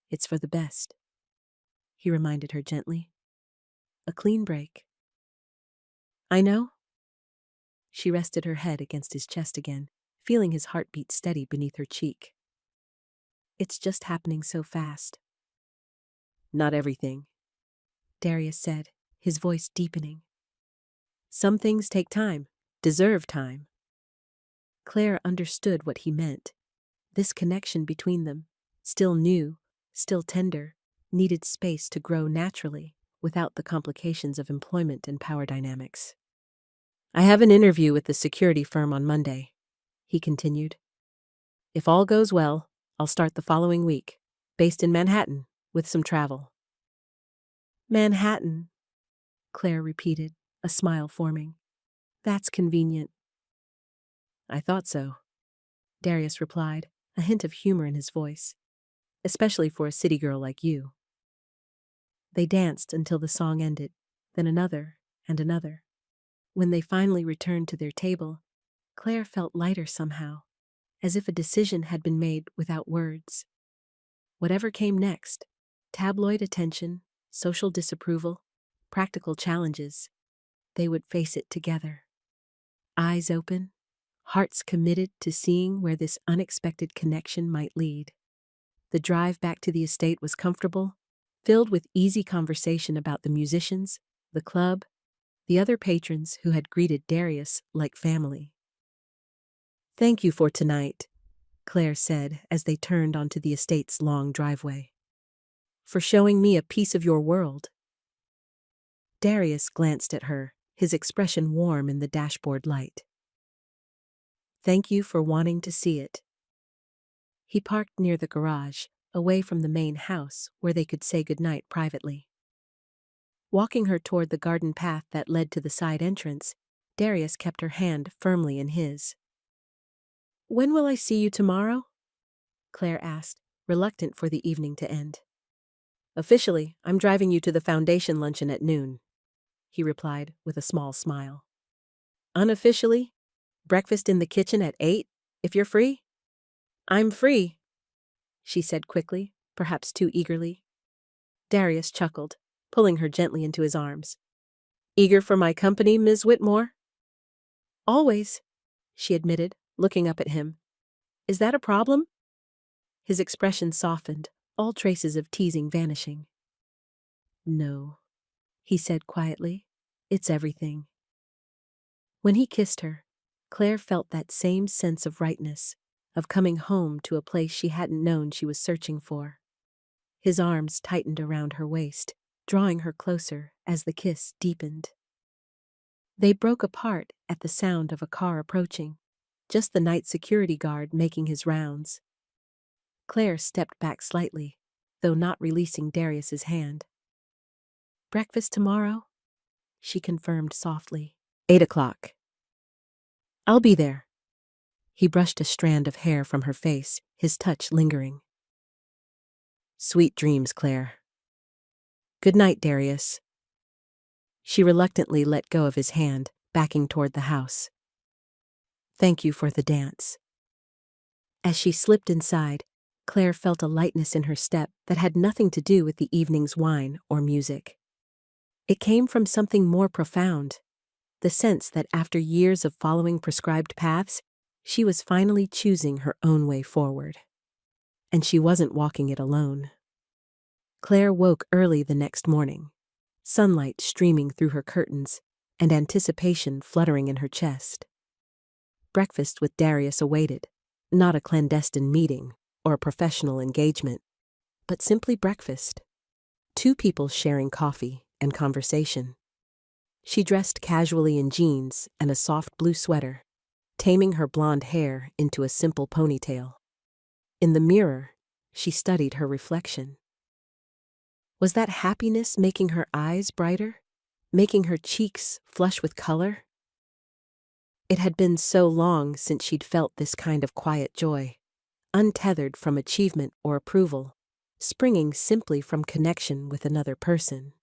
Speaker 1: "It's for the best," he reminded her gently. "A clean break." "I know." She rested her head against his chest again, feeling his heartbeat steady beneath her cheek. "It's just happening so fast." "Not everything," Darius said, his voice deepening. "Some things take time, deserve time." Claire understood what he meant. This connection between them, still new, still tender, needed space to grow naturally, without the complications of employment and power dynamics. "I have an interview with the security firm on Monday," he continued. "If all goes well, I'll start the following week, based in Manhattan, with some travel." "Manhattan," Claire repeated, a smile forming. "That's convenient." "I thought so," Darius replied, a hint of humor in his voice. "Especially for a city girl like you." They danced until the song ended, then another and another. When they finally returned to their table, Claire felt lighter somehow, as if a decision had been made without words. Whatever came next, tabloid attention, social disapproval, practical challenges, they would face it together. Eyes open, hearts committed to seeing where this unexpected connection might lead. The drive back to the estate was comfortable, filled with easy conversation about the musicians, the club, the other patrons who had greeted Darius like family. "Thank you for tonight," Claire said as they turned onto the estate's long driveway. For showing me a piece of your world. Darius glanced at her, his expression warm in the dashboard light. Thank you for wanting to see it. He parked near the garage, away from the main house, where they could say goodnight privately. Walking her toward the garden path that led to the side entrance, Darius kept her hand firmly in his. When will I see you tomorrow? Claire asked, reluctant for the evening to end. Officially, I'm driving you to the foundation luncheon at noon, he replied with a small smile. Unofficially, breakfast in the kitchen at 8, if you're free? I'm free, she said quickly, perhaps too eagerly. Darius chuckled, pulling her gently into his arms. Eager for my company, Ms. Whitmore? Always, she admitted, looking up at him. Is that a problem? His expression softened, all traces of teasing vanishing. No, he said quietly. It's everything. When he kissed her, Claire felt that same sense of rightness, of coming home to a place she hadn't known she was searching for. His arms tightened around her waist, drawing her closer as the kiss deepened. They broke apart at the sound of a car approaching, just the night security guard making his rounds. Claire stepped back slightly, though not releasing Darius's hand. Breakfast tomorrow? She confirmed softly. 8 o'clock. I'll be there. He brushed a strand of hair from her face, his touch lingering. Sweet dreams, Claire. Good night, Darius. She reluctantly let go of his hand, backing toward the house. Thank you for the dance. As she slipped inside, Claire felt a lightness in her step that had nothing to do with the evening's wine or music. It came from something more profound, the sense that after years of following prescribed paths, she was finally choosing her own way forward. And she wasn't walking it alone. Claire woke early the next morning, sunlight streaming through her curtains and anticipation fluttering in her chest. Breakfast with Darius awaited, not a clandestine meeting or a professional engagement, but simply breakfast. Two people sharing coffee and conversation. She dressed casually in jeans and a soft blue sweater, taming her blonde hair into a simple ponytail. In the mirror, she studied her reflection. Was that happiness making her eyes brighter, making her cheeks flush with color? It had been so long since she'd felt this kind of quiet joy, untethered from achievement or approval, springing simply from connection with another person.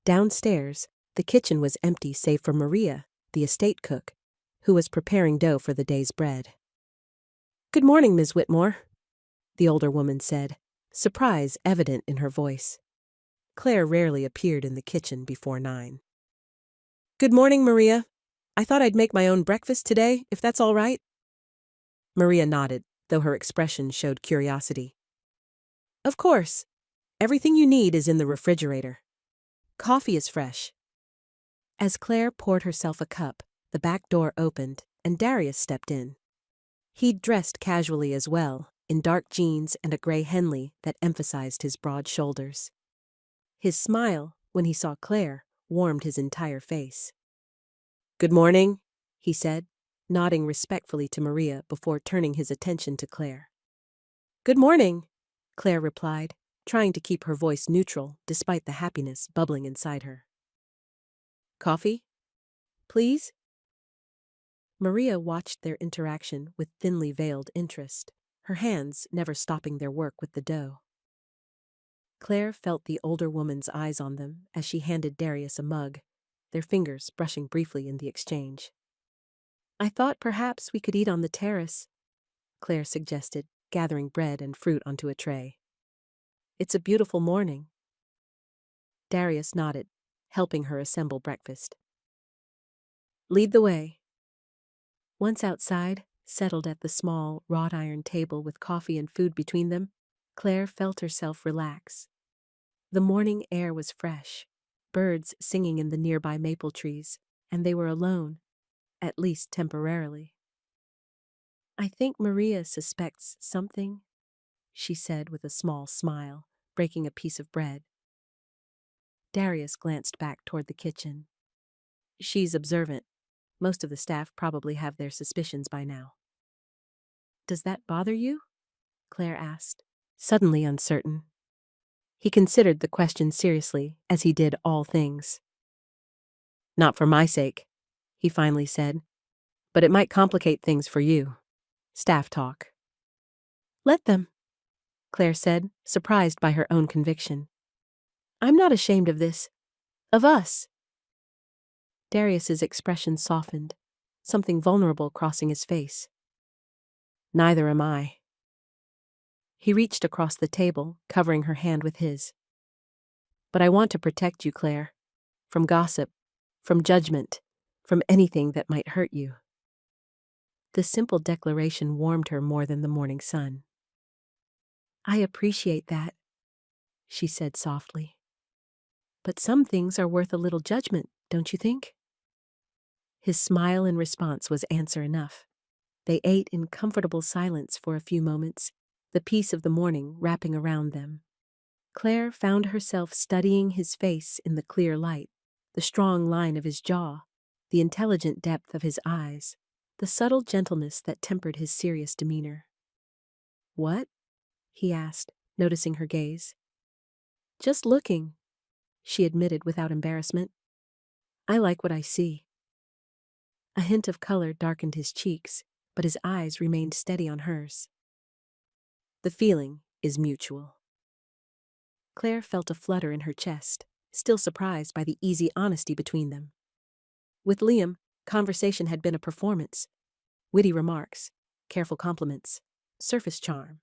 Speaker 1: Downstairs, the kitchen was empty save for Maria, the estate cook, who was preparing dough for the day's bread. Good morning, Ms. Whitmore, the older woman said, surprise evident in her voice. Claire rarely appeared in the kitchen before 9. Good morning, Maria. I thought I'd make my own breakfast today, if that's all right. Maria nodded, though her expression showed curiosity. Of course. Everything you need is in the refrigerator. Coffee is fresh. As Claire poured herself a cup, the back door opened and Darius stepped in. He'd dressed casually as well, in dark jeans and a gray Henley that emphasized his broad shoulders. His smile, when he saw Claire, warmed his entire face. Good morning, he said, nodding respectfully to Maria before turning his attention to Claire. Good morning, Claire replied, trying to keep her voice neutral despite the happiness bubbling inside her. Coffee? Please? Maria watched their interaction with thinly veiled interest, her hands never stopping their work with the dough. Claire felt the older woman's eyes on them as she handed Darius a mug, their fingers brushing briefly in the exchange. I thought perhaps we could eat on the terrace, Claire suggested, gathering bread and fruit onto a tray. It's a beautiful morning. Darius nodded, helping her assemble breakfast. Lead the way. Once outside, settled at the small, wrought iron table with coffee and food between them, Claire felt herself relax. The morning air was fresh, birds singing in the nearby maple trees, and they were alone, at least temporarily. I think Maria suspects something, she said with a small smile, breaking a piece of bread. Darius glanced back toward the kitchen. She's observant. Most of the staff probably have their suspicions by now. Does that bother you? Claire asked, suddenly uncertain. He considered the question seriously, as he did all things. Not for my sake, he finally said, but it might complicate things for you. Staff talk. Let them, Claire said, surprised by her own conviction. I'm not ashamed of this. Of us. Darius's expression softened, something vulnerable crossing his face. Neither am I. He reached across the table, covering her hand with his. But I want to protect you, Claire. From gossip, from judgment, from anything that might hurt you. The simple declaration warmed her more than the morning sun. I appreciate that, she said softly. But some things are worth a little judgment, don't you think? His smile in response was answer enough. They ate in comfortable silence for a few moments, the peace of the morning wrapping around them. Claire found herself studying his face in the clear light, the strong line of his jaw, the intelligent depth of his eyes, the subtle gentleness that tempered his serious demeanor. What? He asked, noticing her gaze. Just looking, she admitted without embarrassment. I like what I see. A hint of color darkened his cheeks, but his eyes remained steady on hers. The feeling is mutual. Claire felt a flutter in her chest, still surprised by the easy honesty between them. With Liam, conversation had been a performance. Witty remarks, careful compliments, surface charm.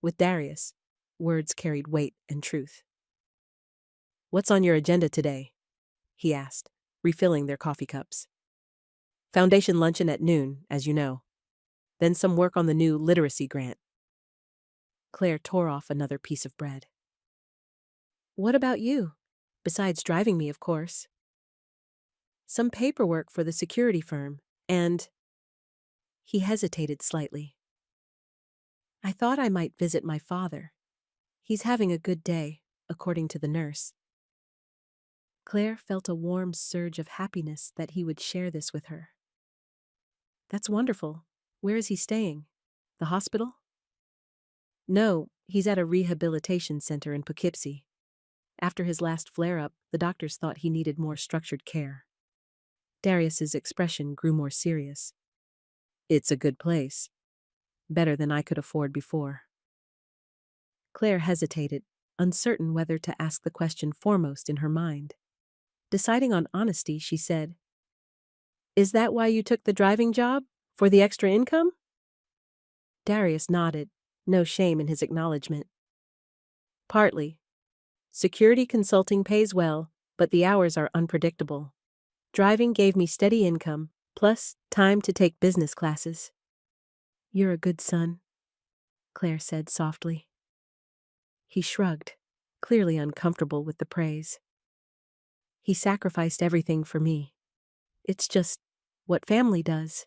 Speaker 1: With Darius, words carried weight and truth. What's on your agenda today? He asked, refilling their coffee cups. Foundation luncheon at noon, as you know. Then some work on the new literacy grant. Claire tore off another piece of bread. What about you? Besides driving me, of course. Some paperwork for the security firm, and... He hesitated slightly. I thought I might visit my father. He's having a good day, according to the nurse. Claire felt a warm surge of happiness that he would share this with her. That's wonderful. Where is he staying? The hospital? No, he's at a rehabilitation center in Poughkeepsie. After his last flare-up, the doctors thought he needed more structured care. Darius's expression grew more serious. It's a good place. Better than I could afford before. Claire hesitated, uncertain whether to ask the question foremost in her mind. Deciding on honesty, she said, Is that why you took the driving job? For the extra income? Darius nodded, no shame in his acknowledgement. Partly. Security consulting pays well, but the hours are unpredictable. Driving gave me steady income, plus time to take business classes. You're a good son, Claire said softly. He shrugged, clearly uncomfortable with the praise. He sacrificed everything for me. It's just what family does.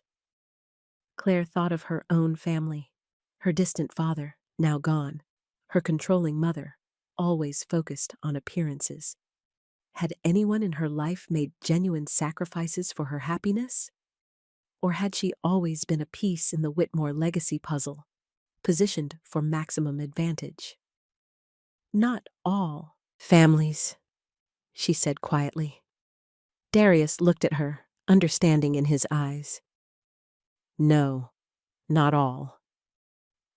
Speaker 1: Claire thought of her own family, her distant father, now gone, her controlling mother, always focused on appearances. Had anyone in her life made genuine sacrifices for her happiness? Or had she always been a piece in the Whitmore legacy puzzle, positioned for maximum advantage? Not all families, she said quietly. Darius looked at her, understanding in his eyes. No, not all.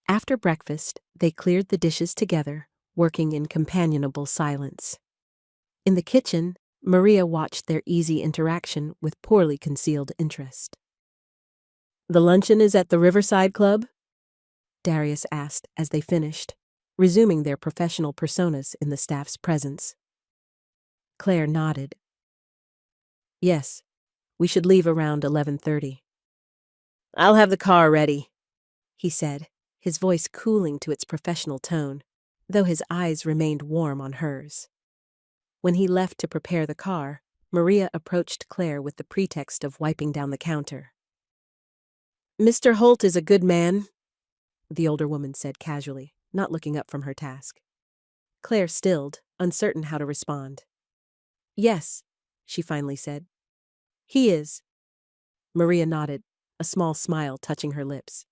Speaker 1: After breakfast, they cleared the dishes together, working in companionable silence. In the kitchen, Maria watched their easy interaction with poorly concealed interest. The luncheon is at the Riverside Club? Darius asked as they finished, resuming their professional personas in the staff's presence. Claire nodded. Yes, we should leave around 11:30. I'll have the car ready, he said, his voice cooling to its professional tone, though his eyes remained warm on hers. When he left to prepare the car, Maria approached Claire with the pretext of wiping down the counter. Mr. Holt is a good man, the older woman said casually, not looking up from her task. Claire stilled, uncertain how to respond. Yes, she finally said. He is. Maria nodded, a small smile touching her lips.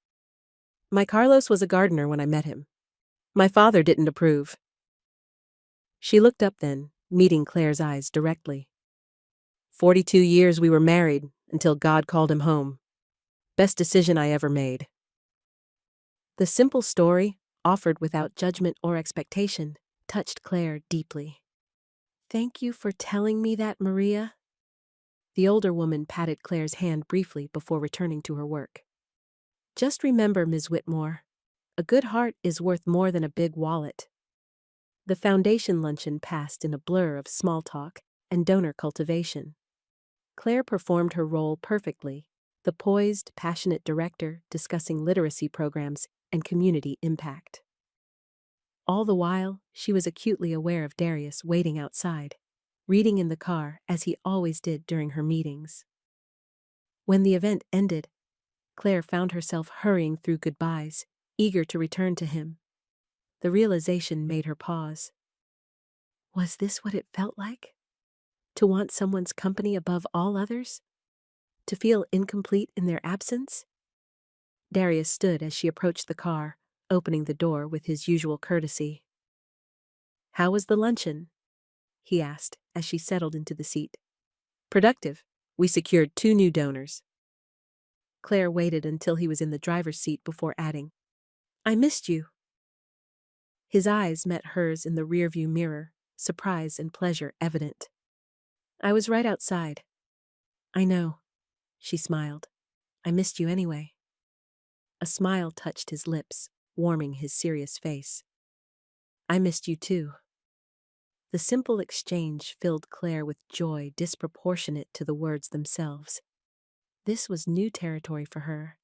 Speaker 1: My Carlos was a gardener when I met him. My father didn't approve. She looked up then, meeting Claire's eyes directly. 42 years we were married, until God called him home. Best decision I ever made. The simple story, offered without judgment or expectation, touched Claire deeply. Thank you for telling me that, Maria. The older woman patted Claire's hand briefly before returning to her work. Just remember, Ms. Whitmore, a good heart is worth more than a big wallet. The foundation luncheon passed in a blur of small talk and donor cultivation. Claire performed her role perfectly, the poised, passionate director discussing literacy programs and community impact. All the while, she was acutely aware of Darius waiting outside, reading in the car as he always did during her meetings. When the event ended, Claire found herself hurrying through goodbyes, eager to return to him. The realization made her pause. Was this what it felt like? To want someone's company above all others? To feel incomplete in their absence? Darius stood as she approached the car, opening the door with his usual courtesy. How was the luncheon? He asked as she settled into the seat. Productive. We secured 2 new donors. Claire waited until he was in the driver's seat before adding, I missed you. His eyes met hers in the rearview mirror, surprise and pleasure evident. I was right outside. I know, she smiled. I missed you anyway. A smile touched his lips, warming his serious face. I missed you too. The simple exchange filled Claire with joy disproportionate to the words themselves. This was new territory for her,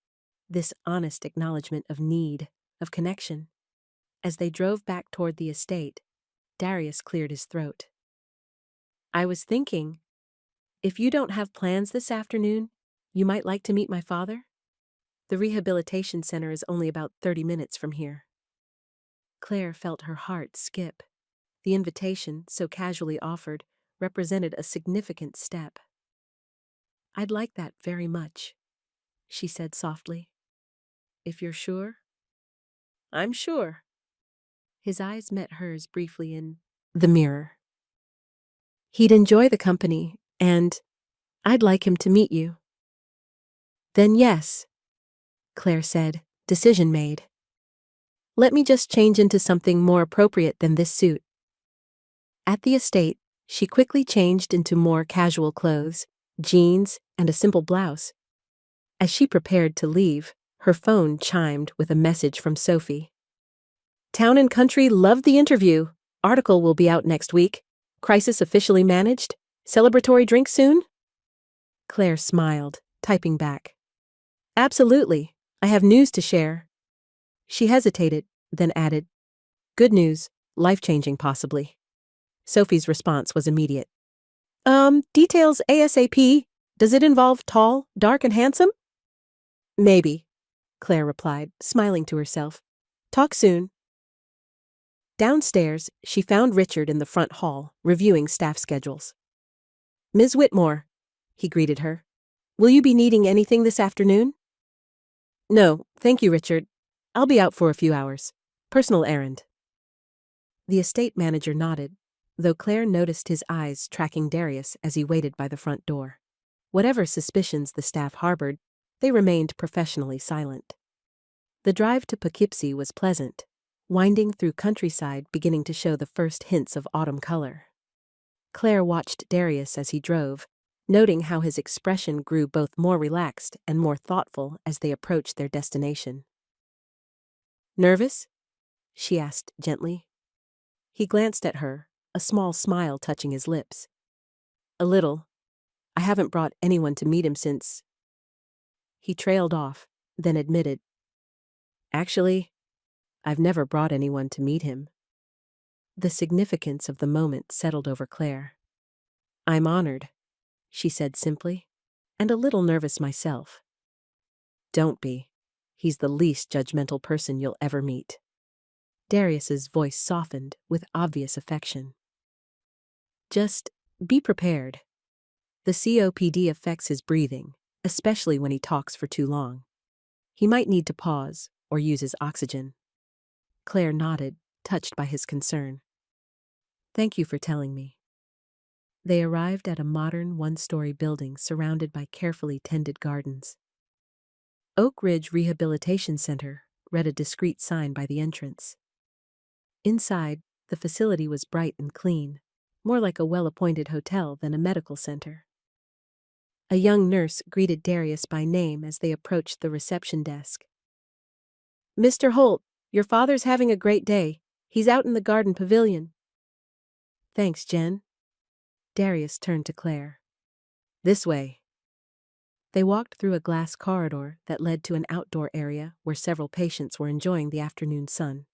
Speaker 1: this honest acknowledgement of need, of connection. As they drove back toward the estate, Darius cleared his throat. I was thinking, if you don't have plans this afternoon, you might like to meet my father? The rehabilitation center is only about 30 minutes from here. Claire felt her heart skip. The invitation, so casually offered, represented a significant step. I'd like that very much, she said softly. If you're sure? I'm sure. His eyes met hers briefly in the mirror. He'd enjoy the company, and I'd like him to meet you. Then yes, Claire said, decision made. Let me just change into something more appropriate than this suit. At the estate, she quickly changed into more casual clothes, jeans, and a simple blouse. As she prepared to leave, her phone chimed with a message from Sophie. Town and Country loved the interview. Article will be out next week. Crisis officially managed. Celebratory drink soon? Claire smiled, typing back. Absolutely. I have news to share. She hesitated, then added, good news, life-changing possibly. Sophie's response was immediate. Details ASAP. Does it involve tall, dark, and handsome? Maybe, Claire replied, smiling to herself. Talk soon. Downstairs, she found Richard in the front hall, reviewing staff schedules. Ms. Whitmore, he greeted her. Will you be needing anything this afternoon? No, thank you, Richard. I'll be out for a few hours. Personal errand. The estate manager nodded, though Claire noticed his eyes tracking Darius as he waited by the front door. Whatever suspicions the staff harbored, they remained professionally silent. The drive to Poughkeepsie was pleasant, winding through countryside beginning to show the first hints of autumn color. Claire watched Darius as he drove, noting how his expression grew both more relaxed and more thoughtful as they approached their destination. Nervous? She asked gently. He glanced at her, a small smile touching his lips. A little. I haven't brought anyone to meet him since. He trailed off, then admitted. Actually, I've never brought anyone to meet him. The significance of the moment settled over Claire. I'm honored, she said simply, and a little nervous myself. Don't be. He's the least judgmental person you'll ever meet. Darius's voice softened with obvious affection. Just be prepared. The COPD affects his breathing, especially when he talks for too long. He might need to pause or use his oxygen. Claire nodded, touched by his concern. Thank you for telling me. They arrived at a modern one-story building surrounded by carefully tended gardens. Oak Ridge Rehabilitation Center read a discreet sign by the entrance. Inside, the facility was bright and clean, more like a well-appointed hotel than a medical center. A young nurse greeted Darius by name as they approached the reception desk. Mr. Holt, your father's having a great day. He's out in the garden pavilion. Thanks, Jen. Darius turned to Claire. This way. They walked through a glass corridor that led to an outdoor area where several patients were enjoying the afternoon sun.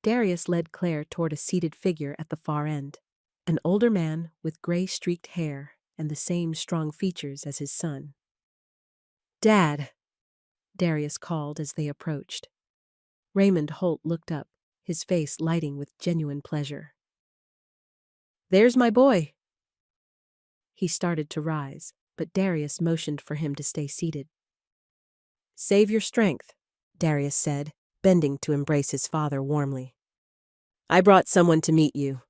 Speaker 1: Darius led Claire toward a seated figure at the far end, an older man with gray-streaked hair and the same strong features as his son. Dad, Darius called as they approached. Raymond Holt looked up, his face lighting with genuine pleasure. There's my boy. He started to rise, but Darius motioned for him to stay seated. Save your strength, Darius said, bending to embrace his father warmly. I brought someone to meet you.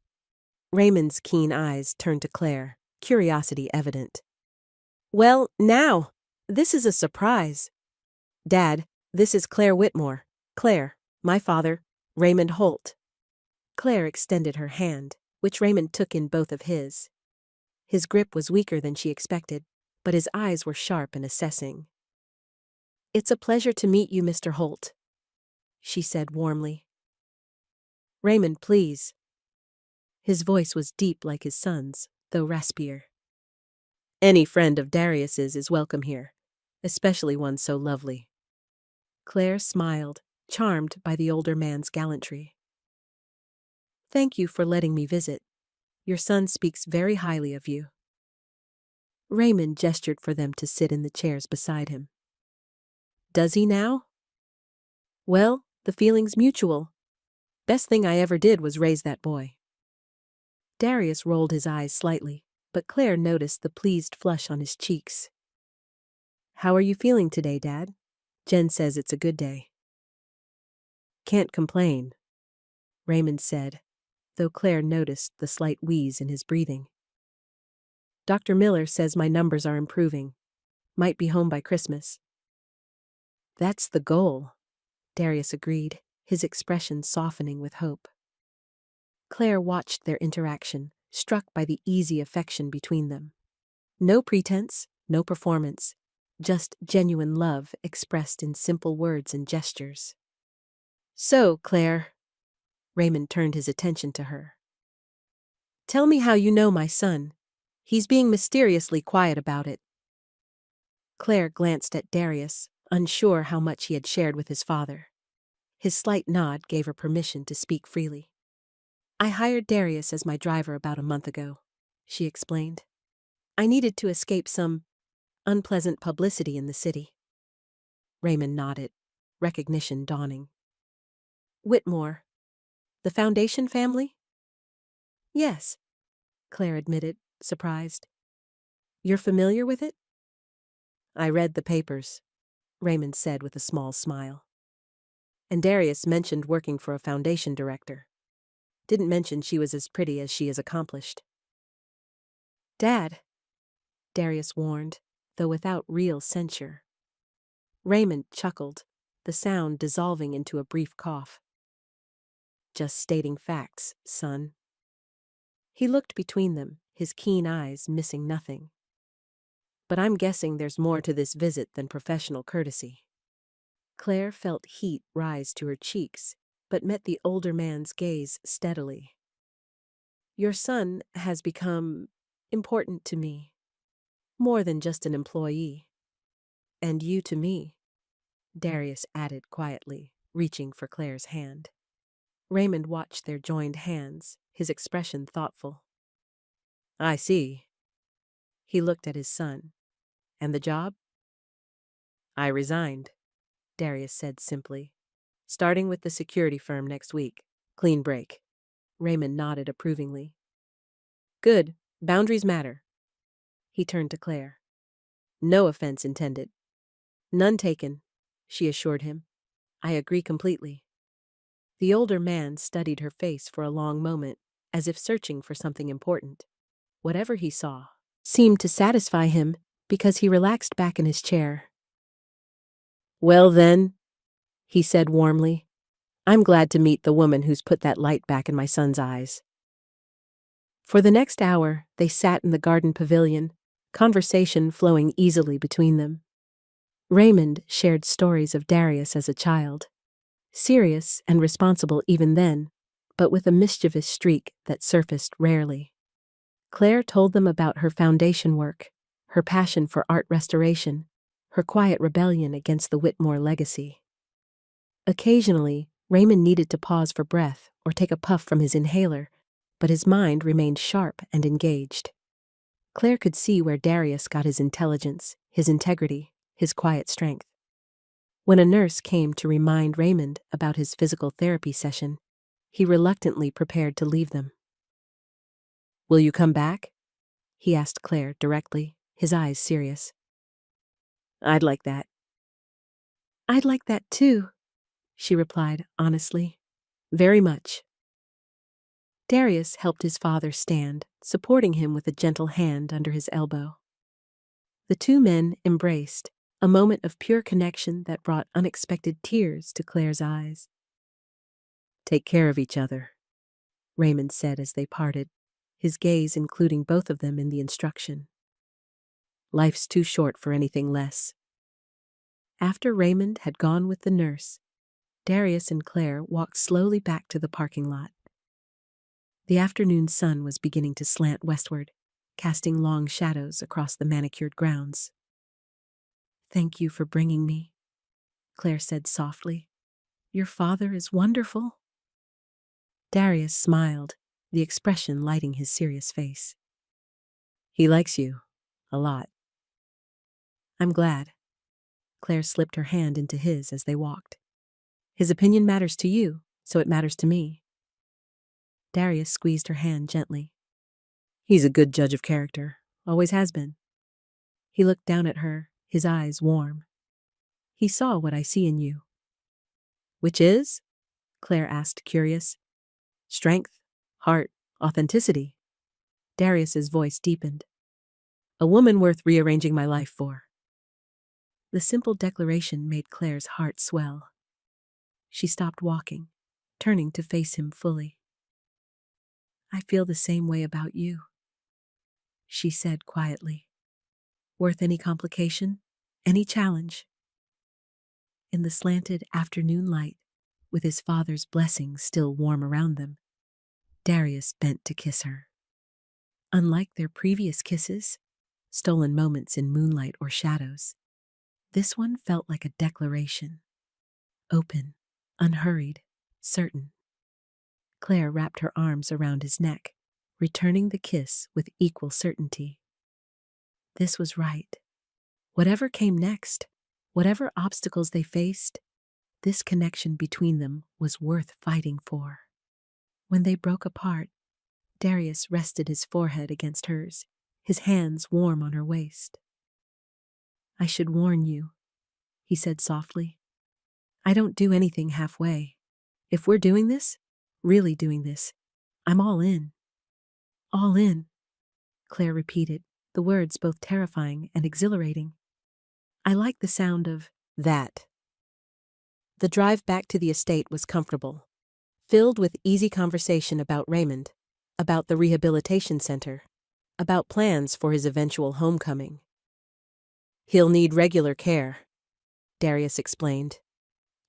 Speaker 1: Raymond's keen eyes turned to Claire, curiosity evident. Well, now, this is a surprise. Dad, this is Claire Whitmore. Claire, my father, Raymond Holt. Claire extended her hand, which Raymond took in both of his. His grip was weaker than she expected, but his eyes were sharp and assessing. It's a pleasure to meet you, Mr. Holt, she said warmly. Raymond, please. His voice was deep like his son's, though raspier. Any friend of Darius's is welcome here, especially one so lovely. Claire smiled, charmed by the older man's gallantry. Thank you for letting me visit. Your son speaks very highly of you. Raymond gestured for them to sit in the chairs beside him. Does he now? Well, the feeling's mutual. Best thing I ever did was raise that boy. Darius rolled his eyes slightly, but Claire noticed the pleased flush on his cheeks. How are you feeling today, Dad? Jen says it's a good day. Can't complain, Raymond said, though Claire noticed the slight wheeze in his breathing. Dr. Miller says my numbers are improving. Might be home by Christmas. That's the goal, Darius agreed, his expression softening with hope. Claire watched their interaction, struck by the easy affection between them. No pretense, no performance, just genuine love expressed in simple words and gestures. So, Claire, Raymond turned his attention to her. Tell me how you know my son. He's being mysteriously quiet about it. Claire glanced at Darius, unsure how much he had shared with his father. His slight nod gave her permission to speak freely. I hired Darius as my driver about a month ago, she explained. I needed to escape some unpleasant publicity in the city. Raymond nodded, recognition dawning. Whitmore, the Foundation family? Yes, Claire admitted, surprised. You're familiar with it? I read the papers, Raymond said with a small smile. And Darius mentioned working for a foundation director. Didn't mention she was as pretty as she is accomplished. Dad, Darius warned, though without real censure. Raymond chuckled, the sound dissolving into a brief cough. Just stating facts, son. He looked between them, his keen eyes missing nothing. But I'm guessing there's more to this visit than professional courtesy. Claire felt heat rise to her cheeks, but met the older man's gaze steadily. Your son has become important to me, more than just an employee. And you to me, Darius added quietly, reaching for Claire's hand. Raymond watched their joined hands, his expression thoughtful. I see. He looked at his son. And the job? I resigned, Darius said simply. Starting with the security firm next week. Clean break. Raymond nodded approvingly. Good. Boundaries matter. He turned to Claire. No offense intended. None taken, she assured him. I agree completely. The older man studied her face for a long moment, as if searching for something important. Whatever he saw seemed to satisfy him because he relaxed back in his chair. Well then, he said warmly, I'm glad to meet the woman who's put that light back in my son's eyes. For the next hour, they sat in the garden pavilion, conversation flowing easily between them. Raymond shared stories of Darius as a child, serious and responsible even then, but with a mischievous streak that surfaced rarely. Claire told them about her foundation work, her passion for art restoration, her quiet rebellion against the Whitmore legacy. Occasionally, Raymond needed to pause for breath or take a puff from his inhaler, but his mind remained sharp and engaged. Claire could see where Darius got his intelligence, his integrity, his quiet strength. When a nurse came to remind Raymond about his physical therapy session, he reluctantly prepared to leave them. Will you come back? He asked Claire directly, his eyes serious. I'd like that. I'd like that too, she replied honestly. Very much. Darius helped his father stand, supporting him with a gentle hand under his elbow. The two men embraced, a moment of pure connection that brought unexpected tears to Claire's eyes. Take care of each other, Raymond said as they parted, his gaze including both of them in the instruction. Life's too short for anything less. After Raymond had gone with the nurse, Darius and Claire walked slowly back to the parking lot. The afternoon sun was beginning to slant westward, casting long shadows across the manicured grounds. Thank you for bringing me, Claire said softly. Your father is wonderful. Darius smiled, the expression lighting his serious face. He likes you, a lot. I'm glad. Claire slipped her hand into his as they walked. His opinion matters to you, so it matters to me. Darius squeezed her hand gently. He's a good judge of character, always has been. He looked down at her, his eyes warm. He saw what I see in you. Which is? Claire asked, curious. Strength, heart, authenticity. Darius's voice deepened. A woman worth rearranging my life for. The simple declaration made Claire's heart swell. She stopped walking, turning to face him fully. I feel the same way about you, she said quietly. Worth any complication, any challenge. In the slanted afternoon light, with his father's blessings still warm around them, Darius bent to kiss her. Unlike their previous kisses, stolen moments in moonlight or shadows, this one felt like a declaration. Open, unhurried, certain. Claire wrapped her arms around his neck, returning the kiss with equal certainty. This was right. Whatever came next, whatever obstacles they faced, this connection between them was worth fighting for. When they broke apart, Darius rested his forehead against hers, his hands warm on her waist. I should warn you, he said softly. I don't do anything halfway. If we're doing this, really doing this, I'm all in. All in, Claire repeated, the words both terrifying and exhilarating. I like the sound of that. The drive back to the estate was comfortable, filled with easy conversation about Raymond, about the rehabilitation center, about plans for his eventual homecoming. He'll need regular care, Darius explained.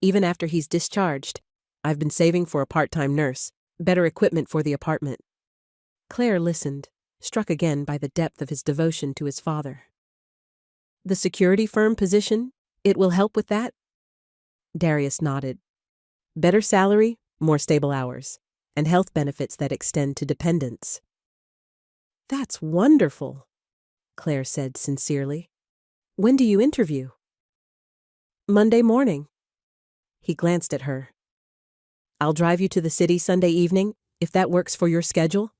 Speaker 1: Even after he's discharged, I've been saving for a part-time nurse, better equipment for the apartment. Claire listened, struck again by the depth of his devotion to his father. The security firm position, it will help with that? Darius nodded. Better salary, more stable hours, and health benefits that extend to dependents. That's wonderful, Claire said sincerely. When do you interview? Monday morning. He glanced at her. I'll drive you to the city Sunday evening, if that works for your schedule.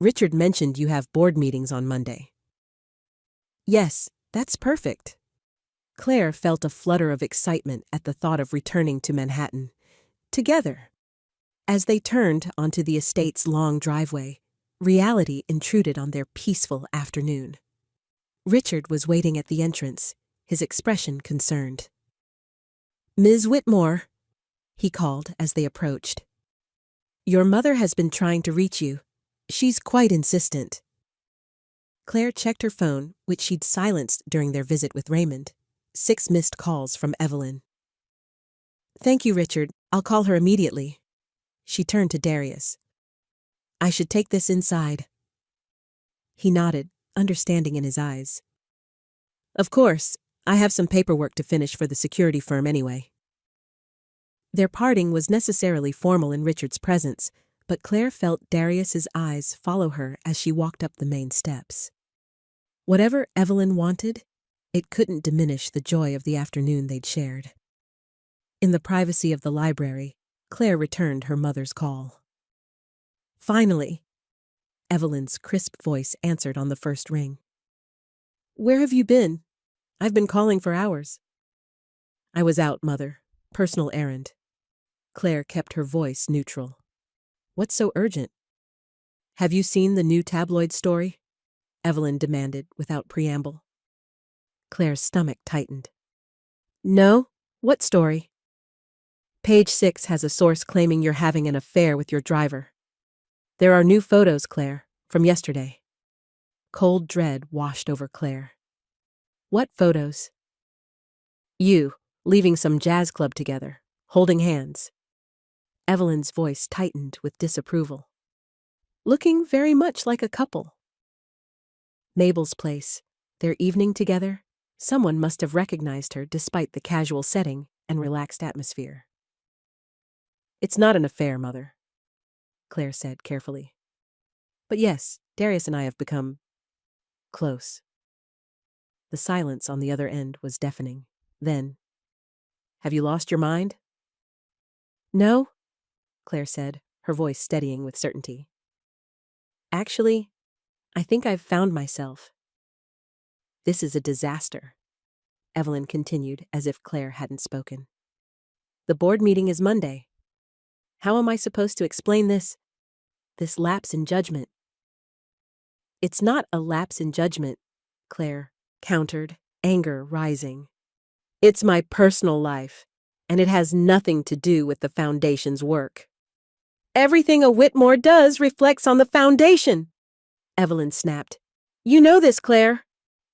Speaker 1: Richard mentioned you have board meetings on Monday. Yes, that's perfect. Claire felt a flutter of excitement at the thought of returning to Manhattan. Together. As they turned onto the estate's long driveway, reality intruded on their peaceful afternoon. Richard was waiting at the entrance, his expression concerned. Ms. Whitmore, he called as they approached. Your mother has been trying to reach you. She's quite insistent. Claire checked her phone, which she'd silenced during their visit with Raymond. 6 missed calls from Evelyn. Thank you, Richard. I'll call her immediately. She turned to Darius. I should take this inside. He nodded, understanding in his eyes. Of course, I have some paperwork to finish for the security firm anyway. Their parting was necessarily formal in Richard's presence, but Claire felt Darius's eyes follow her as she walked up the main steps. Whatever Evelyn wanted, it couldn't diminish the joy of the afternoon they'd shared. In the privacy of the library, Claire returned her mother's call. Finally, Evelyn's crisp voice answered on the first ring. Where have you been? I've been calling for hours. I was out, Mother. Personal errand. Claire kept her voice neutral. What's so urgent? Have you seen the new tabloid story? Evelyn demanded without preamble. Claire's stomach tightened. No? What story? Page 6 has a source claiming you're having an affair with your driver. There are new photos, Claire, from yesterday. Cold dread washed over Claire. What photos? You, leaving some jazz club together, holding hands. Evelyn's voice tightened with disapproval. Looking very much like a couple. Mabel's place, their evening together, someone must have recognized her despite the casual setting and relaxed atmosphere. It's not an affair, Mother, Claire said carefully. But yes, Darius and I have become close. The silence on the other end was deafening. Then, have you lost your mind? No, Claire said, her voice steadying with certainty. Actually, I think I've found myself. This is a disaster, Evelyn continued as if Claire hadn't spoken. The board meeting is Monday. How am I supposed to explain this lapse in judgment? It's not a lapse in judgment, Claire countered, anger rising. It's my personal life, and it has nothing to do with the Foundation's work. Everything a Whitmore does reflects on the Foundation, Evelyn snapped. You know this, Claire.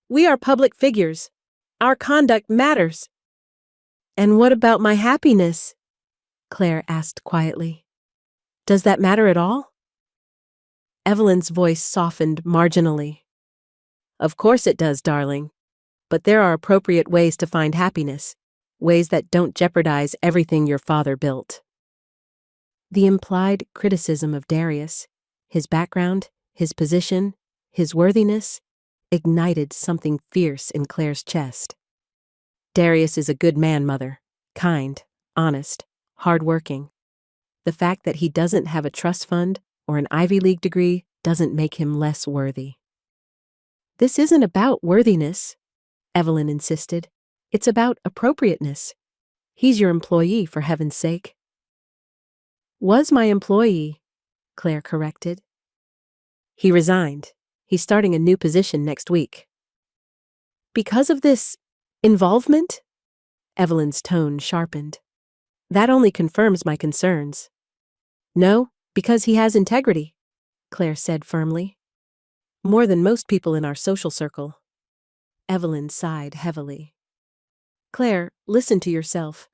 Speaker 1: We are public figures. Our conduct matters. And what about my happiness? Claire asked quietly. Does that matter at all? Evelyn's voice softened marginally. Of course it does, darling. But there are appropriate ways to find happiness, ways that don't jeopardize everything your father built. The implied criticism of Darius, his background, his position, his worthiness, ignited something fierce in Claire's chest. Darius is a good man, Mother. Kind, honest, hard-working. The fact that he doesn't have a trust fund or an Ivy League degree doesn't make him less worthy. This isn't about worthiness, Evelyn insisted. It's about appropriateness. He's your employee, for heaven's sake. Was my employee, Claire corrected. He resigned. He's starting a new position next week. Because of this involvement? Evelyn's tone sharpened. That only confirms my concerns. No, because he has integrity, Claire said firmly. More than most people in our social circle. Evelyn sighed heavily. Claire, listen to yourself.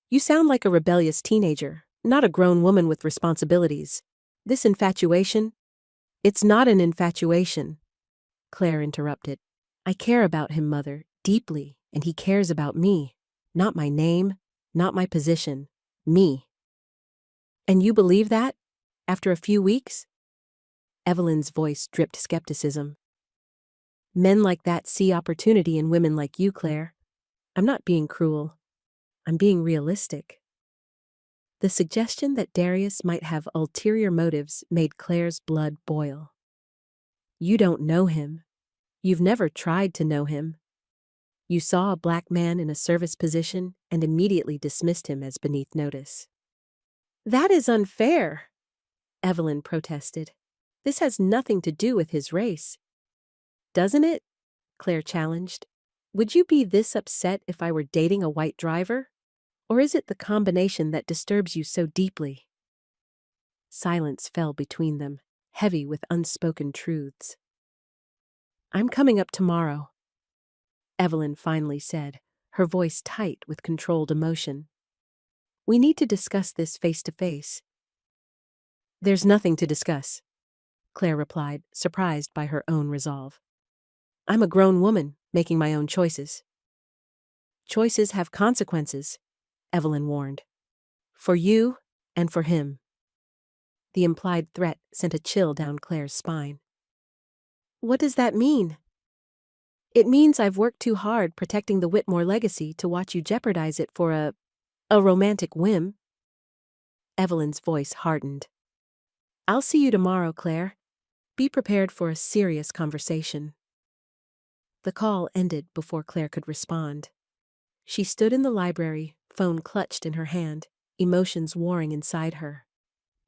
Speaker 1: You sound like a rebellious teenager, not a grown woman with responsibilities. This infatuation? It's not an infatuation, Claire interrupted. I care about him, Mother, deeply, and he cares about me. Not my name, not my position, me. And you believe that? After a few weeks? Evelyn's voice dripped skepticism. Men like that see opportunity in women like you, Claire. I'm not being cruel. I'm being realistic. The suggestion that Darius might have ulterior motives made Claire's blood boil. You don't know him. You've never tried to know him. You saw a black man in a service position and immediately dismissed him as beneath notice. That is unfair, Evelyn protested. This has nothing to do with his race. Doesn't it? Claire challenged. Would you be this upset if I were dating a white driver? Or is it the combination that disturbs you so deeply? Silence fell between them, heavy with unspoken truths. I'm coming up tomorrow, Evelyn finally said, her voice tight with controlled emotion. We need to discuss this face to face. There's nothing to discuss, Claire replied, surprised by her own resolve. I'm a grown woman, making my own choices. Choices have consequences, Evelyn warned. For you and for him. The implied threat sent a chill down Claire's spine. What does that mean? It means I've worked too hard protecting the Whitmore legacy to watch you jeopardize it for a romantic whim. Evelyn's voice hardened. I'll see you tomorrow, Claire. Be prepared for a serious conversation. The call ended before Claire could respond. She stood in the library, phone clutched in her hand, emotions warring inside her.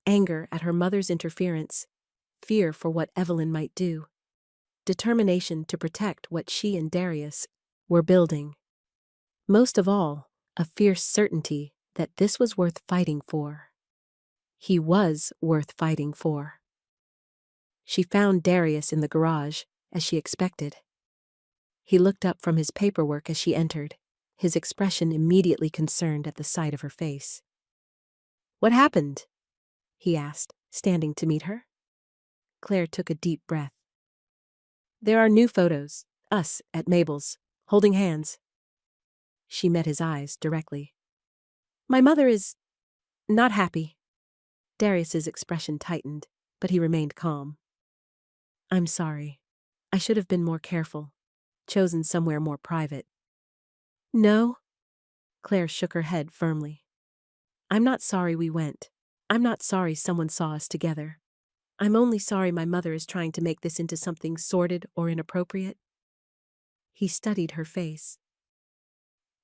Speaker 1: Anger at her mother's interference, fear for what Evelyn might do, determination to protect what she and Darius were building. Most of all, a fierce certainty that this was worth fighting for. He was worth fighting for. She found Darius in the garage, as she expected. He looked up from his paperwork as she entered, his expression immediately concerned at the sight of her face. What happened? He asked, standing to meet her. Claire took a deep breath. There are new photos, us at Mabel's, holding hands. She met his eyes directly. My mother is not happy. Darius's expression tightened, but he remained calm. I'm sorry. I should have been more careful, chosen somewhere more private. No? Claire shook her head firmly. I'm not sorry we went. I'm not sorry someone saw us together. I'm only sorry my mother is trying to make this into something sordid or inappropriate. He studied her face.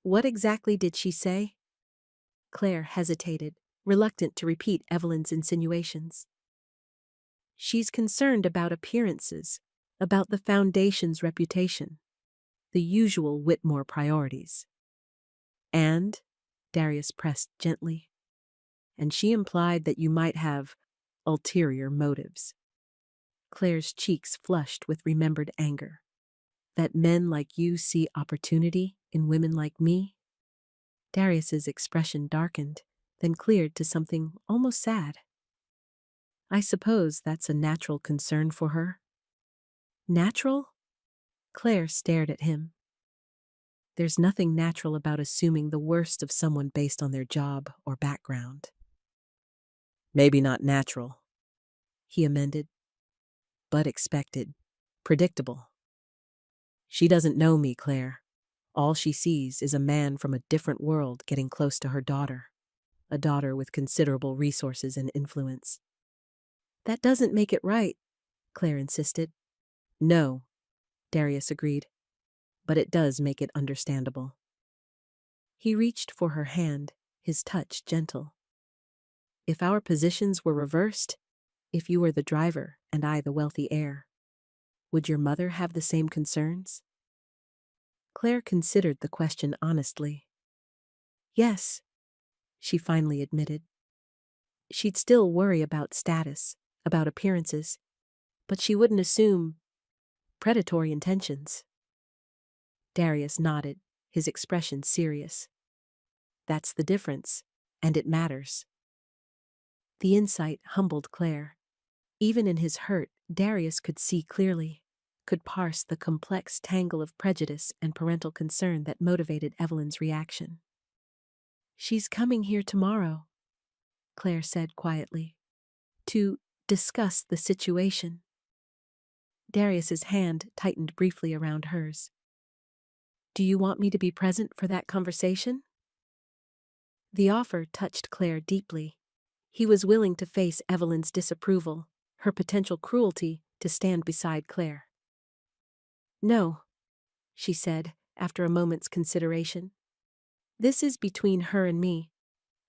Speaker 1: What exactly did she say? Claire hesitated, reluctant to repeat Evelyn's insinuations. She's concerned about appearances, about the foundation's reputation, the usual Whitmore priorities. And, Darius pressed gently, and she implied that you might have ulterior motives. Claire's cheeks flushed with remembered anger. That men like you see opportunity in women like me? Darius's expression darkened, then cleared to something almost sad. I suppose that's a natural concern for her. Natural? Claire stared at him. There's nothing natural about assuming the worst of someone based on their job or background. Maybe not natural, he amended, but expected, predictable. She doesn't know me, Claire. All she sees is a man from a different world getting close to her daughter, a daughter with considerable resources and influence. That doesn't make it right, Claire insisted. No, Darius agreed, but it does make it understandable. He reached for her hand, his touch gentle. If our positions were reversed, if you were the driver and I the wealthy heir, would your mother have the same concerns? Claire considered the question honestly. Yes, she finally admitted. She'd still worry about status, about appearances, but she wouldn't assume predatory intentions. Darius nodded, his expression serious. That's the difference, and it matters. The insight humbled Claire. Even in his hurt, Darius could see clearly, could parse the complex tangle of prejudice and parental concern that motivated Evelyn's reaction. She's coming here tomorrow, Claire said quietly, to discuss the situation. Darius's hand tightened briefly around hers. Do you want me to be present for that conversation? The offer touched Claire deeply. He was willing to face Evelyn's disapproval, her potential cruelty, to stand beside Claire. "No," she said, after a moment's consideration. "This is between her and me.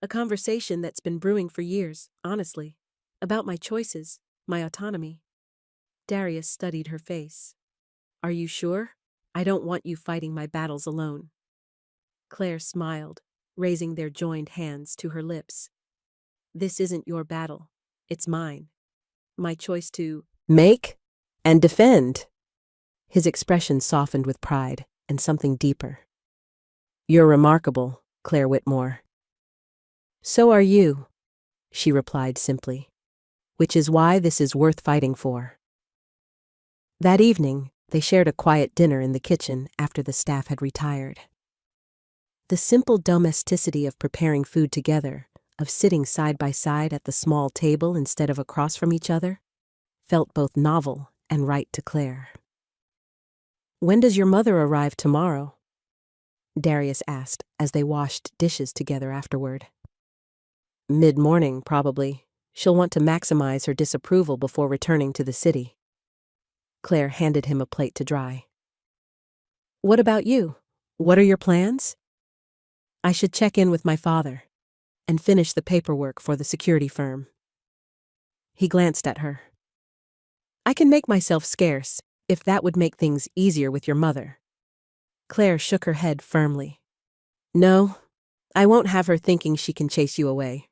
Speaker 1: A conversation that's been brewing for years, honestly. About my choices, my autonomy." Darius studied her face. "Are you sure? I don't want you fighting my battles alone." Claire smiled, raising their joined hands to her lips. "This isn't your battle. It's mine. My choice to make and defend." His expression softened with pride and something deeper. "You're remarkable, Claire Whitmore." "So are you," she replied simply. "Which is why this is worth fighting for." That evening, they shared a quiet dinner in the kitchen after the staff had retired. The simple domesticity of preparing food together, of sitting side by side at the small table instead of across from each other, felt both novel and right to Claire. "When does your mother arrive tomorrow?" Darius asked as they washed dishes together afterward. "Mid-morning, probably. She'll want to maximize her disapproval before returning to the city." Claire handed him a plate to dry. "What about you? What are your plans?" "I should check in with my father and finish the paperwork for the security firm." He glanced at her. "I can make myself scarce, if that would make things easier with your mother." Claire shook her head firmly. "No, I won't have her thinking she can chase you away."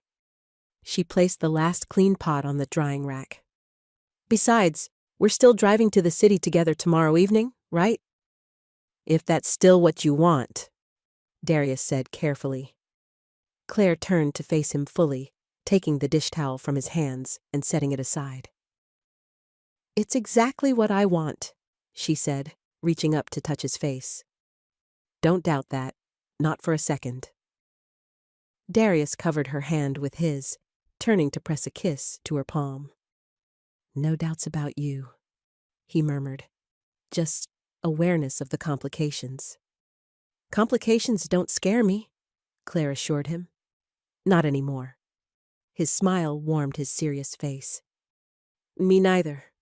Speaker 1: She placed the last clean pot on the drying rack. "Besides, we're still driving to the city together tomorrow evening, right?" "If that's still what you want," Darius said carefully. Claire turned to face him fully, taking the dish towel from his hands and setting it aside. "It's exactly what I want," she said, reaching up to touch his face. "Don't doubt that, not for a second." Darius covered her hand with his, turning to press a kiss to her palm. "No doubts about you," he murmured. "Just awareness of the complications." "Complications don't scare me," Claire assured him. "Not anymore." His smile warmed his serious face. "Me neither."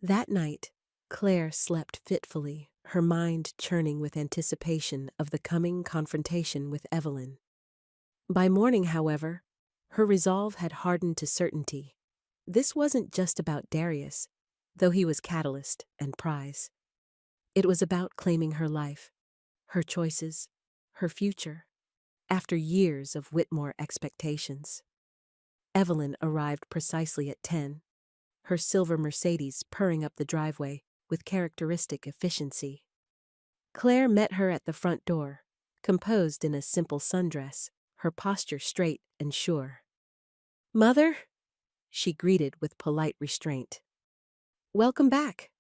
Speaker 1: That night, Claire slept fitfully, her mind churning with anticipation of the coming confrontation with Evelyn. By morning, however, her resolve had hardened to certainty. This wasn't just about Darius, though he was catalyst and prize. It was about claiming her life, her choices, her future, after years of Whitmore expectations. Evelyn arrived precisely at 10, her silver Mercedes purring up the driveway with characteristic efficiency. Claire met her at the front door, composed in a simple sundress, her posture straight and sure. "Mother?" she greeted with polite restraint. "Welcome back."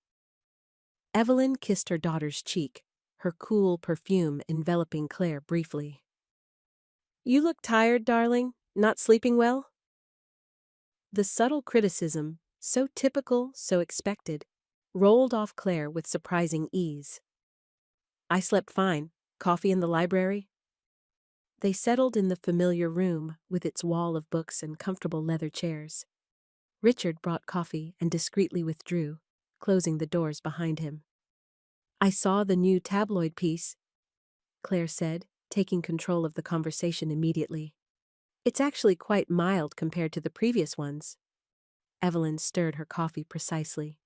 Speaker 1: Evelyn kissed her daughter's cheek, her cool perfume enveloping Claire briefly. "You look tired, darling. Not sleeping well?" The subtle criticism, so typical, so expected, rolled off Claire with surprising ease. "I slept fine. Coffee in the library?" They settled in the familiar room with its wall of books and comfortable leather chairs. Richard brought coffee and discreetly withdrew, closing the doors behind him. "I saw the new tabloid piece," Claire said, taking control of the conversation immediately. "It's actually quite mild compared to the previous ones." Evelyn stirred her coffee precisely.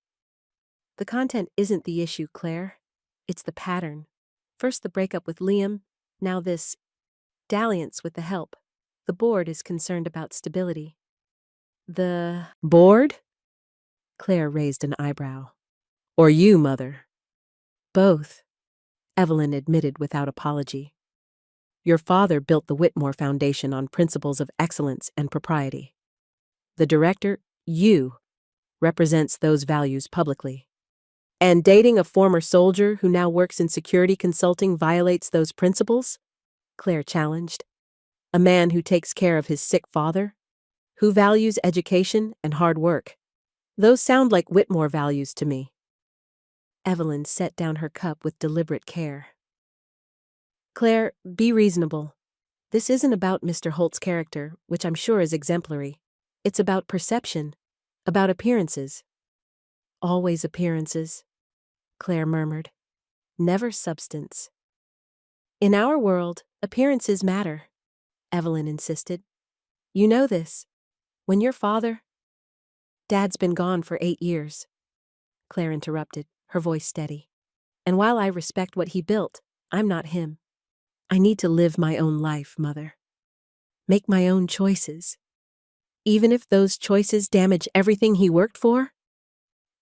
Speaker 1: "The content isn't the issue, Claire. It's the pattern. First the breakup with Liam, now this dalliance with the help. The board is concerned about stability." "The board?" Claire raised an eyebrow. "Or you, Mother?" "Both," Evelyn admitted without apology. "Your father built the Whitmore Foundation on principles of excellence and propriety. The director, you, represents those values publicly. And dating a former soldier who now works in security consulting violates those principles?" Claire challenged. "A man who takes care of his sick father? Who values education and hard work? Those sound like Whitmore values to me." Evelyn set down her cup with deliberate care. "Claire, be reasonable. This isn't about Mr. Holt's character, which I'm sure is exemplary. It's about perception, about appearances. Always appearances, Claire murmured. Never substance. In our world, appearances matter, Evelyn insisted. You know this. When your father— Dad's been gone for 8 years, Claire interrupted, her voice steady. And while I respect what he built, I'm not him. I need to live my own life, Mother. Make my own choices. Even if those choices damage everything he worked for?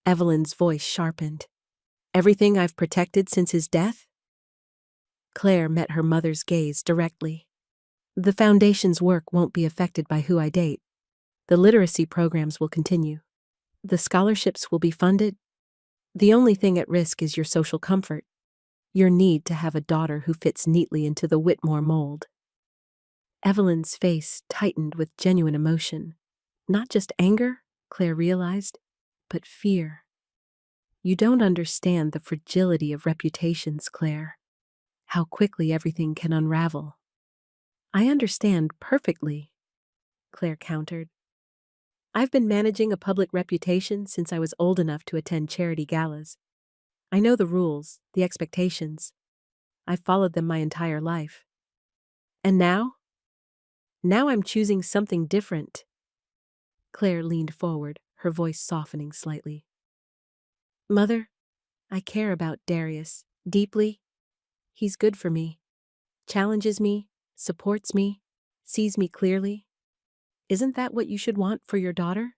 Speaker 1: Evelyn's voice sharpened. Everything I've protected since his death? Claire met her mother's gaze directly. The foundation's work won't be affected by who I date. The literacy programs will continue. The scholarships will be funded. The only thing at risk is your social comfort, your need to have a daughter who fits neatly into the Whitmore mold. Evelyn's face tightened with genuine emotion. Not just anger, Claire realized, but fear. You don't understand the fragility of reputations, Claire. How quickly everything can unravel. I understand perfectly, Claire countered. I've been managing a public reputation since I was old enough to attend charity galas. I know the rules, the expectations. I've followed them my entire life. And now? Now I'm choosing something different. Claire leaned forward, her voice softening slightly. Mother, I care about Darius deeply. He's good for me, challenges me, supports me, sees me clearly. Isn't that what you should want for your daughter?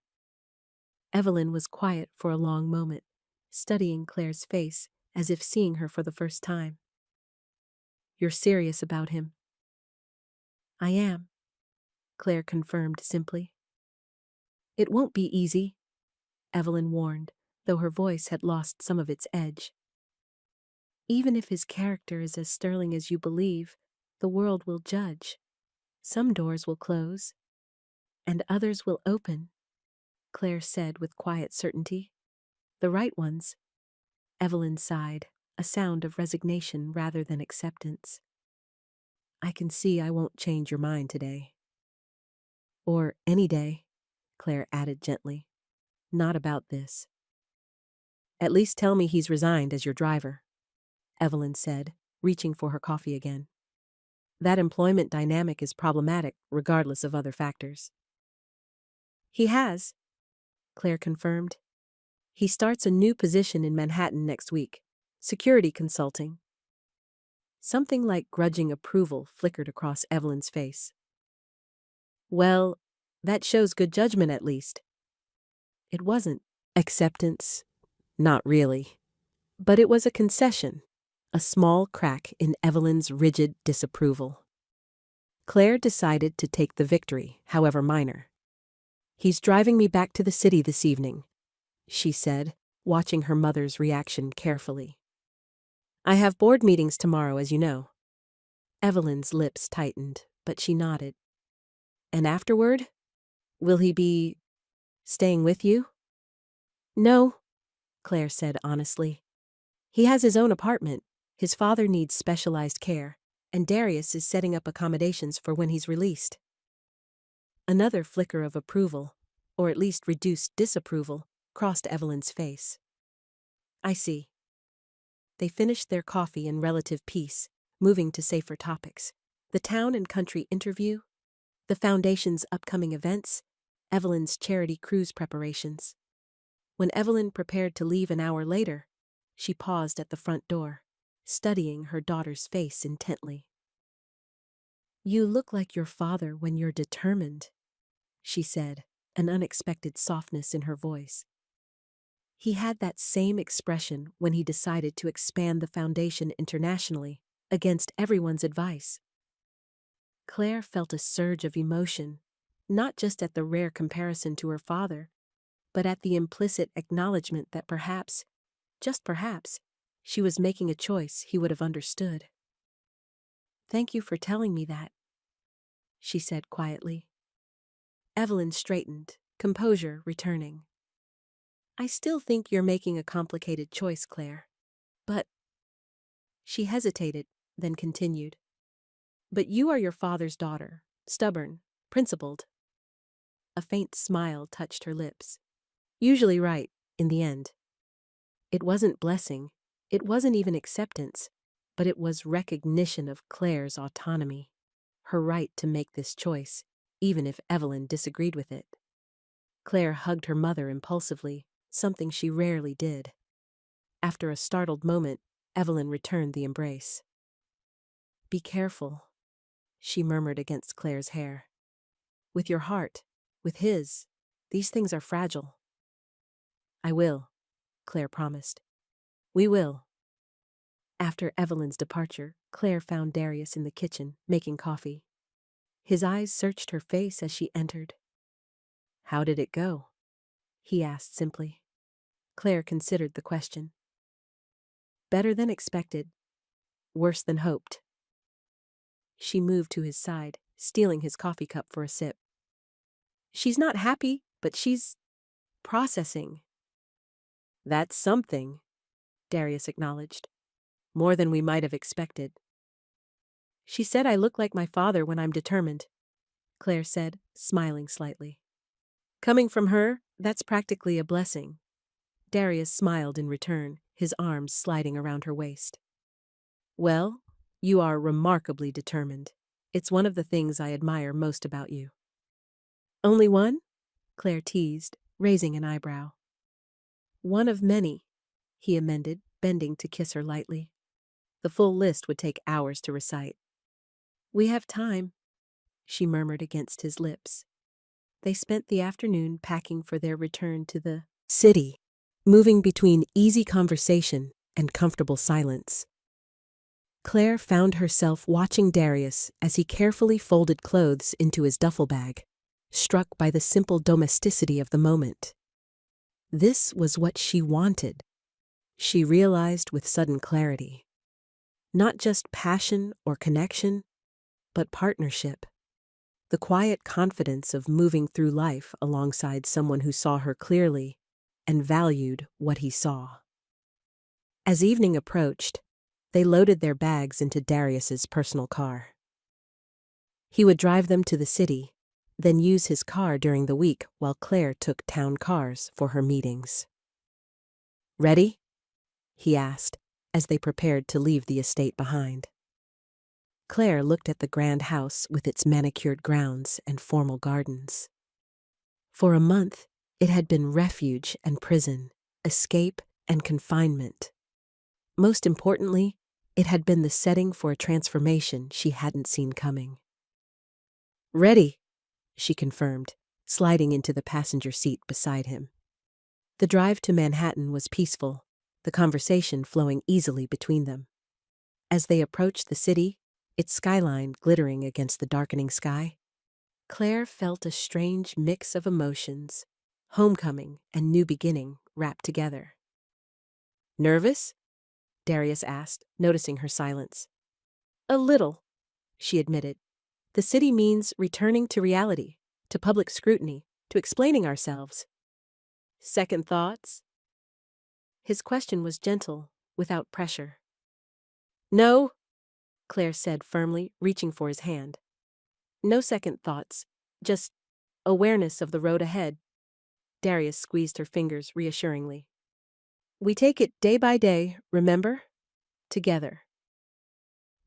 Speaker 1: Evelyn was quiet for a long moment, studying Claire's face as if seeing her for the first time. You're serious about him? I am, Claire confirmed simply. It won't be easy, Evelyn warned, though her voice had lost some of its edge. Even if his character is as sterling as you believe, the world will judge. Some doors will close, and others will open, Claire said with quiet certainty. The right ones. Evelyn sighed, a sound of resignation rather than acceptance. I can see I won't change your mind today. Or any day, Claire added gently. Not about this. At least tell me he's resigned as your driver, Evelyn said, reaching for her coffee again. That employment dynamic is problematic regardless of other factors. He has, Claire confirmed. He starts a new position in Manhattan next week, security consulting. Something like grudging approval flickered across Evelyn's face. Well, that shows good judgment at least. It wasn't acceptance, not really. But it was a concession, a small crack in Evelyn's rigid disapproval. Claire decided to take the victory, however minor. He's driving me back to the city this evening, she said, watching her mother's reaction carefully. I have board meetings tomorrow, as you know. Evelyn's lips tightened, but she nodded. And afterward? Will he be staying with you? No, Claire said honestly. He has his own apartment. His father needs specialized care, and Darius is setting up accommodations for when he's released. Another flicker of approval, or at least reduced disapproval, crossed Evelyn's face. I see. They finished their coffee in relative peace, moving to safer topics. The town and country interview, the foundation's upcoming events, Evelyn's charity cruise preparations. When Evelyn prepared to leave an hour later, she paused at the front door, studying her daughter's face intently. You look like your father when you're determined, she said, an unexpected softness in her voice. He had that same expression when he decided to expand the foundation internationally, against everyone's advice. Claire felt a surge of emotion, not just at the rare comparison to her father, but at the implicit acknowledgement that perhaps, just perhaps, she was making a choice he would have understood. Thank you for telling me that, she said quietly. Evelyn straightened, composure returning. I still think you're making a complicated choice, Claire. But... She hesitated, then continued. But you are your father's daughter, stubborn, principled. A faint smile touched her lips. Usually right, in the end. It wasn't blessing, it wasn't even acceptance, but it was recognition of Claire's autonomy, her right to make this choice, even if Evelyn disagreed with it. Claire hugged her mother impulsively, something she rarely did. After a startled moment, Evelyn returned the embrace. "Be careful," she murmured against Claire's hair. "With your heart, with his, these things are fragile." "I will," Claire promised. "We will." After Evelyn's departure, Claire found Darius in the kitchen, making coffee. His eyes searched her face as she entered. "How did it go?" he asked simply. Claire considered the question. "Better than expected. Worse than hoped." She moved to his side, stealing his coffee cup for a sip. "She's not happy, but she's processing." "That's something," Darius acknowledged. "More than we might have expected." "She said I look like my father when I'm determined," Claire said, smiling slightly. "Coming from her, that's practically a blessing." Darius smiled in return, his arms sliding around her waist. "Well, you are remarkably determined. It's one of the things I admire most about you." "Only one?" Claire teased, raising an eyebrow. "One of many," he amended, bending to kiss her lightly. The full list would take hours to recite. "We have time," she murmured against his lips. They spent the afternoon packing for their return to the city, moving between easy conversation and comfortable silence. Claire found herself watching Darius as he carefully folded clothes into his duffel bag, struck by the simple domesticity of the moment. This was what she wanted, she realized with sudden clarity. Not just passion or connection, but partnership. The quiet confidence of moving through life alongside someone who saw her clearly and valued what he saw. As evening approached, they loaded their bags into Darius's personal car. He would drive them to the city, then use his car during the week while Claire took town cars for her meetings. "Ready?" he asked, as they prepared to leave the estate behind. Claire looked at the grand house with its manicured grounds and formal gardens. For a month, it had been refuge and prison, escape and confinement. Most importantly, it had been the setting for a transformation she hadn't seen coming. "Ready," she confirmed, sliding into the passenger seat beside him. The drive to Manhattan was peaceful, the conversation flowing easily between them. As they approached the city, its skyline glittering against the darkening sky, Claire felt a strange mix of emotions, homecoming and new beginning wrapped together. "Nervous?" Darius asked, noticing her silence. "A little," she admitted. "The city means returning to reality, to public scrutiny, to explaining ourselves." "Second thoughts?" His question was gentle, without pressure. "No," Claire said firmly, reaching for his hand. "No second thoughts, just awareness of the road ahead." Darius squeezed her fingers reassuringly. "We take it day by day, remember? Together."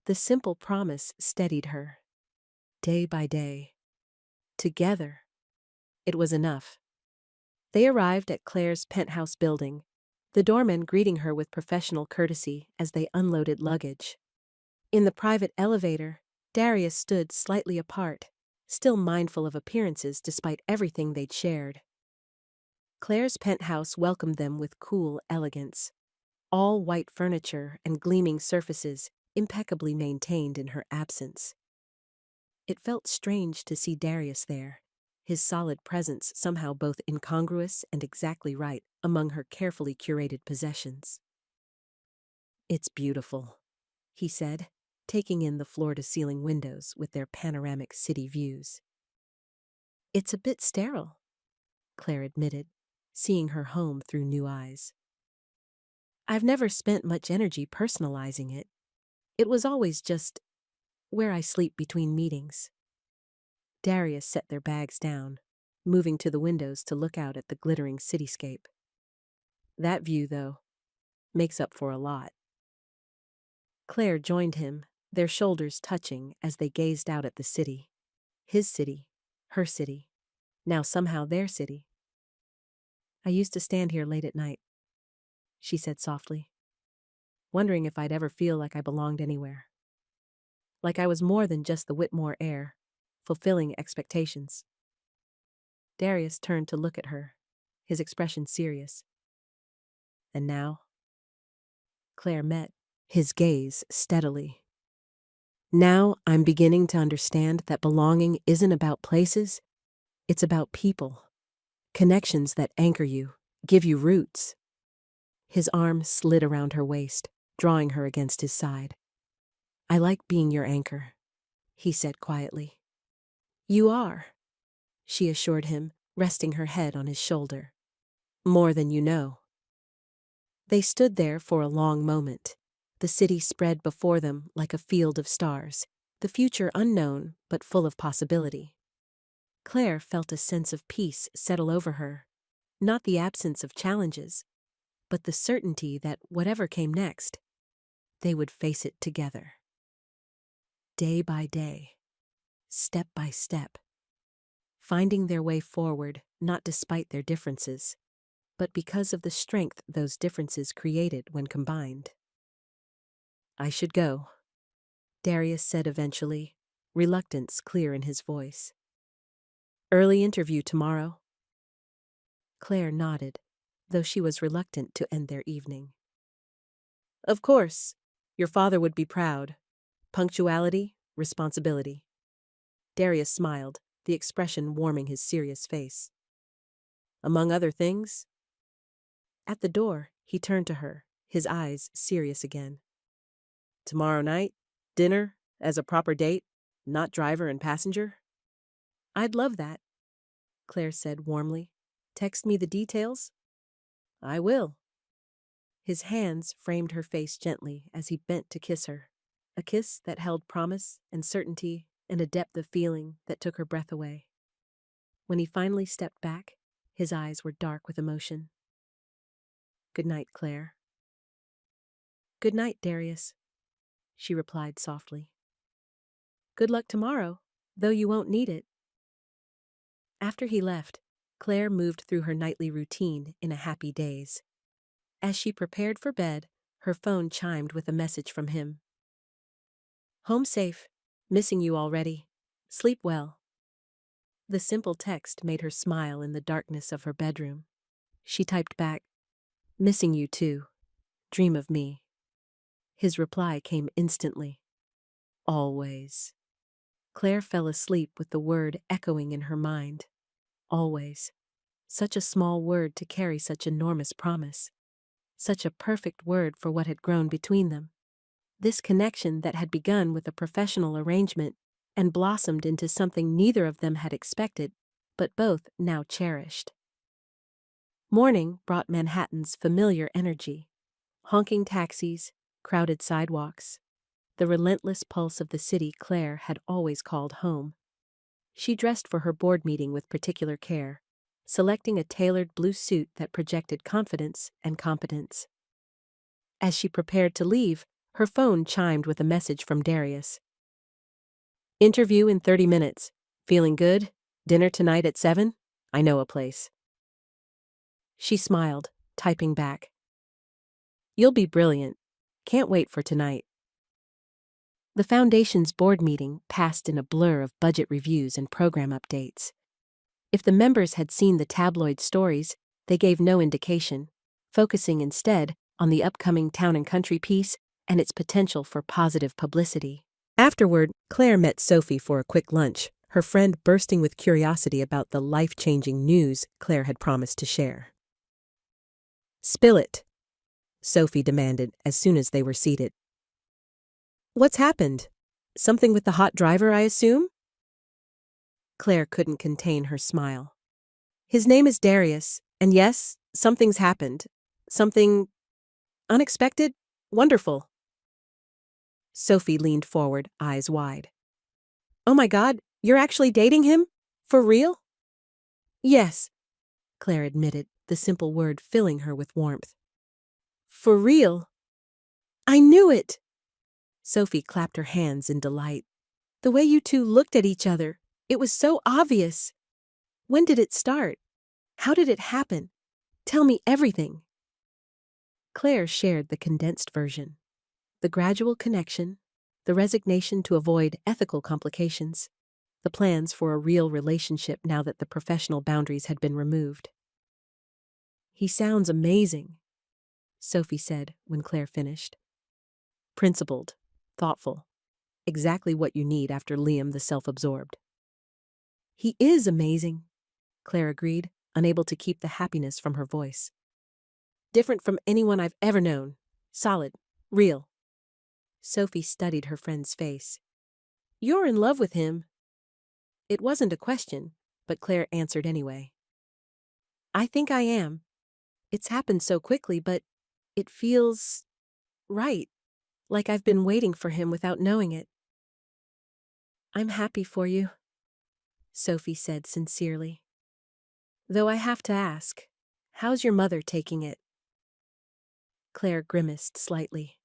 Speaker 1: The simple promise steadied her. Day by day. Together. It was enough. They arrived at Claire's penthouse building, the doorman greeting her with professional courtesy as they unloaded luggage. In the private elevator, Darius stood slightly apart, still mindful of appearances despite everything they'd shared. Claire's penthouse welcomed them with cool elegance. All white furniture and gleaming surfaces impeccably maintained in her absence. It felt strange to see Darius there, his solid presence somehow both incongruous and exactly right among her carefully curated possessions. "It's beautiful," he said, taking in the floor-to-ceiling windows with their panoramic city views. "It's a bit sterile," Claire admitted, seeing her home through new eyes. "I've never spent much energy personalizing it. It was always just Where I sleep between meetings. Darius set their bags down, moving to the windows to look out at the glittering cityscape. That view, though, makes up for a lot. Claire joined him, their shoulders touching as they gazed out at the city. His city, her city, now somehow their city. I used to stand here late at night, she said softly, wondering if I'd ever feel like I belonged anywhere. Like I was more than just the Whitmore heir, fulfilling expectations. Darius turned to look at her, his expression serious. And now? Claire met his gaze steadily. Now I'm beginning to understand that belonging isn't about places, it's about people. Connections that anchor you, give you roots. His arm slid around her waist, drawing her against his side. I like being your anchor, he said quietly. You are, she assured him, resting her head on his shoulder. More than you know. They stood there for a long moment. The city spread before them like a field of stars, the future unknown but full of possibility. Claire felt a sense of peace settle over her, not the absence of challenges, but the certainty that whatever came next, they would face it together. Day by day, step by step, finding their way forward not despite their differences, but because of the strength those differences created when combined. I should go, Darius said eventually, reluctance clear in his voice. Early interview tomorrow? Claire nodded, though she was reluctant to end their evening. Of course, your father would be proud. Punctuality, responsibility. Darius smiled, the expression warming his serious face. Among other things? At the door, he turned to her, his eyes serious again. Tomorrow night, dinner, as a proper date, not driver and passenger? I'd love that, Claire said warmly. Text me the details? I will. His hands framed her face gently as he bent to kiss her, a kiss that held promise and certainty and a depth of feeling that took her breath away. When he finally stepped back, his eyes were dark with emotion. Good night, Claire. Good night, Darius, she replied softly. Good luck tomorrow, though you won't need it. After he left, Claire moved through her nightly routine in a happy daze. As she prepared for bed, her phone chimed with a message from him. Home safe. Missing you already. Sleep well. The simple text made her smile in the darkness of her bedroom. She typed back, Missing you too. Dream of me. His reply came instantly. Always. Claire fell asleep with the word echoing in her mind. Always. Such a small word to carry such enormous promise. Such a perfect word for what had grown between them. This connection that had begun with a professional arrangement and blossomed into something neither of them had expected, but both now cherished. Morning brought Manhattan's familiar energy. Honking taxis, crowded sidewalks, the relentless pulse of the city Claire had always called home. She dressed for her board meeting with particular care, selecting a tailored blue suit that projected confidence and competence. As she prepared to leave, her phone chimed with a message from Darius. Interview in 30 minutes. Feeling good? Dinner tonight at 7? I know a place. She smiled, typing back. You'll be brilliant. Can't wait for tonight. The Foundation's board meeting passed in a blur of budget reviews and program updates. If the members had seen the tabloid stories, they gave no indication, focusing instead on the upcoming Town and Country piece and its potential for positive publicity. Afterward, Claire met Sophie for a quick lunch, her friend bursting with curiosity about the life-changing news Claire had promised to share. Spill it, Sophie demanded as soon as they were seated. What's happened? Something with the hot driver, I assume? Claire couldn't contain her smile. His name is Darius, and yes, something's happened. Something unexpected, wonderful. Sophie leaned forward, eyes wide. "Oh my God, you're actually dating him? For real?" "Yes," Claire admitted, the simple word filling her with warmth. "For real?" "I knew it!" Sophie clapped her hands in delight. "The way you two looked at each other, it was so obvious. When did it start? How did it happen? Tell me everything." Claire shared the condensed version. The gradual connection, the resignation to avoid ethical complications, the plans for a real relationship now that the professional boundaries had been removed. "He sounds amazing," Sophie said when Claire finished. "Principled, thoughtful, exactly what you need after Liam the self-absorbed." "He is amazing," Claire agreed, unable to keep the happiness from her voice. "Different from anyone I've ever known. Solid, real." Sophie studied her friend's face. "You're in love with him." It wasn't a question, but Claire answered anyway. "I think I am. It's happened so quickly, but it feels right, like I've been waiting for him without knowing it." "I'm happy for you," Sophie said sincerely. "Though I have to ask, how's your mother taking it?" Claire grimaced slightly.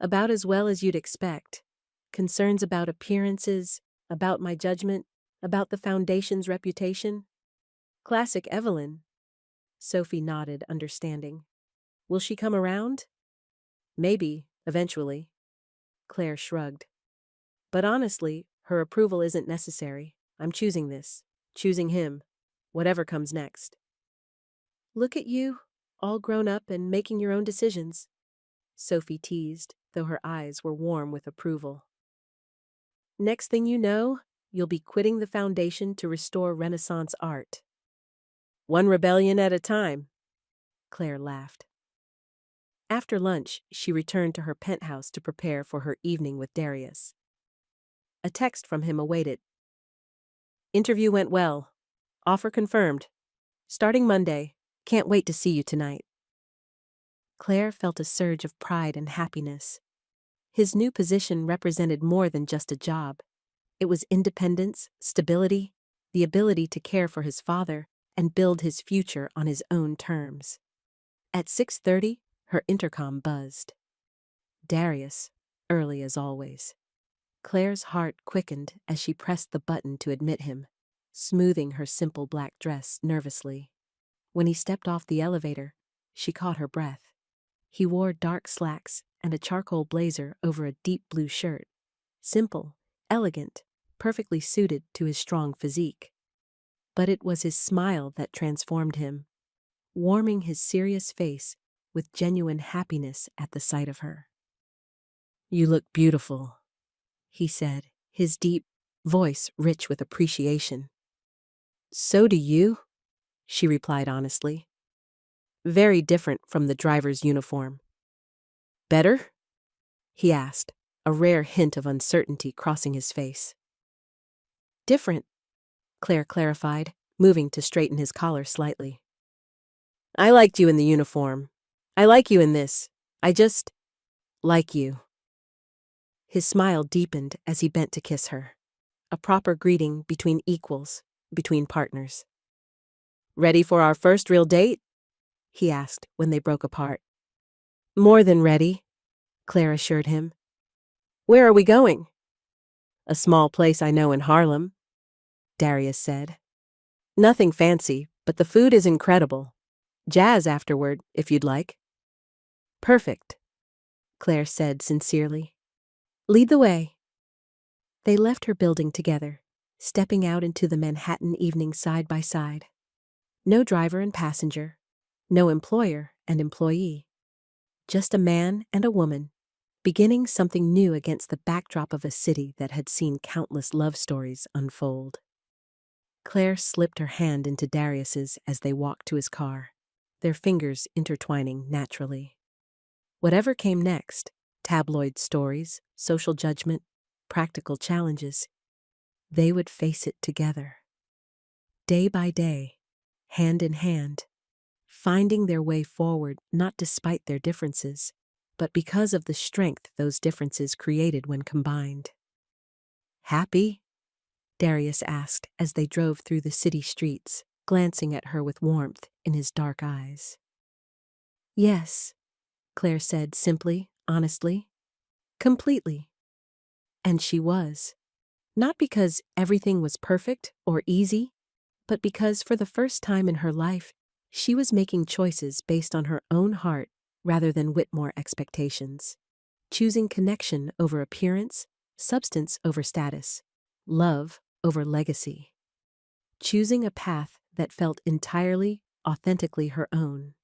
Speaker 1: "About as well as you'd expect. Concerns about appearances, about my judgment, about the foundation's reputation. Classic Evelyn." Sophie nodded, understanding. "Will she come around?" "Maybe, eventually." Claire shrugged. "But honestly, her approval isn't necessary. I'm choosing this. Choosing him. Whatever comes next." "Look at you, all grown up and making your own decisions," Sophie teased, though her eyes were warm with approval. "Next thing you know, you'll be quitting the foundation to restore Renaissance art." "One rebellion at a time," Claire laughed. After lunch, she returned to her penthouse to prepare for her evening with Darius. A text from him awaited. "Interview went well. Offer confirmed. Starting Monday. Can't wait to see you tonight." Claire felt a surge of pride and happiness. His new position represented more than just a job. It was independence, stability, the ability to care for his father and build his future on his own terms. At 6:30, her intercom buzzed. Darius, early as always. Claire's heart quickened as she pressed the button to admit him, smoothing her simple black dress nervously. When he stepped off the elevator, she caught her breath. He wore dark slacks and a charcoal blazer over a deep blue shirt. Simple, elegant, perfectly suited to his strong physique. But it was his smile that transformed him, warming his serious face with genuine happiness at the sight of her. "You look beautiful," he said, his deep voice rich with appreciation. "So do you," she replied honestly. Very different from the driver's uniform. "Better?" he asked, a rare hint of uncertainty crossing his face. "Different," Claire clarified, moving to straighten his collar slightly. "I liked you in the uniform. I like you in this. I just like you." His smile deepened as he bent to kiss her. A proper greeting between equals, between partners. "Ready for our first real date?" he asked when they broke apart. "More than ready," Claire assured him. "Where are we going?" "A small place I know in Harlem," Darius said. "Nothing fancy, but the food is incredible. Jazz afterward, if you'd like." "Perfect," Claire said sincerely. "Lead the way." They left her building together, stepping out into the Manhattan evening side by side. No driver and passenger, no employer and employee. Just a man and a woman, beginning something new against the backdrop of a city that had seen countless love stories unfold. Claire slipped her hand into Darius's as they walked to his car, their fingers intertwining naturally. Whatever came next, tabloid stories, social judgment, practical challenges, they would face it together. Day by day, hand in hand, finding their way forward not despite their differences, but because of the strength those differences created when combined. "Happy?" Darius asked as they drove through the city streets, glancing at her with warmth in his dark eyes. "Yes," Claire said simply, honestly. "Completely." And she was. Not because everything was perfect or easy, but because for the first time in her life, she was making choices based on her own heart rather than Whitmore expectations. Choosing connection over appearance, substance over status, love over legacy. Choosing a path that felt entirely, authentically her own.